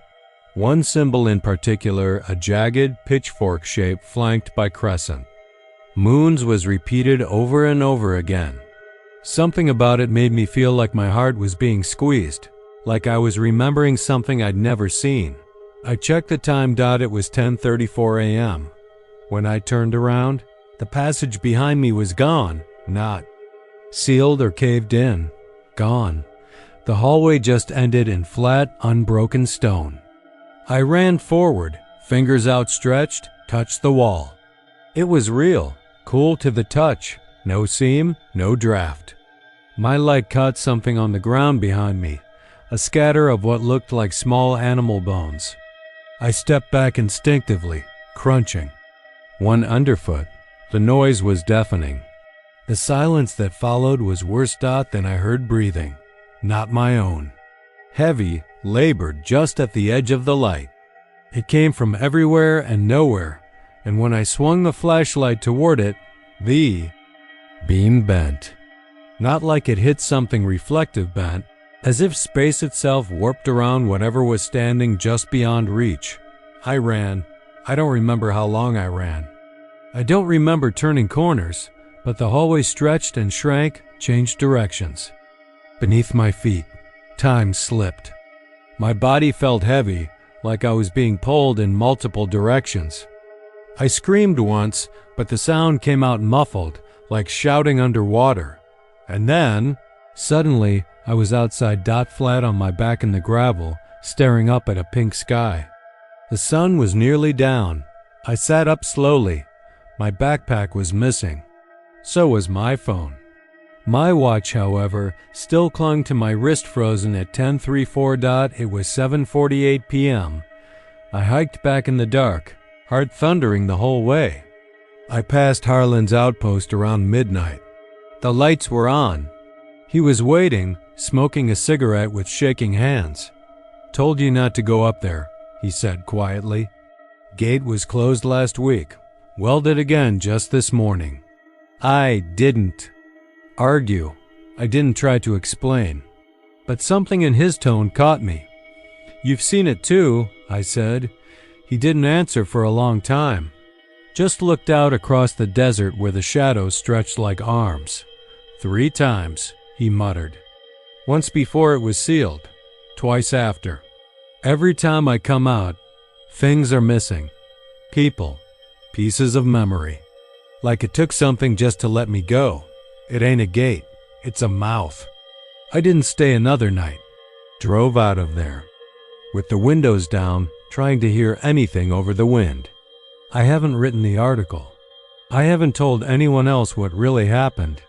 One symbol in particular, a jagged, pitchfork shape flanked by crescent. Moons, was repeated over and over again. Something about it made me feel like my heart was being squeezed, like I was remembering something I'd never seen. I checked the time. It was 10:34 a.m. When I turned around, the passage behind me was gone, not sealed or caved in. Gone. The hallway just ended in flat, unbroken stone. I ran forward, fingers outstretched, touched the wall. It was real, cool to the touch, no seam, no draft. My light caught something on the ground behind me, a scatter of what looked like small animal bones. I stepped back instinctively, crunching. One underfoot. The noise was deafening. The silence that followed was worse than I heard breathing, not my own. Heavy, labored just at the edge of the light. It came from everywhere and nowhere, and when I swung the flashlight toward it, the beam bent. Not like it hit something reflective bent, as if space itself warped around whatever was standing just beyond reach. I ran. I don't remember how long I ran. I don't remember turning corners, but the hallway stretched and shrank, changed directions. Beneath my feet, time slipped. My body felt heavy, like I was being pulled in multiple directions. I screamed once, but the sound came out muffled, like shouting underwater. And then, suddenly, I was outside, flat on my back in the gravel, staring up at a pink sky. The sun was nearly down. I sat up slowly. My backpack was missing. So was my phone. My watch, however, still clung to my wrist, frozen at 10:34. It was 7:48 p.m. I hiked back in the dark, heart thundering the whole way. I passed Harlan's outpost around midnight. The lights were on. He was waiting, smoking a cigarette with shaking hands. "Told you not to go up there," he said quietly. "Gate was closed last week. Welded again just this morning." I didn't argue. I didn't try to explain. But something in his tone caught me. "You've seen it too," I said. He didn't answer for a long time. Just looked out across the desert where the shadows stretched like arms. 3 times, he muttered. Once before it was sealed. Twice after. Every time I come out, things are missing. People. Pieces of memory. Like it took something just to let me go. It ain't a gate. It's a mouth. I didn't stay another night. Drove out of there. With the windows down, trying to hear anything over the wind. I haven't written the article. I haven't told anyone else what really happened,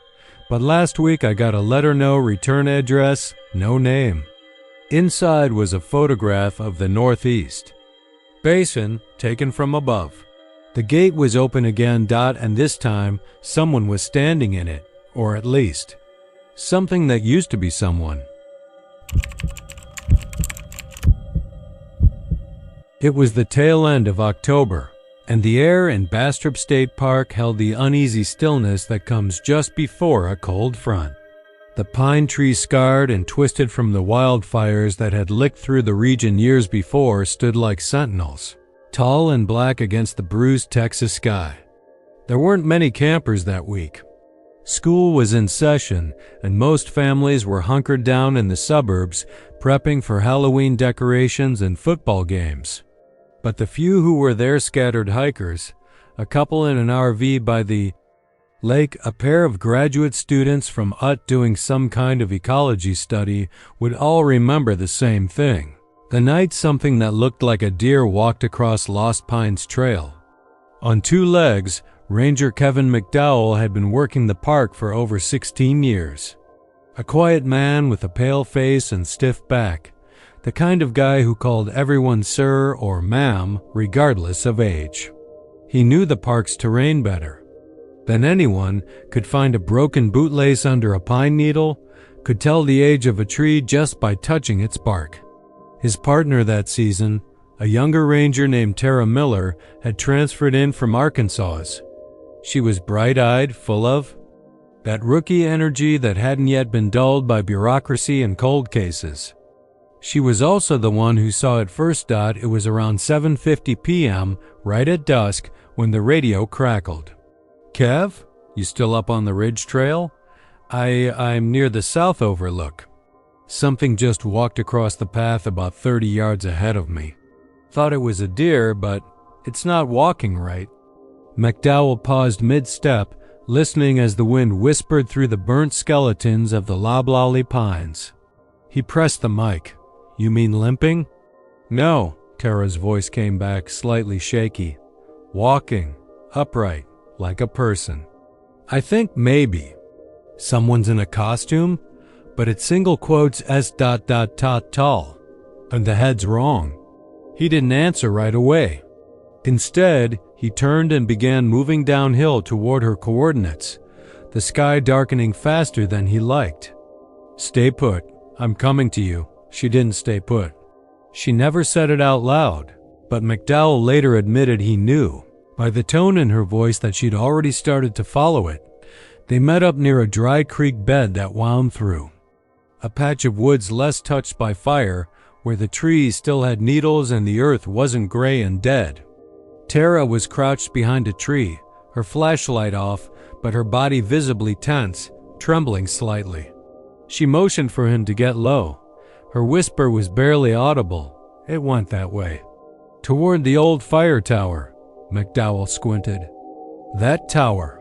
but last week I got a letter no return address, no name. Inside was a photograph of the Northeast Basin taken from above. The gate was open again, and this time someone was standing in it, or at least something that used to be someone. It was the tail end of October, and the air in Bastrop State Park held the uneasy stillness that comes just before a cold front. The pine trees, scarred and twisted from the wildfires that had licked through the region years before, stood like sentinels, tall and black against the bruised Texas sky. There weren't many campers that week. School was in session, and most families were hunkered down in the suburbs, prepping for Halloween decorations and football games. But the few who were there scattered hikers, a couple in an RV by the lake, a pair of graduate students from UT doing some kind of ecology study, would all remember the same thing. The night something that looked like a deer walked across Lost Pines Trail. On two legs, Ranger Kevin McDowell had been working the park for over 16 years. A quiet man with a pale face and stiff back, the kind of guy who called everyone sir or ma'am regardless of age. He knew the park's terrain better than anyone, could find a broken bootlace under a pine needle, could tell the age of a tree just by touching its bark. His partner that season, a younger ranger named Tara Miller, had transferred in from Arkansas. She was bright-eyed, full of that rookie energy that hadn't yet been dulled by bureaucracy and cold cases. She was also the one who saw it first. It was around 7:50 p.m., right at dusk, when the radio crackled. "Kev, you still up on the ridge trail? I'm near the south overlook." Something just walked across the path about 30 yards ahead of me. Thought it was a deer, but it's not walking right. McDowell paused mid-step, listening as the wind whispered through the burnt skeletons of the loblolly pines. He pressed the mic. "You mean limping?" "No," Tara's voice came back, slightly shaky. "Walking, upright, like a person. I think maybe someone's in a costume, but it's single quotes S.tall, and the head's wrong." He didn't answer right away. Instead, he turned and began moving downhill toward her coordinates, the sky darkening faster than he liked. "Stay put. I'm coming to you." She didn't stay put. She never said it out loud, but McDowell later admitted he knew, by the tone in her voice, that she'd already started to follow it. They met up near a dry creek bed that wound through a patch of woods less touched by fire, where the trees still had needles and the earth wasn't gray and dead. Tara was crouched behind a tree, her flashlight off, but her body visibly tense, trembling slightly. She motioned for him to get low. Her whisper was barely audible. It went that way. "Toward the old fire tower." McDowell squinted. That tower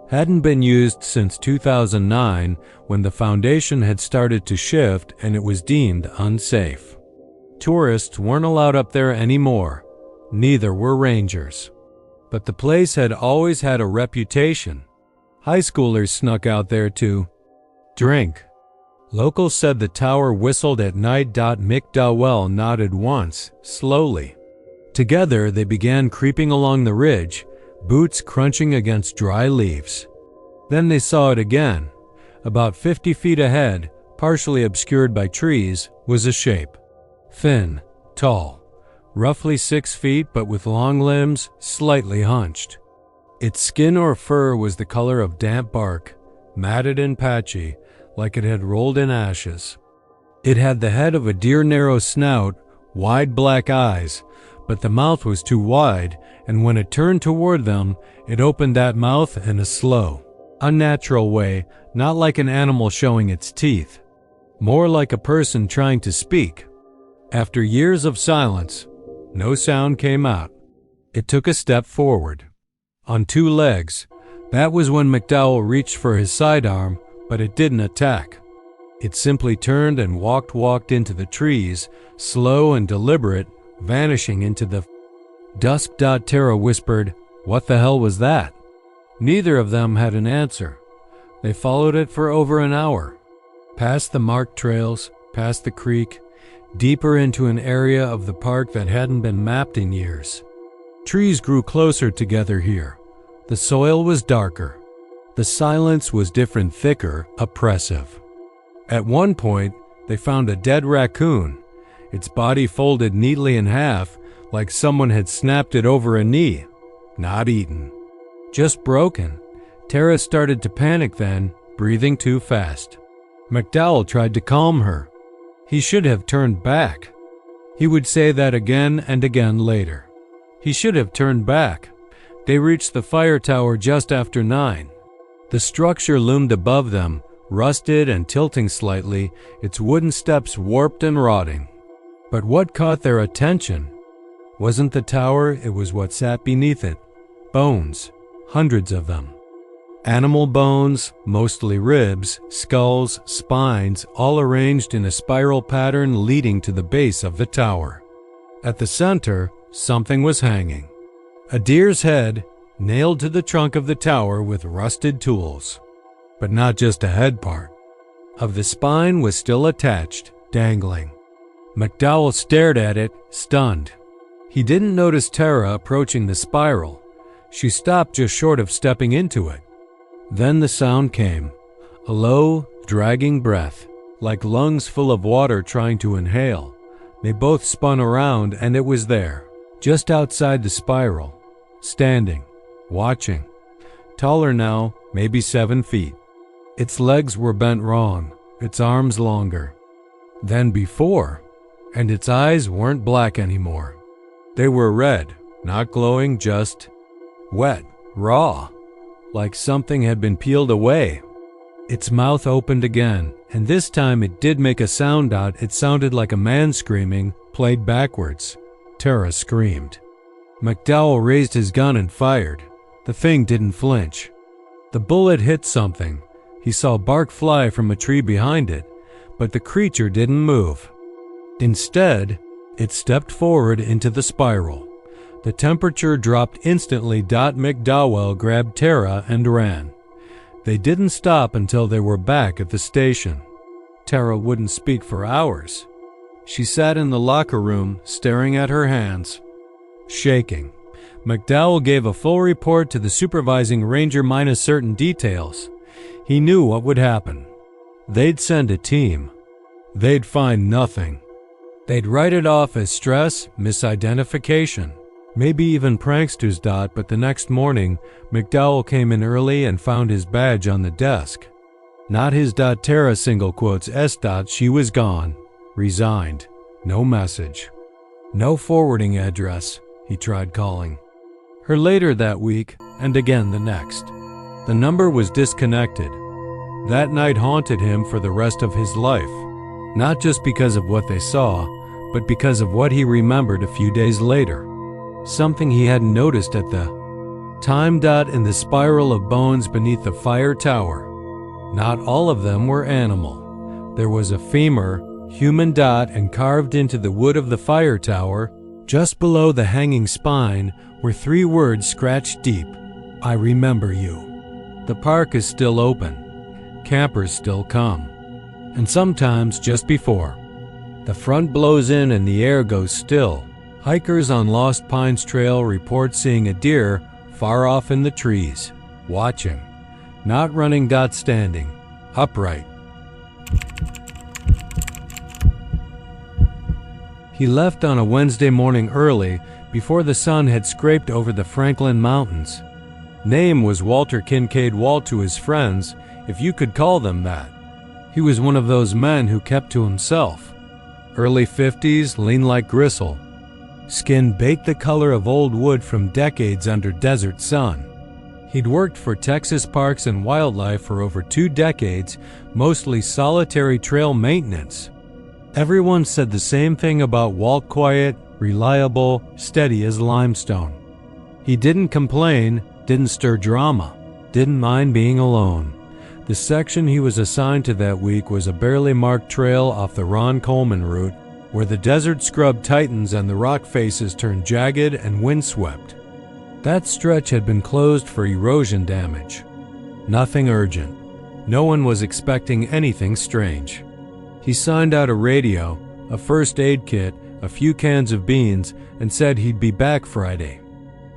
hadn't been used since 2009, when the foundation had started to shift and it was deemed unsafe. Tourists weren't allowed up there anymore. Neither were rangers. But the place had always had a reputation. High schoolers snuck out there to drink. Locals said the tower whistled at night. McDowell nodded once, slowly. Together they began creeping along the ridge, boots crunching against dry leaves. Then they saw it again. About 50 feet ahead, partially obscured by trees, was a shape. Thin, tall, roughly 6 feet, but with long limbs, slightly hunched. Its skin or fur was the color of damp bark, matted and patchy, like it had rolled in ashes. It had the head of a deer, narrow snout, wide black eyes, but the mouth was too wide, and when it turned toward them, it opened that mouth in a slow, unnatural way, not like an animal showing its teeth, more like a person trying to speak. After years of silence, no sound came out. It took a step forward. On two legs. That was when McDowell reached for his sidearm, but it didn't attack. It simply turned and walked into the trees, slow and deliberate, vanishing into the dusk. Tara whispered, "What the hell was that?" Neither of them had an answer. They followed it for over an hour, past the marked trails, past the creek, deeper into an area of the park that hadn't been mapped in years. Trees grew closer together here. The soil was darker. The silence was different, thicker, oppressive. At one point, they found a dead raccoon, its body folded neatly in half, like someone had snapped it over a knee. Not eaten. Just broken. Tara started to panic then, breathing too fast. McDowell tried to calm her. He should have turned back. He would say that again and again later. He should have turned back. They reached the fire tower just after 9. The structure loomed above them, rusted and tilting slightly, its wooden steps warped and rotting. But what caught their attention wasn't the tower, it was what sat beneath it. Bones, hundreds of them. Animal bones, mostly ribs, skulls, spines, all arranged in a spiral pattern leading to the base of the tower. At the center, something was hanging. A deer's head, nailed to the trunk of the tower with rusted tools. But not just a head part. Of the spine was still attached, dangling. McDowell stared at it, stunned. He didn't notice Tara approaching the spiral. She stopped just short of stepping into it. Then the sound came, a low, dragging breath, like lungs full of water trying to inhale. They both spun around and it was there, just outside the spiral, standing, watching. Taller now, maybe 7 feet. Its legs were bent wrong, its arms longer than before, and its eyes weren't black anymore. They were red, not glowing, just wet, raw, like something had been peeled away. Its mouth opened again, and this time it did make a sound out. It sounded like a man screaming, played backwards. Tara screamed. McDowell raised his gun and fired. The thing didn't flinch. The bullet hit something. He saw bark fly from a tree behind it, but the creature didn't move. Instead, it stepped forward into the spiral. The temperature dropped instantly. McDowell grabbed Tara and ran. They didn't stop until they were back at the station. Tara wouldn't speak for hours. She sat in the locker room, staring at her hands, shaking. McDowell gave a full report to the supervising ranger minus certain details. He knew what would happen. They'd send a team. They'd find nothing. They'd write it off as stress, misidentification, maybe even pranksters. But the next morning, McDowell came in early and found his badge on the desk. Not his. Tara single quotes S. She was gone, resigned, no message, no forwarding address. He tried calling her later that week and again the next. The number was disconnected. That night haunted him for the rest of his life, not just because of what they saw, but because of what he remembered a few days later. Something he hadn't noticed at the time. In the spiral of bones beneath the fire tower, not all of them were animal. There was a femur, human. And carved into the wood of the fire tower, just below the hanging spine, were 3 words scratched deep. I remember you. The park is still open. Campers still come. And sometimes just before the front blows in and the air goes still, hikers on Lost Pines Trail report seeing a deer far off in the trees, watching, not running. Standing, upright. He left on a Wednesday morning early, before the sun had scraped over the Franklin Mountains. Name was Walter Kincaid. Walt to his friends, if you could call them that. He was one of those men who kept to himself. Early 50s, lean like gristle. Skin baked the color of old wood from decades under desert sun. He'd worked for Texas Parks and Wildlife for over 2 decades, mostly solitary trail maintenance. Everyone said the same thing about Walt: quiet, reliable, steady as limestone. He didn't complain, didn't stir drama, didn't mind being alone. The section he was assigned to that week was a barely marked trail off the Ron Coleman route, where the desert scrub tightens and the rock faces turn jagged and windswept. That stretch had been closed for erosion damage. Nothing urgent. No one was expecting anything strange. He signed out a radio, a first aid kit, a few cans of beans, and said he'd be back Friday.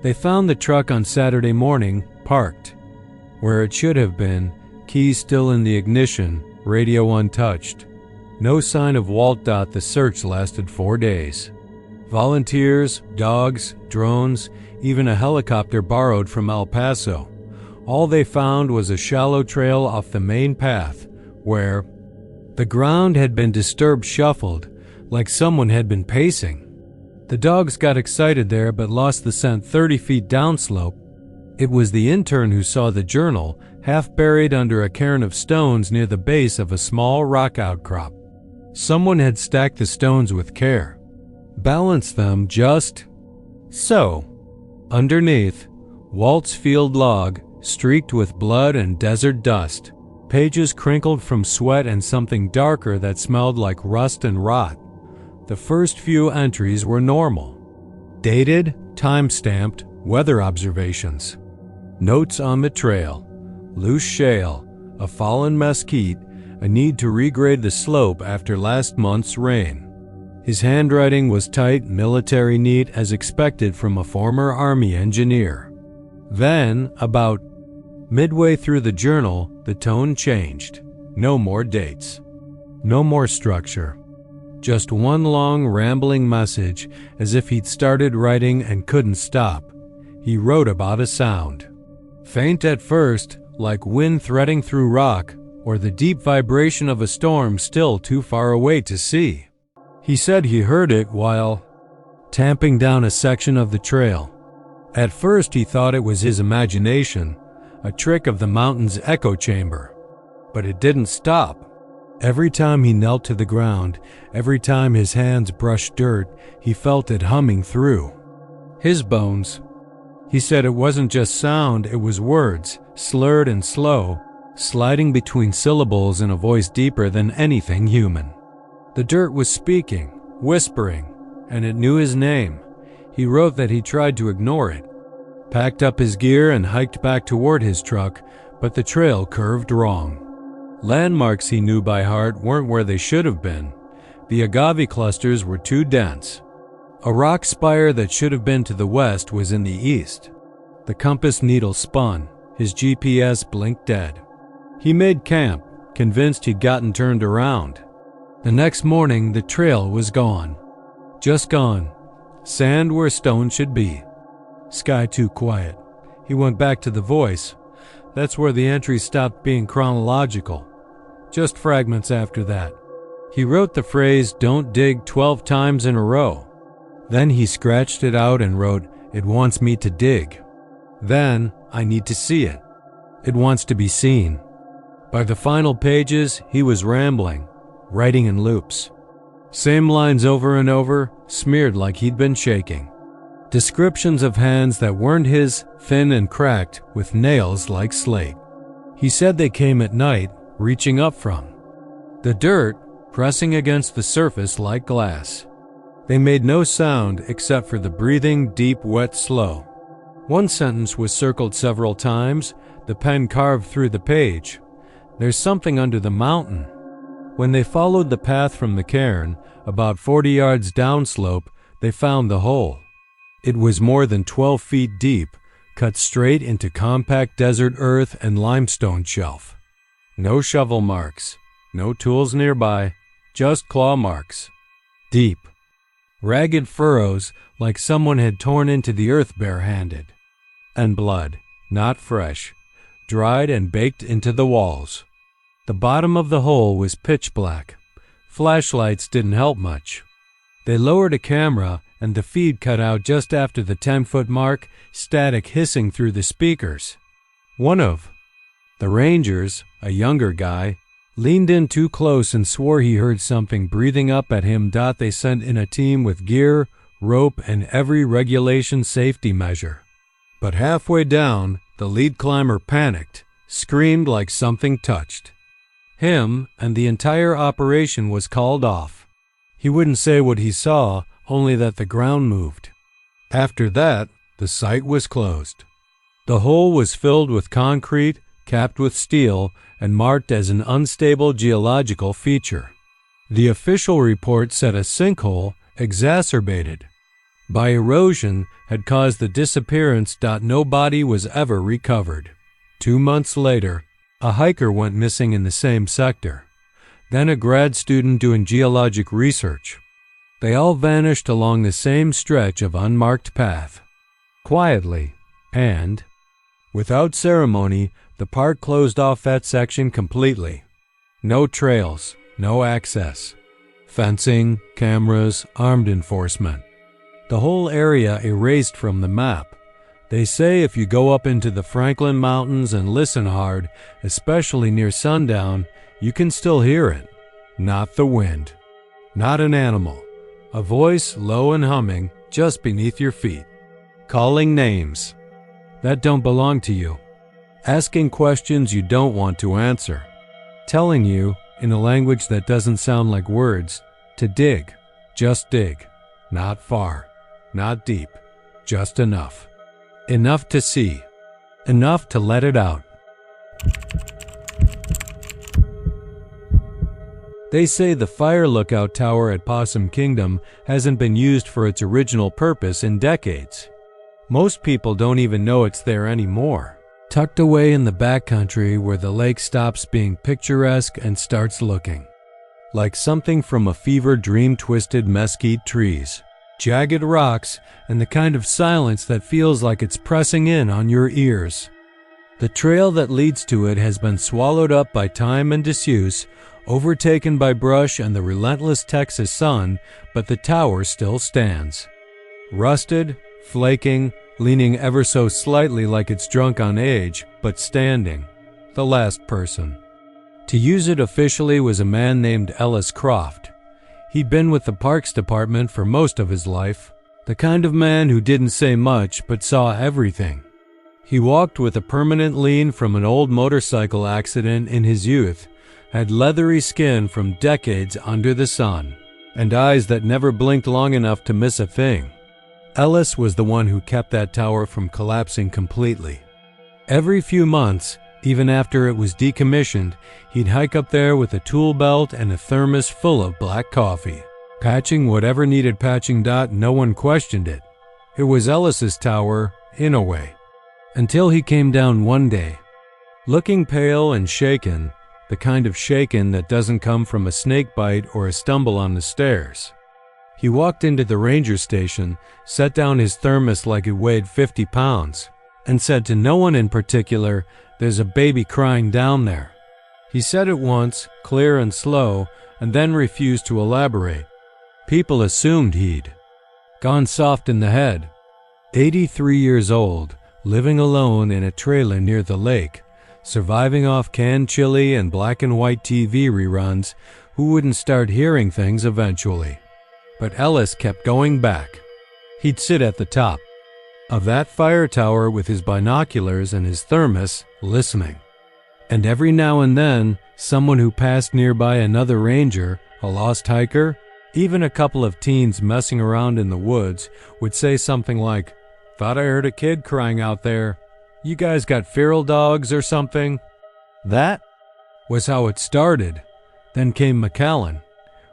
They found the truck on Saturday morning, parked. Where it should have been, keys still in the ignition, radio untouched. No sign of Walt. The search lasted 4 days. Volunteers, dogs, drones, even a helicopter borrowed from El Paso. All they found was a shallow trail off the main path, where the ground had been disturbed, shuffled, like someone had been pacing. The dogs got excited there but lost the scent 30 feet downslope. It was the intern who saw the journal, half buried under a cairn of stones near the base of a small rock outcrop. Someone had stacked the stones with care, balanced them just so. Underneath, Walt's field log, streaked with blood and desert dust, pages crinkled from sweat and something darker that smelled like rust and rot. The first few entries were normal. Dated, time-stamped, weather observations. Notes on the trail. Loose shale, a fallen mesquite, a need to regrade the slope after last month's rain. His handwriting was tight, military neat, as expected from a former Army engineer. Then, about midway through the journal, the tone changed. No more dates. No more structure. Just one long, rambling message, as if he'd started writing and couldn't stop. He wrote about a sound. Faint at first, like wind threading through rock, or the deep vibration of a storm still too far away to see. He said he heard it while tamping down a section of the trail. At first he thought it was his imagination, a trick of the mountain's echo chamber. But it didn't stop. Every time he knelt to the ground, every time his hands brushed dirt, he felt it humming through his bones. He said it wasn't just sound, it was words, slurred and slow, sliding between syllables in a voice deeper than anything human. The dirt was speaking, whispering, and it knew his name. He wrote that he tried to ignore it, packed up his gear and hiked back toward his truck, but the trail curved wrong. Landmarks he knew by heart weren't where they should have been. The agave clusters were too dense. A rock spire that should have been to the west was in the east. The compass needle spun. His GPS blinked dead. He made camp, convinced he'd gotten turned around. The next morning, the trail was gone. Just gone. Sand where stone should be. Sky too quiet. He went back to the voice. That's where the entries stopped being chronological. Just fragments after that. He wrote the phrase, "Don't dig," 12 times in a row. Then he scratched it out and wrote, "It wants me to dig." Then, "I need to see it. It wants to be seen." By the final pages, he was rambling, writing in loops. Same lines over and over, smeared like he'd been shaking. Descriptions of hands that weren't his, thin and cracked, with nails like slate. He said they came at night, reaching up from the dirt, pressing against the surface like glass. They made no sound except for the breathing, deep, wet slow. One sentence was circled several times, the pen carved through the page. "There's something under the mountain." When they followed the path from the cairn, about 40 yards downslope, they found the hole. It was more than 12 feet deep, cut straight into compact desert earth and limestone shelf. No shovel marks, no tools nearby, just claw marks. Deep. Ragged furrows like someone had torn into the earth barehanded. And blood, not fresh, dried and baked into the walls. The bottom of the hole was pitch black. Flashlights didn't help much. They lowered a camera and the feed cut out just after the 10-foot mark, static hissing through the speakers. One of the rangers, a younger guy, leaned in too close and swore he heard something breathing up at him. They sent in a team with gear, rope, and every regulation safety measure. But halfway down, the lead climber panicked, screamed like something touched him, and the entire operation was called off. He wouldn't say what he saw, only that the ground moved. After that, the site was closed. The hole was filled with concrete, capped with steel, and marked as an unstable geological feature. The official report said a sinkhole, exacerbated by erosion, had caused the disappearance. No body was ever recovered. 2 months later, a hiker went missing in the same sector. Then a grad student doing geologic research. They all vanished along the same stretch of unmarked path. Quietly and without ceremony, the park closed off that section completely. No trails, no access. Fencing, cameras, armed enforcement. The whole area erased from the map. They say if you go up into the Franklin Mountains and listen hard, especially near sundown, you can still hear it. Not the wind. Not an animal. A voice, low and humming, just beneath your feet. Calling names that don't belong to you. Asking questions you don't want to answer. Telling you, in a language that doesn't sound like words, to dig. Just dig. Not far. Not deep. Just enough. Enough to see. Enough to let it out. They say the fire lookout tower at Possum Kingdom hasn't been used for its original purpose in decades. Most people don't even know it's there anymore. Tucked away in the backcountry where the lake stops being picturesque and starts looking like something from a fever dream, twisted mesquite trees, jagged rocks, and the kind of silence that feels like it's pressing in on your ears. The trail that leads to it has been swallowed up by time and disuse, overtaken by brush and the relentless Texas sun, but the tower still stands. Rusted, flaking, leaning ever so slightly like it's drunk on age, but standing. The last person to use it officially was a man named Ellis Croft. He'd been with the Parks Department for most of his life, the kind of man who didn't say much but saw everything. He walked with a permanent lean from an old motorcycle accident in his youth, had leathery skin from decades under the sun, and eyes that never blinked long enough to miss a thing. Ellis was the one who kept that tower from collapsing completely. Every few months, even after it was decommissioned, he'd hike up there with a tool belt and a thermos full of black coffee, patching whatever needed patching. No one questioned it. It was Ellis's tower, in a way. Until he came down one day, looking pale and shaken, the kind of shaken that doesn't come from a snake bite or a stumble on the stairs. He walked into the ranger station, set down his thermos like it weighed 50 pounds, and said to no one in particular, "There's a baby crying down there." He said it once, clear and slow, and then refused to elaborate. People assumed he'd gone soft in the head. 83 years old, living alone in a trailer near the lake, surviving off canned chili and black and white TV reruns, who wouldn't start hearing things eventually. But Ellis kept going back. He'd sit at the top of that fire tower with his binoculars and his thermos, listening. And every now and then, someone who passed nearby, another ranger, a lost hiker, even a couple of teens messing around in the woods, would say something like, "Thought I heard a kid crying out there. You guys got feral dogs or something?" That was how it started. Then came McAllen.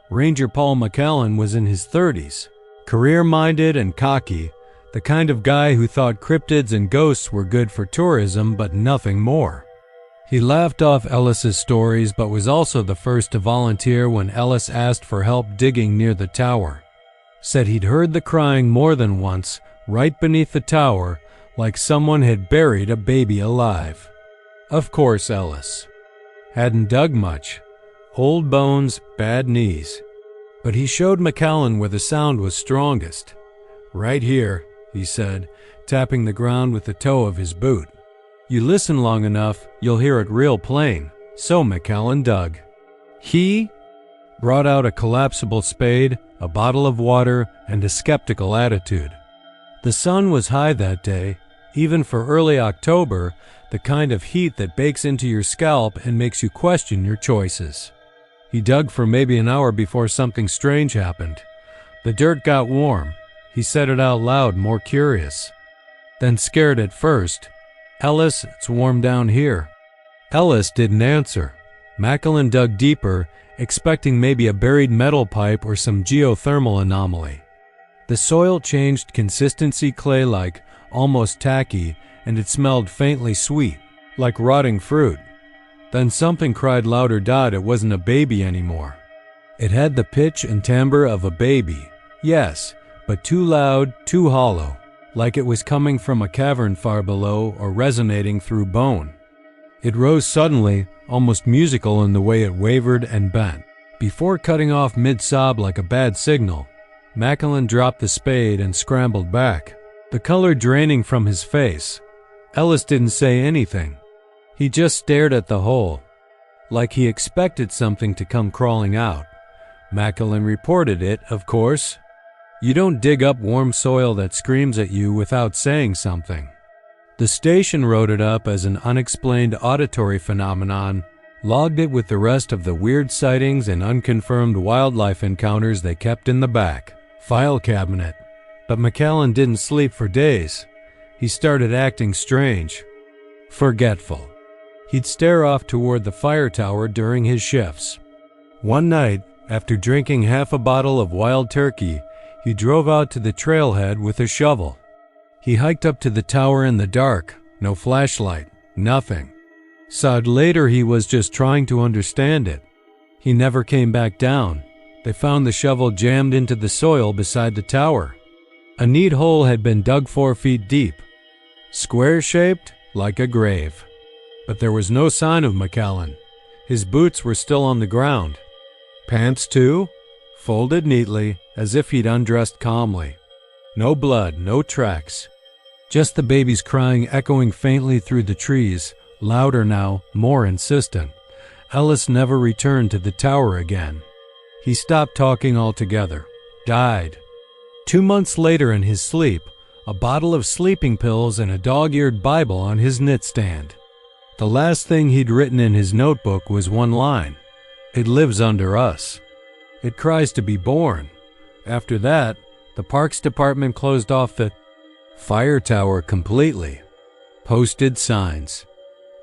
Ranger Paul McAllen was in his 30s, career-minded and cocky, the kind of guy who thought cryptids and ghosts were good for tourism but nothing more. He laughed off Ellis's stories but was also the first to volunteer when Ellis asked for help digging near the tower. Said he'd heard the crying more than once, right beneath the tower, like someone had buried a baby alive. Of course, Ellis hadn't dug much. Old bones, bad knees. But he showed McAllen where the sound was strongest. "Right here," he said, tapping the ground with the toe of his boot. "You listen long enough, you'll hear it real plain." So McAllen dug. He brought out a collapsible spade, a bottle of water, and a skeptical attitude. The sun was high that day, even for early October, the kind of heat that bakes into your scalp and makes you question your choices. He dug for maybe an hour before something strange happened. The dirt got warm. He said it out loud, more curious. Then scared at first. "Ellis, it's warm down here." Ellis didn't answer. Macklin dug deeper, expecting maybe a buried metal pipe or some geothermal anomaly. The soil changed consistency, clay-like, almost tacky, and it smelled faintly sweet, like rotting fruit. Then something cried louder. It wasn't a baby anymore. It had the pitch and timbre of a baby, yes, but too loud, too hollow, like it was coming from a cavern far below or resonating through bone. It rose suddenly, almost musical in the way it wavered and bent. Before cutting off mid-sob like a bad signal, Macklin dropped the spade and scrambled back, the color draining from his face. Ellis didn't say anything. He just stared at the hole, like he expected something to come crawling out. Macklin reported it, of course. You don't dig up warm soil that screams at you without saying something. The station wrote it up as an unexplained auditory phenomenon, logged it with the rest of the weird sightings and unconfirmed wildlife encounters they kept in the back file cabinet. But McCallan didn't sleep for days. He started acting strange, forgetful. He'd stare off toward the fire tower during his shifts. One night, after drinking half a bottle of wild turkey, he drove out to the trailhead with a shovel. He hiked up to the tower in the dark, no flashlight, nothing. Said later he was just trying to understand it. He never came back down. They found the shovel jammed into the soil beside the tower. A neat hole had been dug 4 feet deep, square-shaped like a grave. But there was no sign of McCallan. His boots were still on the ground. Pants too, folded neatly, as if he'd undressed calmly. No blood, no tracks. Just the baby's crying echoing faintly through the trees, louder now, more insistent. Ellis never returned to the tower again. He stopped talking altogether. Died. 2 months later, in his sleep, a bottle of sleeping pills and a dog-eared Bible on his nightstand. The last thing he'd written in his notebook was one line. It lives under us. It cries to be born. After that, the Parks Department closed off the fire tower completely. Posted signs.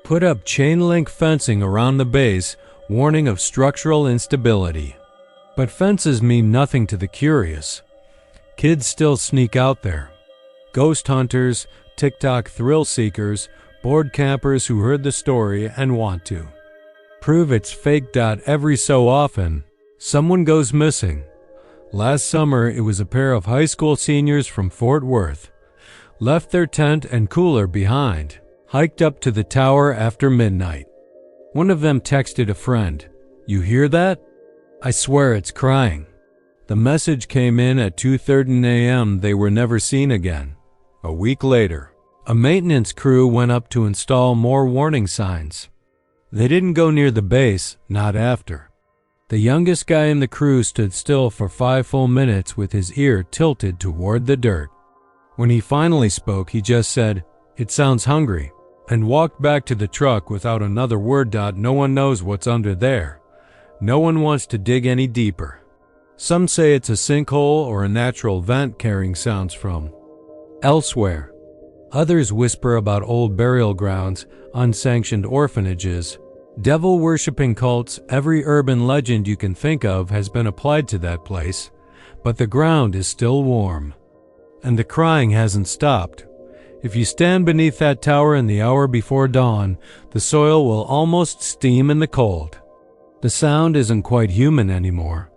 Put up chain-link fencing around the base, warning of structural instability. But fences mean nothing to the curious. Kids still sneak out there. Ghost hunters, TikTok thrill seekers, bored campers who heard the story and want to prove it's fake. Every so often, someone goes missing. Last summer, it was a pair of high school seniors from Fort Worth. Left their tent and cooler behind, hiked up to the tower after midnight. One of them texted a friend, "You hear that? I swear it's crying." The message came in at 2:30 a.m. They were never seen again. A week later, a maintenance crew went up to install more warning signs. They didn't go near the base, not after. The youngest guy in the crew stood still for 5 full minutes with his ear tilted toward the dirt. When he finally spoke, he just said, "It sounds hungry," and walked back to the truck without another word. No one knows what's under there. No one wants to dig any deeper. Some say it's a sinkhole or a natural vent carrying sounds from elsewhere. Others whisper about old burial grounds, unsanctioned orphanages, devil-worshipping cults. Every urban legend you can think of has been applied to that place, but the ground is still warm. And the crying hasn't stopped. If you stand beneath that tower in the hour before dawn, the soil will almost steam in the cold. The sound isn't quite human anymore.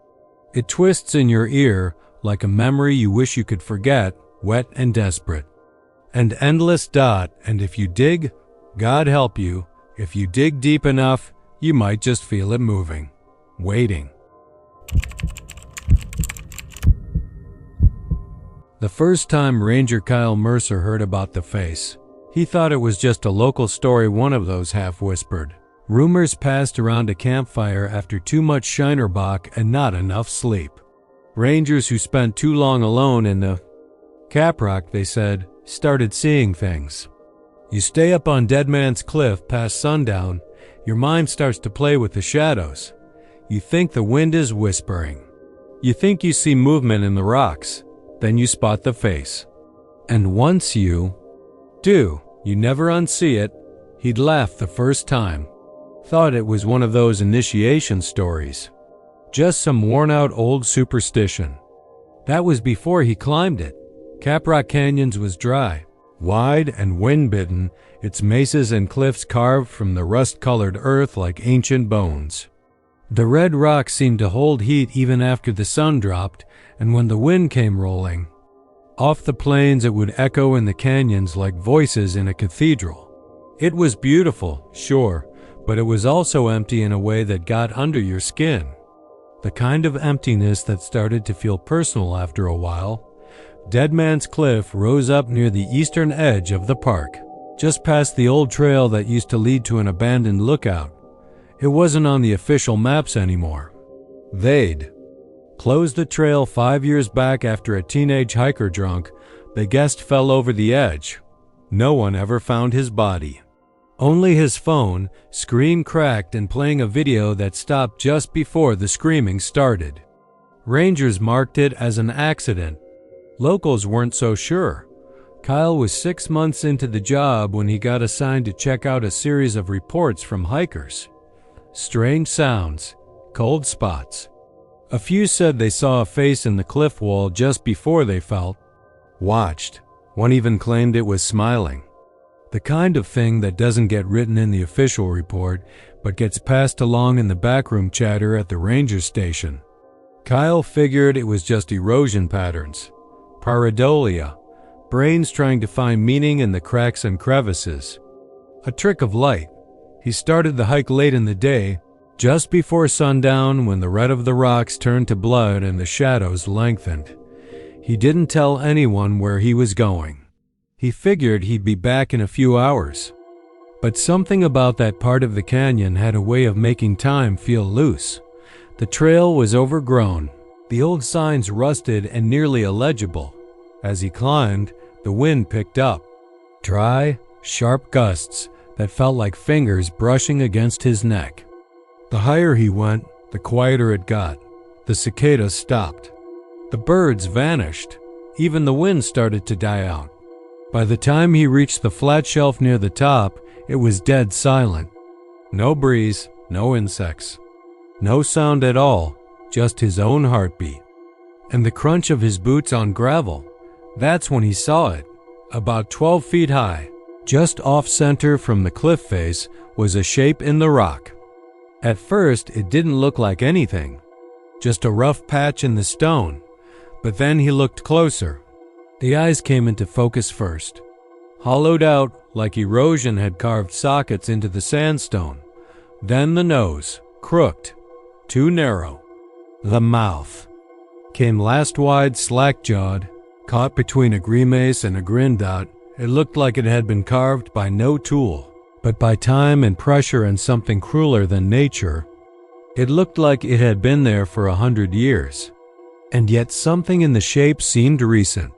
It twists in your ear like a memory you wish you could forget, wet and desperate. And endless. And if you dig, God help you, if you dig deep enough, you might just feel it moving, waiting. The first time Ranger Kyle Mercer heard about the face, he thought it was just a local story, one of those half-whispered rumors passed around a campfire after too much Shinerbach and not enough sleep. Rangers who spent too long alone in the caprock, they said, started seeing things. You stay up on Dead Man's Cliff past sundown, your mind starts to play with the shadows. You think the wind is whispering. You think you see movement in the rocks. Then you spot the face. And once you never unsee it. He'd laughed the first time. Thought it was one of those initiation stories. Just some worn-out old superstition. That was before he climbed it. Caprock Canyons was dry, wide and wind-bitten, its mesas and cliffs carved from the rust-colored earth like ancient bones. The red rock seemed to hold heat even after the sun dropped, and when the wind came rolling off the plains, it would echo in the canyons like voices in a cathedral. It was beautiful, sure, but it was also empty in a way that got under your skin. The kind of emptiness that started to feel personal after a while. Dead Man's Cliff rose up near the eastern edge of the park, just past the old trail that used to lead to an abandoned lookout. It wasn't on the official maps anymore. They'd closed the trail 5 years back after a teenage hiker drunk they guessed fell over the edge. No one ever found his body. Only his phone, screen cracked and playing a video that stopped just before the screaming started. Rangers marked it as an accident. Locals weren't so sure. Kyle was 6 months into the job when he got assigned to check out a series of reports from hikers. Strange sounds, cold spots. A few said they saw a face in the cliff wall just before they watched. One even claimed it was smiling. The kind of thing that doesn't get written in the official report, but gets passed along in the backroom chatter at the ranger station. Kyle figured it was just erosion patterns. Pareidolia, brains trying to find meaning in the cracks and crevices. A trick of light. He started the hike late in the day, just before sundown when the red of the rocks turned to blood and the shadows lengthened. He didn't tell anyone where he was going. He figured he'd be back in a few hours. But something about that part of the canyon had a way of making time feel loose. The trail was overgrown, the old signs rusted and nearly illegible. As he climbed, the wind picked up. Dry, sharp gusts that felt like fingers brushing against his neck. The higher he went, the quieter it got. The cicadas stopped. The birds vanished. Even the wind started to die out. By the time he reached the flat shelf near the top, it was dead silent. No breeze, no insects. No sound at all, just his own heartbeat. And the crunch of his boots on gravel. That's when he saw it. About 12 feet high, just off-center from the cliff face, was a shape in the rock. At first, it didn't look like anything, just a rough patch in the stone. But then he looked closer. The eyes came into focus first. Hollowed out like erosion had carved sockets into the sandstone. Then the nose, crooked, too narrow. The mouth came last wide, slack-jawed, caught between a grimace and a grin dot. It looked like it had been carved by no tool, but by time and pressure and something crueler than nature. It looked like it had been there for 100 years. And yet something in the shape seemed recent,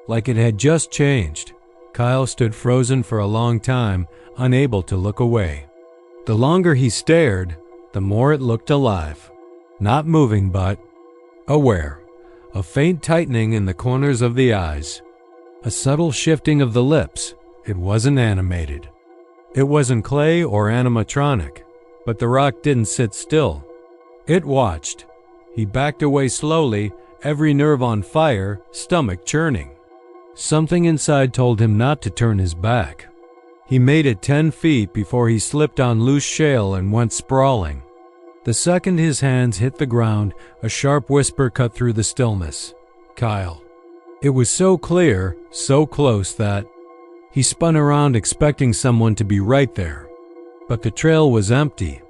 like it had just changed. Kyle stood frozen for a long time, unable to look away. The longer he stared, the more it looked alive. Not moving, but aware. A faint tightening in the corners of the eyes. A subtle shifting of the lips. It wasn't animated. It wasn't clay or animatronic, but the rock didn't sit still. It watched. He backed away slowly, every nerve on fire, stomach churning. Something inside told him not to turn his back. He made it 10 feet before he slipped on loose shale and went sprawling. The second his hands hit the ground, a sharp whisper cut through the stillness. Kyle. It was so clear, so close that he spun around expecting someone to be right there. But the trail was empty.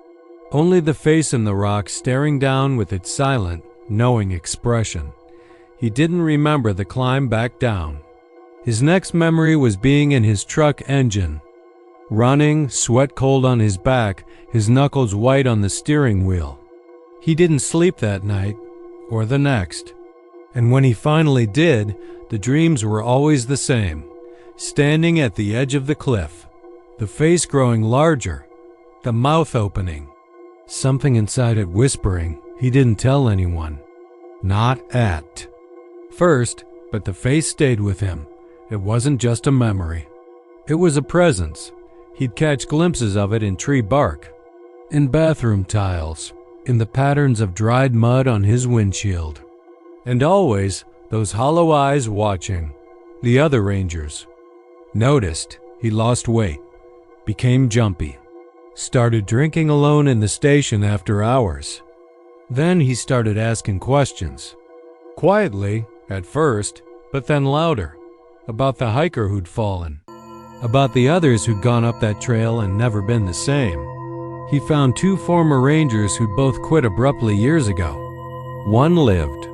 Only the face in the rock staring down with its silent, knowing expression. He didn't remember the climb back down. His next memory was being in his truck engine. Running, sweat cold on his back, his knuckles white on the steering wheel. He didn't sleep that night, or the next. And when he finally did, the dreams were always the same. Standing at the edge of the cliff, the face growing larger, the mouth opening. something inside it whispering he didn't tell anyone. Not at first, but the face stayed with him. It wasn't just a memory. It was a presence. He'd catch glimpses of it in tree bark, in bathroom tiles, in the patterns of dried mud on his windshield. And always those hollow eyes watching. The other rangers noticed he lost weight, became jumpy, started drinking alone in the station after hours. Then he started asking questions. Quietly, at first, but then louder, about the hiker who'd fallen, about the others who'd gone up that trail and never been the same. He found 2 former rangers who'd both quit abruptly years ago. One lived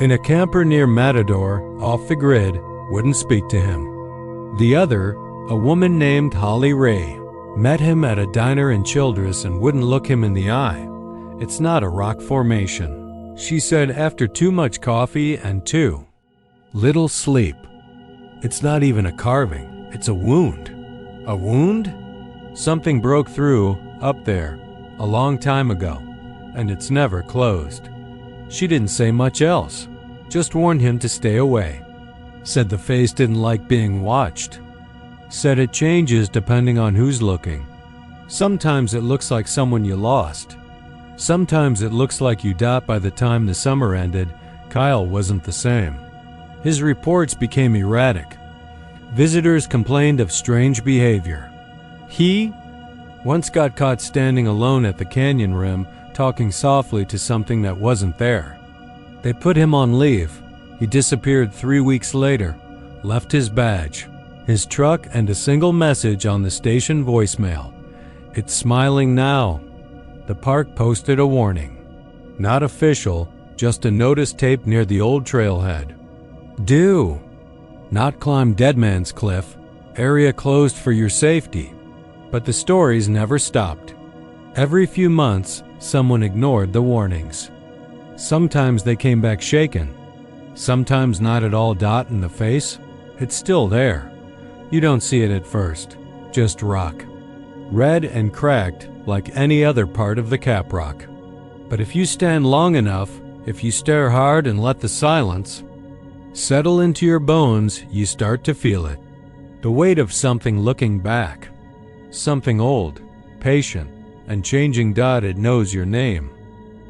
in a camper near Matador, off the grid, wouldn't speak to him. The other, a woman named Holly Ray, met him at a diner in Childress and wouldn't look him in the eye. It's not a rock formation, she said after too much coffee and too little sleep. It's not even a carving, it's a wound. A wound? Something broke through up there a long time ago, and it's never closed. She didn't say much else, just warned him to stay away. Said the face didn't like being watched. Said it changes depending on who's looking. Sometimes it looks like someone you lost. Sometimes it looks like you died. By the time the summer ended, Kyle wasn't the same. His reports became erratic. Visitors complained of strange behavior. He once got caught standing alone at the canyon rim, talking softly to something that wasn't there. They put him on leave. He disappeared 3 weeks later, left his badge, his truck, and a single message on the station voicemail. It's smiling now. The park posted a warning. Not official, just a notice taped near the old trailhead. Do not climb Deadman's Cliff. Area closed for your safety. But the stories never stopped. Every few months, someone ignored the warnings. Sometimes they came back shaken. Sometimes not at all. Dot in the face. It's still there. You don't see it at first. Just rock. Red and cracked like any other part of the cap rock. But if you stand long enough, if you stare hard and let the silence settle into your bones, you start to feel it. The weight of something looking back. Something old, patient, and changing. It knows your name.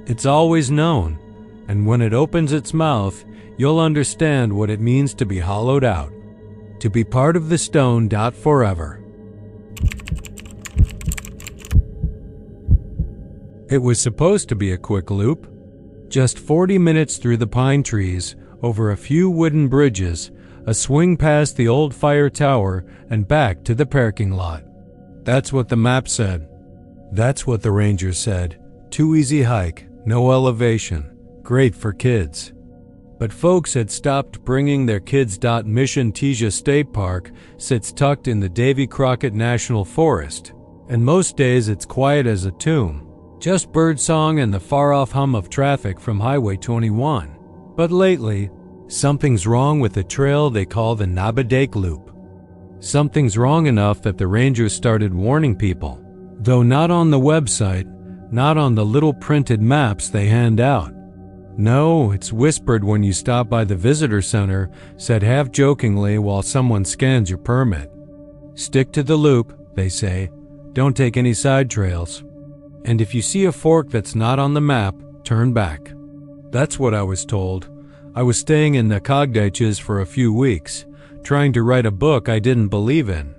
It's always known, and when it opens its mouth, you'll understand what it means to be hollowed out, to be part of the stone. Forever. It was supposed to be a quick loop, just 40 minutes through the pine trees, over a few wooden bridges, a swing past the old fire tower, and back to the parking lot. That's what the map said. That's what the rangers said. Too easy hike, no elevation, great for kids. But folks had stopped bringing their kids. Mission Teja State Park sits tucked in the Davy Crockett National Forest, and most days it's quiet as a tomb, just birdsong and the far-off hum of traffic from Highway 21. But lately, something's wrong with the trail they call the Nabadake Loop. Something's wrong enough that the rangers started warning people, though not on the website, not on the little printed maps they hand out. No, it's whispered when you stop by the visitor center, said half-jokingly while someone scans your permit. Stick to the loop, they say. Don't take any side trails. And if you see a fork that's not on the map, turn back. That's what I was told. I was staying in the Cogdiches for a few weeks, trying to write a book I didn't believe in.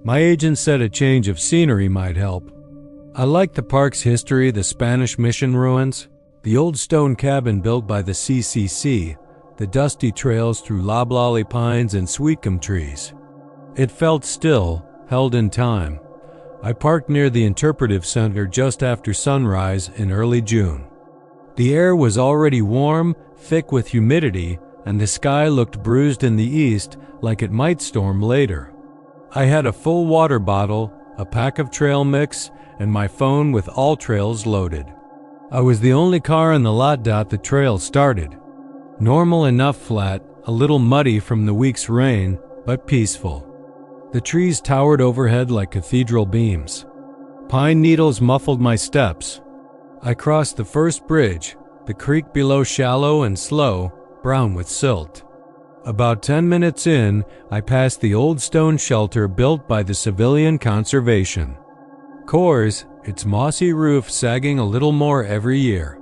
My agent said a change of scenery might help. I liked the park's history, the Spanish mission ruins, the old stone cabin built by the CCC, the dusty trails through loblolly pines and sweetgum trees. It felt still, held in time. I parked near the interpretive center just after sunrise in early June. The air was already warm, thick with humidity, and the sky looked bruised in the east like it might storm later. I had a full water bottle, a pack of trail mix, and my phone with all trails loaded. I was the only car in the lot. The trail started. Normal enough flat, a little muddy from the week's rain, but peaceful. The trees towered overhead like cathedral beams. Pine needles muffled my steps. I crossed the first bridge, the creek below shallow and slow, brown with silt. About 10 minutes in, I passed the old stone shelter built by the Civilian Conservation Corps, its mossy roof sagging a little more every year.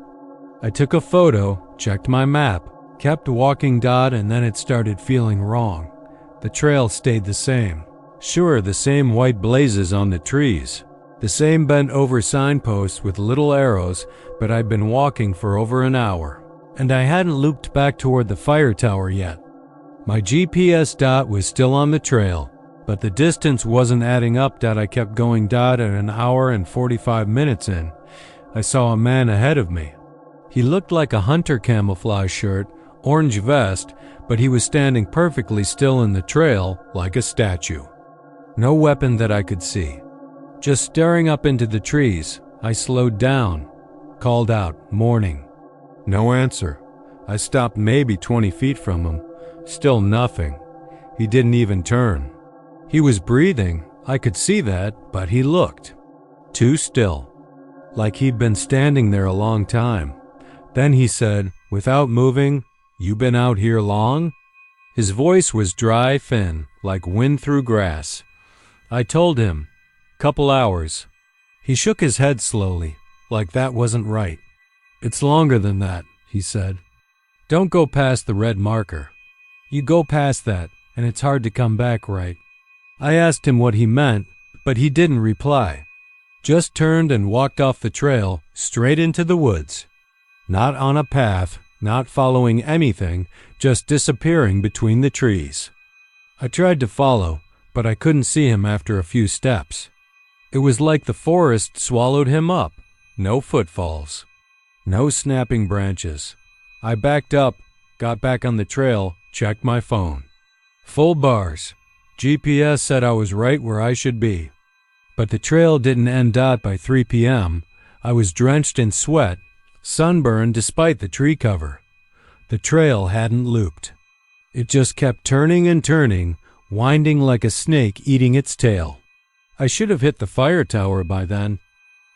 I took a photo, checked my map, kept walking, and then it started feeling wrong. The trail stayed the same. Sure, the same white blazes on the trees, the same bent-over signposts with little arrows, but I'd been walking for over an hour, and I hadn't looped back toward the fire tower yet. My GPS dot was still on the trail, but the distance wasn't adding up. I kept going. At an hour and 45 minutes in, I saw a man ahead of me. He looked like a hunter, camouflage shirt, orange vest, but he was standing perfectly still in the trail like a statue. No weapon that I could see. Just staring up into the trees. I slowed down, called out, "Morning." No answer. I stopped maybe 20 feet from him. Still nothing. He didn't even turn. He was breathing, I could see that, but he looked too still, like he'd been standing there a long time. Then he said, without moving, "You been out here long?" His voice was dry, thin, like wind through grass. I told him, "Couple hours." He shook his head slowly, like that wasn't right. "It's longer than that," he said. "Don't go past the red marker. You go past that, and it's hard to come back right." I asked him what he meant, but he didn't reply. Just turned and walked off the trail, straight into the woods. Not on a path, not following anything, just disappearing between the trees. I tried to follow, but I couldn't see him after a few steps. It was like the forest swallowed him up. No footfalls. No snapping branches. I backed up, got back on the trail, checked my phone. Full bars. GPS said I was right where I should be. But the trail didn't end. By 3 p.m., I was drenched in sweat, sunburned despite the tree cover. The trail hadn't looped. It just kept turning and turning, winding like a snake eating its tail. I should have hit the fire tower by then.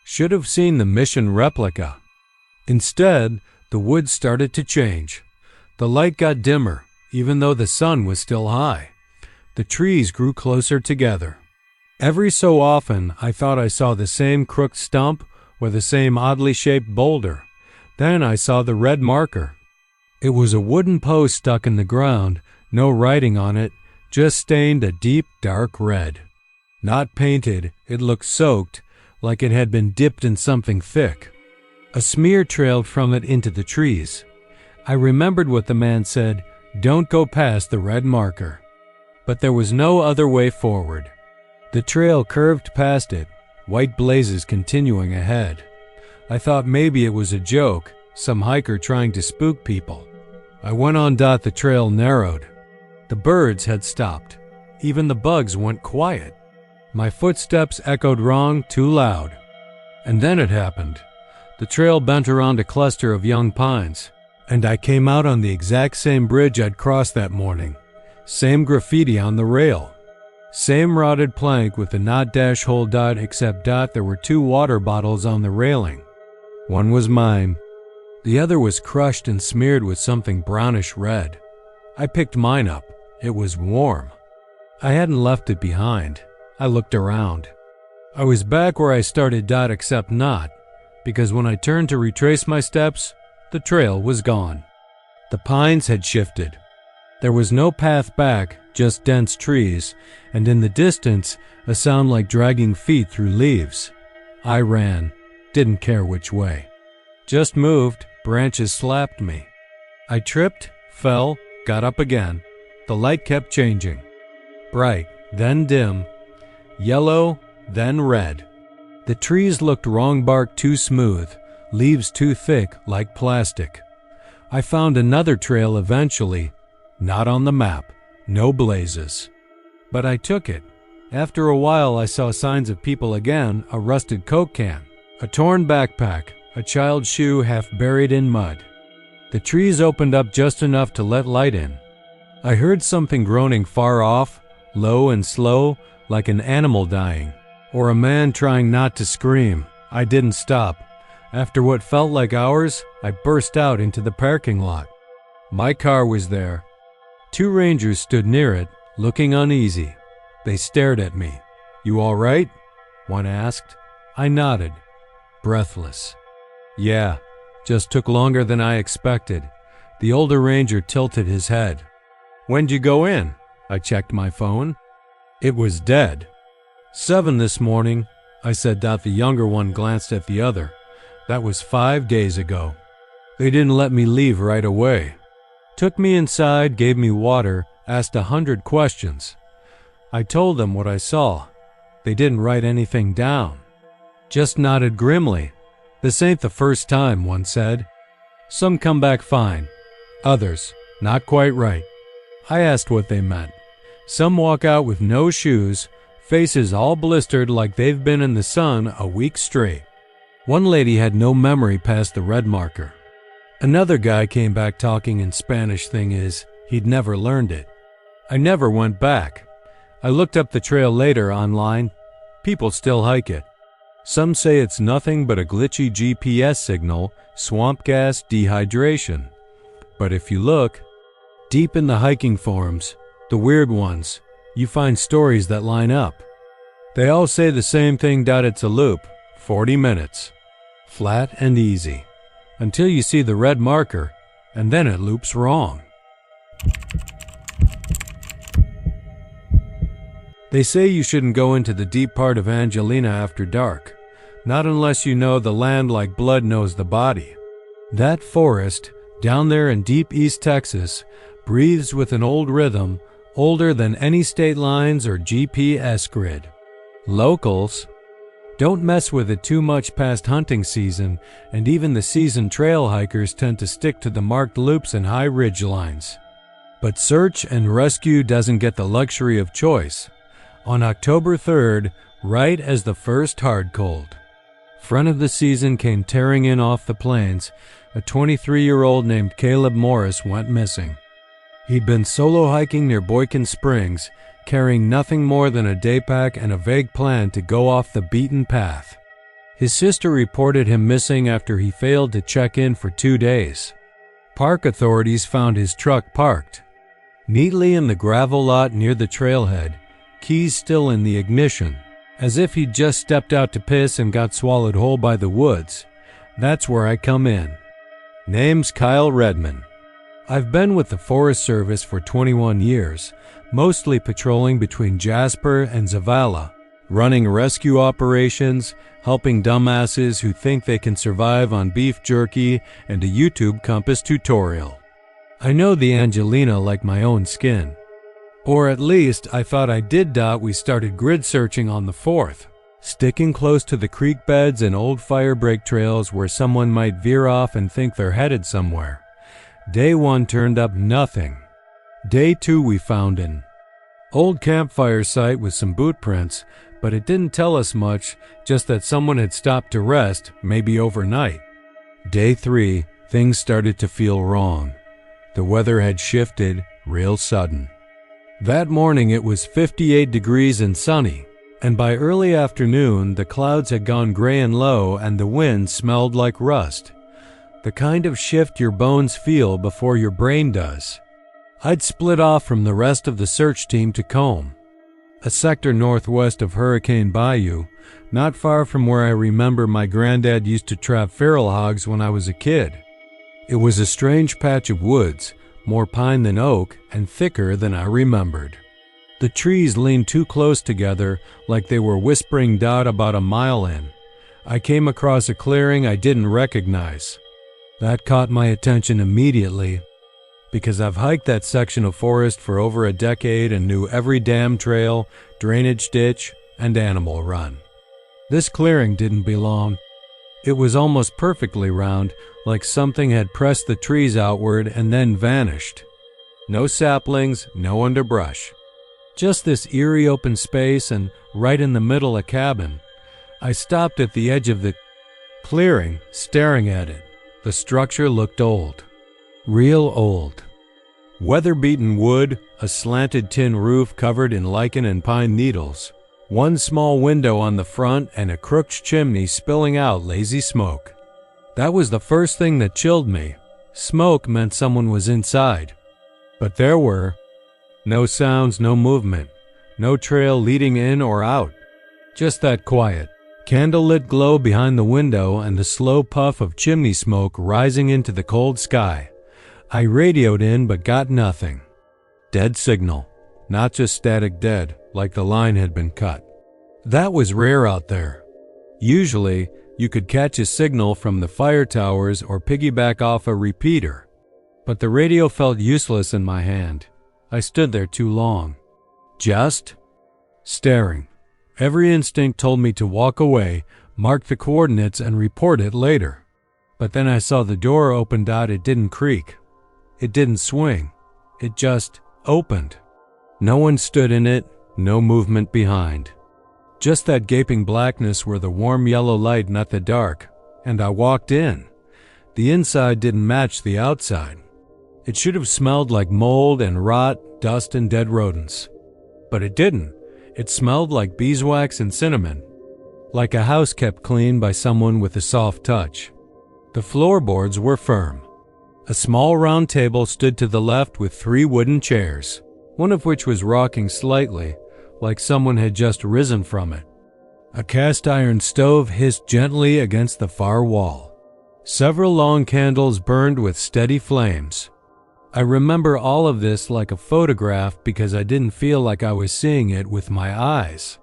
Should have seen the mission replica. Instead, the woods started to change. The light got dimmer, even though the sun was still high. The trees grew closer together. Every so often, I thought I saw the same crooked stump or the same oddly shaped boulder. Then I saw the red marker. It was a wooden post stuck in the ground, no writing on it, just stained a deep, dark red. Not painted, it looked soaked, like it had been dipped in something thick. A smear trailed from it into the trees. I remembered what the man said, "Don't go past the red marker." But there was no other way forward. The trail curved past it, white blazes continuing ahead. I thought maybe it was a joke, some hiker trying to spook people. I went on. The trail narrowed. The birds had stopped. Even the bugs went quiet. My footsteps echoed wrong, too loud. And then it happened. The trail bent around a cluster of young pines, and I came out on the exact same bridge I'd crossed that morning. Same graffiti on the rail. Same rotted plank with the not dash hole. Except there were 2 water bottles on the railing. One was mine. The other was crushed and smeared with something brownish red. I picked mine up. It was warm. I hadn't left it behind. I looked around. I was back where I started. Except not, because when I turned to retrace my steps, the trail was gone. The pines had shifted. There was no path back, just dense trees, and in the distance, a sound like dragging feet through leaves. I ran, didn't care which way. Just moved, branches slapped me. I tripped, fell, got up again. The light kept changing. Bright, then dim. Yellow, then red. The trees looked wrong, bark too smooth, leaves too thick, like plastic. I found another trail eventually. Not on the map, no blazes. But I took it. After a while I saw signs of people again, a rusted Coke can, a torn backpack, a child's shoe half buried in mud. The trees opened up just enough to let light in. I heard something groaning far off, low and slow, like an animal dying, or a man trying not to scream. I didn't stop. After what felt like hours, I burst out into the parking lot. My car was there. 2 rangers stood near it, looking uneasy. They stared at me. "You all right?" one asked. I nodded, breathless. "Yeah, just took longer than I expected." The older ranger tilted his head. "When'd you go in?" I checked my phone. It was dead. 7 this morning, I said. The younger one glanced at the other. That was 5 days ago. They didn't let me leave right away. Took me inside, gave me water, asked 100 questions. I told them what I saw. They didn't write anything down. Just nodded grimly. "This ain't the first time," one said. "Some come back fine. Others, not quite right." I asked what they meant. "Some walk out with no shoes, faces all blistered like they've been in the sun a week straight." One lady had no memory past the red marker. Another guy came back talking in Spanish. Thing is, he'd never learned it. I never went back. I looked up the trail later online. People still hike it. Some say it's nothing but a glitchy GPS signal, swamp gas, dehydration. But if you look deep in the hiking forums, the weird ones, you find stories that line up. They all say the same thing. It's a loop, 40 minutes. Flat and easy. Until you see the red marker, and then it loops wrong. They say you shouldn't go into the deep part of Angelina after dark. Not unless you know the land like blood knows the body. That forest, down there in deep East Texas, breathes with an old rhythm, older than any state lines or GPS grid. Locals don't mess with it too much past hunting season, and even the seasoned trail hikers tend to stick to the marked loops and high ridge lines. But search and rescue doesn't get the luxury of choice. On October 3rd, right as the first hard cold front of the season came tearing in off the plains, a 23-year-old named Caleb Morris went missing. He'd been solo hiking near Boykin Springs, carrying nothing more than a day pack and a vague plan to go off the beaten path. His sister reported him missing after he failed to check in for 2 days. Park authorities found his truck parked neatly in the gravel lot near the trailhead, keys still in the ignition, as if he'd just stepped out to piss and got swallowed whole by the woods. That's where I come in. Name's Kyle Redman. I've been with the Forest Service for 21 years, mostly patrolling between Jasper and Zavala, running rescue operations, helping dumbasses who think they can survive on beef jerky and a YouTube compass tutorial. I know the Angelina like my own skin. Or at least I thought I did. We started grid searching on the 4th, sticking close to the creek beds and old fire break trails where someone might veer off and think they're headed somewhere. Day 1 turned up nothing. Day 2 we found an old campfire site with some boot prints, but it didn't tell us much, just that someone had stopped to rest, maybe overnight. Day 3, things started to feel wrong. The weather had shifted real sudden. That morning it was 58 degrees and sunny, and by early afternoon the clouds had gone gray and low and the wind smelled like rust. The kind of shift your bones feel before your brain does. I'd split off from the rest of the search team to Combe, a sector northwest of Hurricane Bayou, not far from where I remember my granddad used to trap feral hogs when I was a kid. It was a strange patch of woods, more pine than oak, and thicker than I remembered. The trees leaned too close together, like they were whispering about a mile in. I came across a clearing I didn't recognize. That caught my attention immediately, because I've hiked that section of forest for over a decade and knew every dam trail, drainage ditch, and animal run. This clearing didn't belong. It was almost perfectly round, like something had pressed the trees outward and then vanished. No saplings, no underbrush. Just this eerie open space, and right in the middle a cabin. I stopped at the edge of the clearing, staring at it. The structure looked old. Real old. Weather-beaten wood, a slanted tin roof covered in lichen and pine needles. One small window on the front and a crooked chimney spilling out lazy smoke. That was the first thing that chilled me. Smoke meant someone was inside. But there were no sounds, no movement, no trail leading in or out. Just that quiet, candlelit glow behind the window and the slow puff of chimney smoke rising into the cold sky. I radioed in but got nothing. Dead signal. Not just static dead, like the line had been cut. That was rare out there. Usually, you could catch a signal from the fire towers or piggyback off a repeater. But the radio felt useless in my hand. I stood there too long. Just staring. Every instinct told me to walk away, mark the coordinates, and report it later. But then I saw the door opened out. It didn't creak. It didn't swing. It just opened. No one stood in it, no movement behind. Just that gaping blackness where the warm yellow light met the dark, and I walked in. The inside didn't match the outside. It should have smelled like mold and rot, dust and dead rodents. But it didn't. It smelled like beeswax and cinnamon, like a house kept clean by someone with a soft touch. The floorboards were firm. A small round table stood to the left with 3 wooden chairs, one of which was rocking slightly, like someone had just risen from it. A cast iron stove hissed gently against the far wall. Several long candles burned with steady flames. I remember all of this like a photograph because I didn't feel like I was seeing it with my eyes.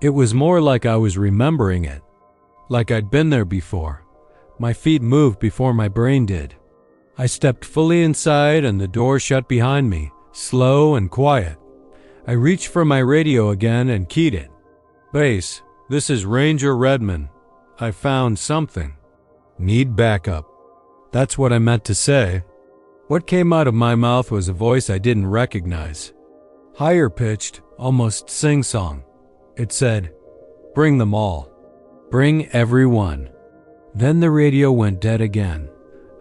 It was more like I was remembering it, like I'd been there before. My feet moved before my brain did. I stepped fully inside and the door shut behind me, slow and quiet. I reached for my radio again and keyed it. Base, this is Ranger Redmond. I found something. Need backup. That's what I meant to say. What came out of my mouth was a voice I didn't recognize. Higher pitched, almost sing-song. It said, "Bring them all. Bring everyone." Then the radio went dead again.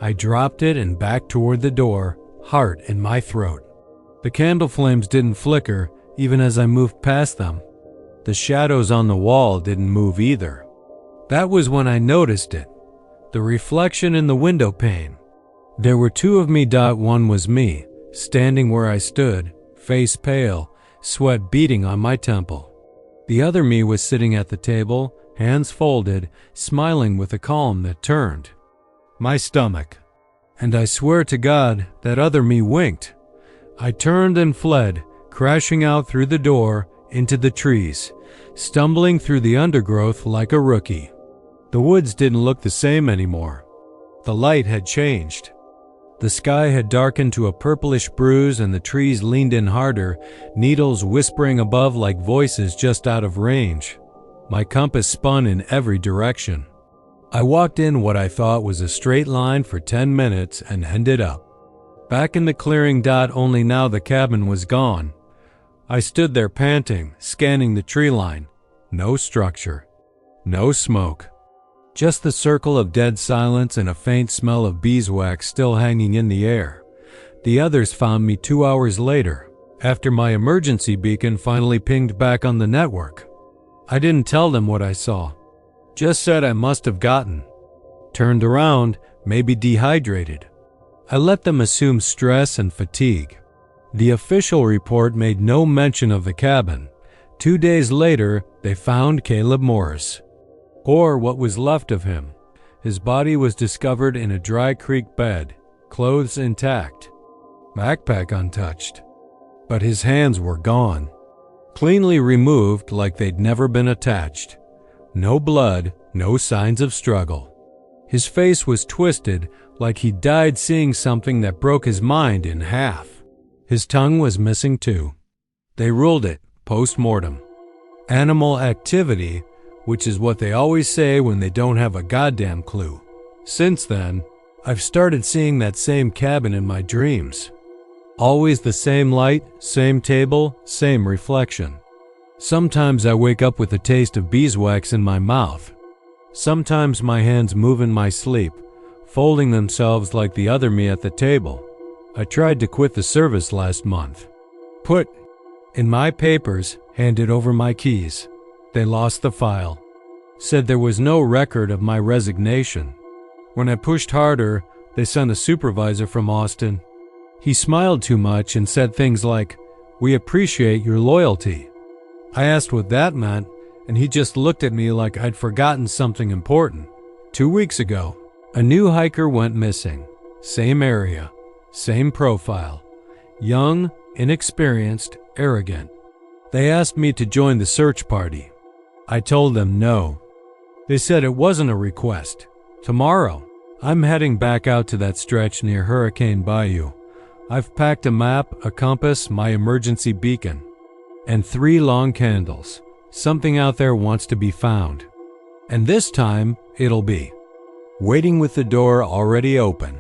I dropped it and backed toward the door, heart in my throat. The candle flames didn't flicker, even as I moved past them. The shadows on the wall didn't move either. That was when I noticed it. The reflection in the window pane. There were 2 of me. One was me, standing where I stood, face pale, sweat beading on my temple. The other me was sitting at the table, hands folded, smiling with a calm that turned my stomach. And I swear to God, that other me winked. I turned and fled, crashing out through the door, into the trees, stumbling through the undergrowth like a rookie. The woods didn't look the same anymore. The light had changed. The sky had darkened to a purplish bruise and the trees leaned in harder, needles whispering above like voices just out of range. My compass spun in every direction. I walked in what I thought was a straight line for 10 minutes and ended up back in the clearing. Only now the cabin was gone. I stood there panting, scanning the tree line. No structure. No smoke. Just the circle of dead silence and a faint smell of beeswax still hanging in the air. The others found me 2 hours later, after my emergency beacon finally pinged back on the network. I didn't tell them what I saw. Just said I must have gotten turned around, maybe dehydrated. I let them assume stress and fatigue. The official report made no mention of the cabin. 2 days later, they found Caleb Morris, or what was left of him. His body was discovered in a dry creek bed, clothes intact, backpack untouched. But his hands were gone, cleanly removed like they'd never been attached. No blood, no signs of struggle. His face was twisted like he died seeing something that broke his mind in half. His tongue was missing too. They ruled it post-mortem animal activity, which is what they always say when they don't have a goddamn clue. Since then, I've started seeing that same cabin in my dreams. Always the same light, same table, same reflection. Sometimes I wake up with a taste of beeswax in my mouth. Sometimes my hands move in my sleep, folding themselves like the other me at the table. I tried to quit the service last month. Put in my papers, handed over my keys. They lost the file. Said there was no record of my resignation. When I pushed harder, they sent a supervisor from Austin. He smiled too much and said things like, "We appreciate your loyalty." I asked what that meant, and he just looked at me like I'd forgotten something important. 2 weeks ago, a new hiker went missing. Same area, same profile. Young, inexperienced, arrogant. They asked me to join the search party. I told them no. They said it wasn't a request. Tomorrow, I'm heading back out to that stretch near Hurricane Bayou. I've packed a map, a compass, my emergency beacon, and 3 long candles. Something out there wants to be found. And this time, it'll be waiting with the door already open.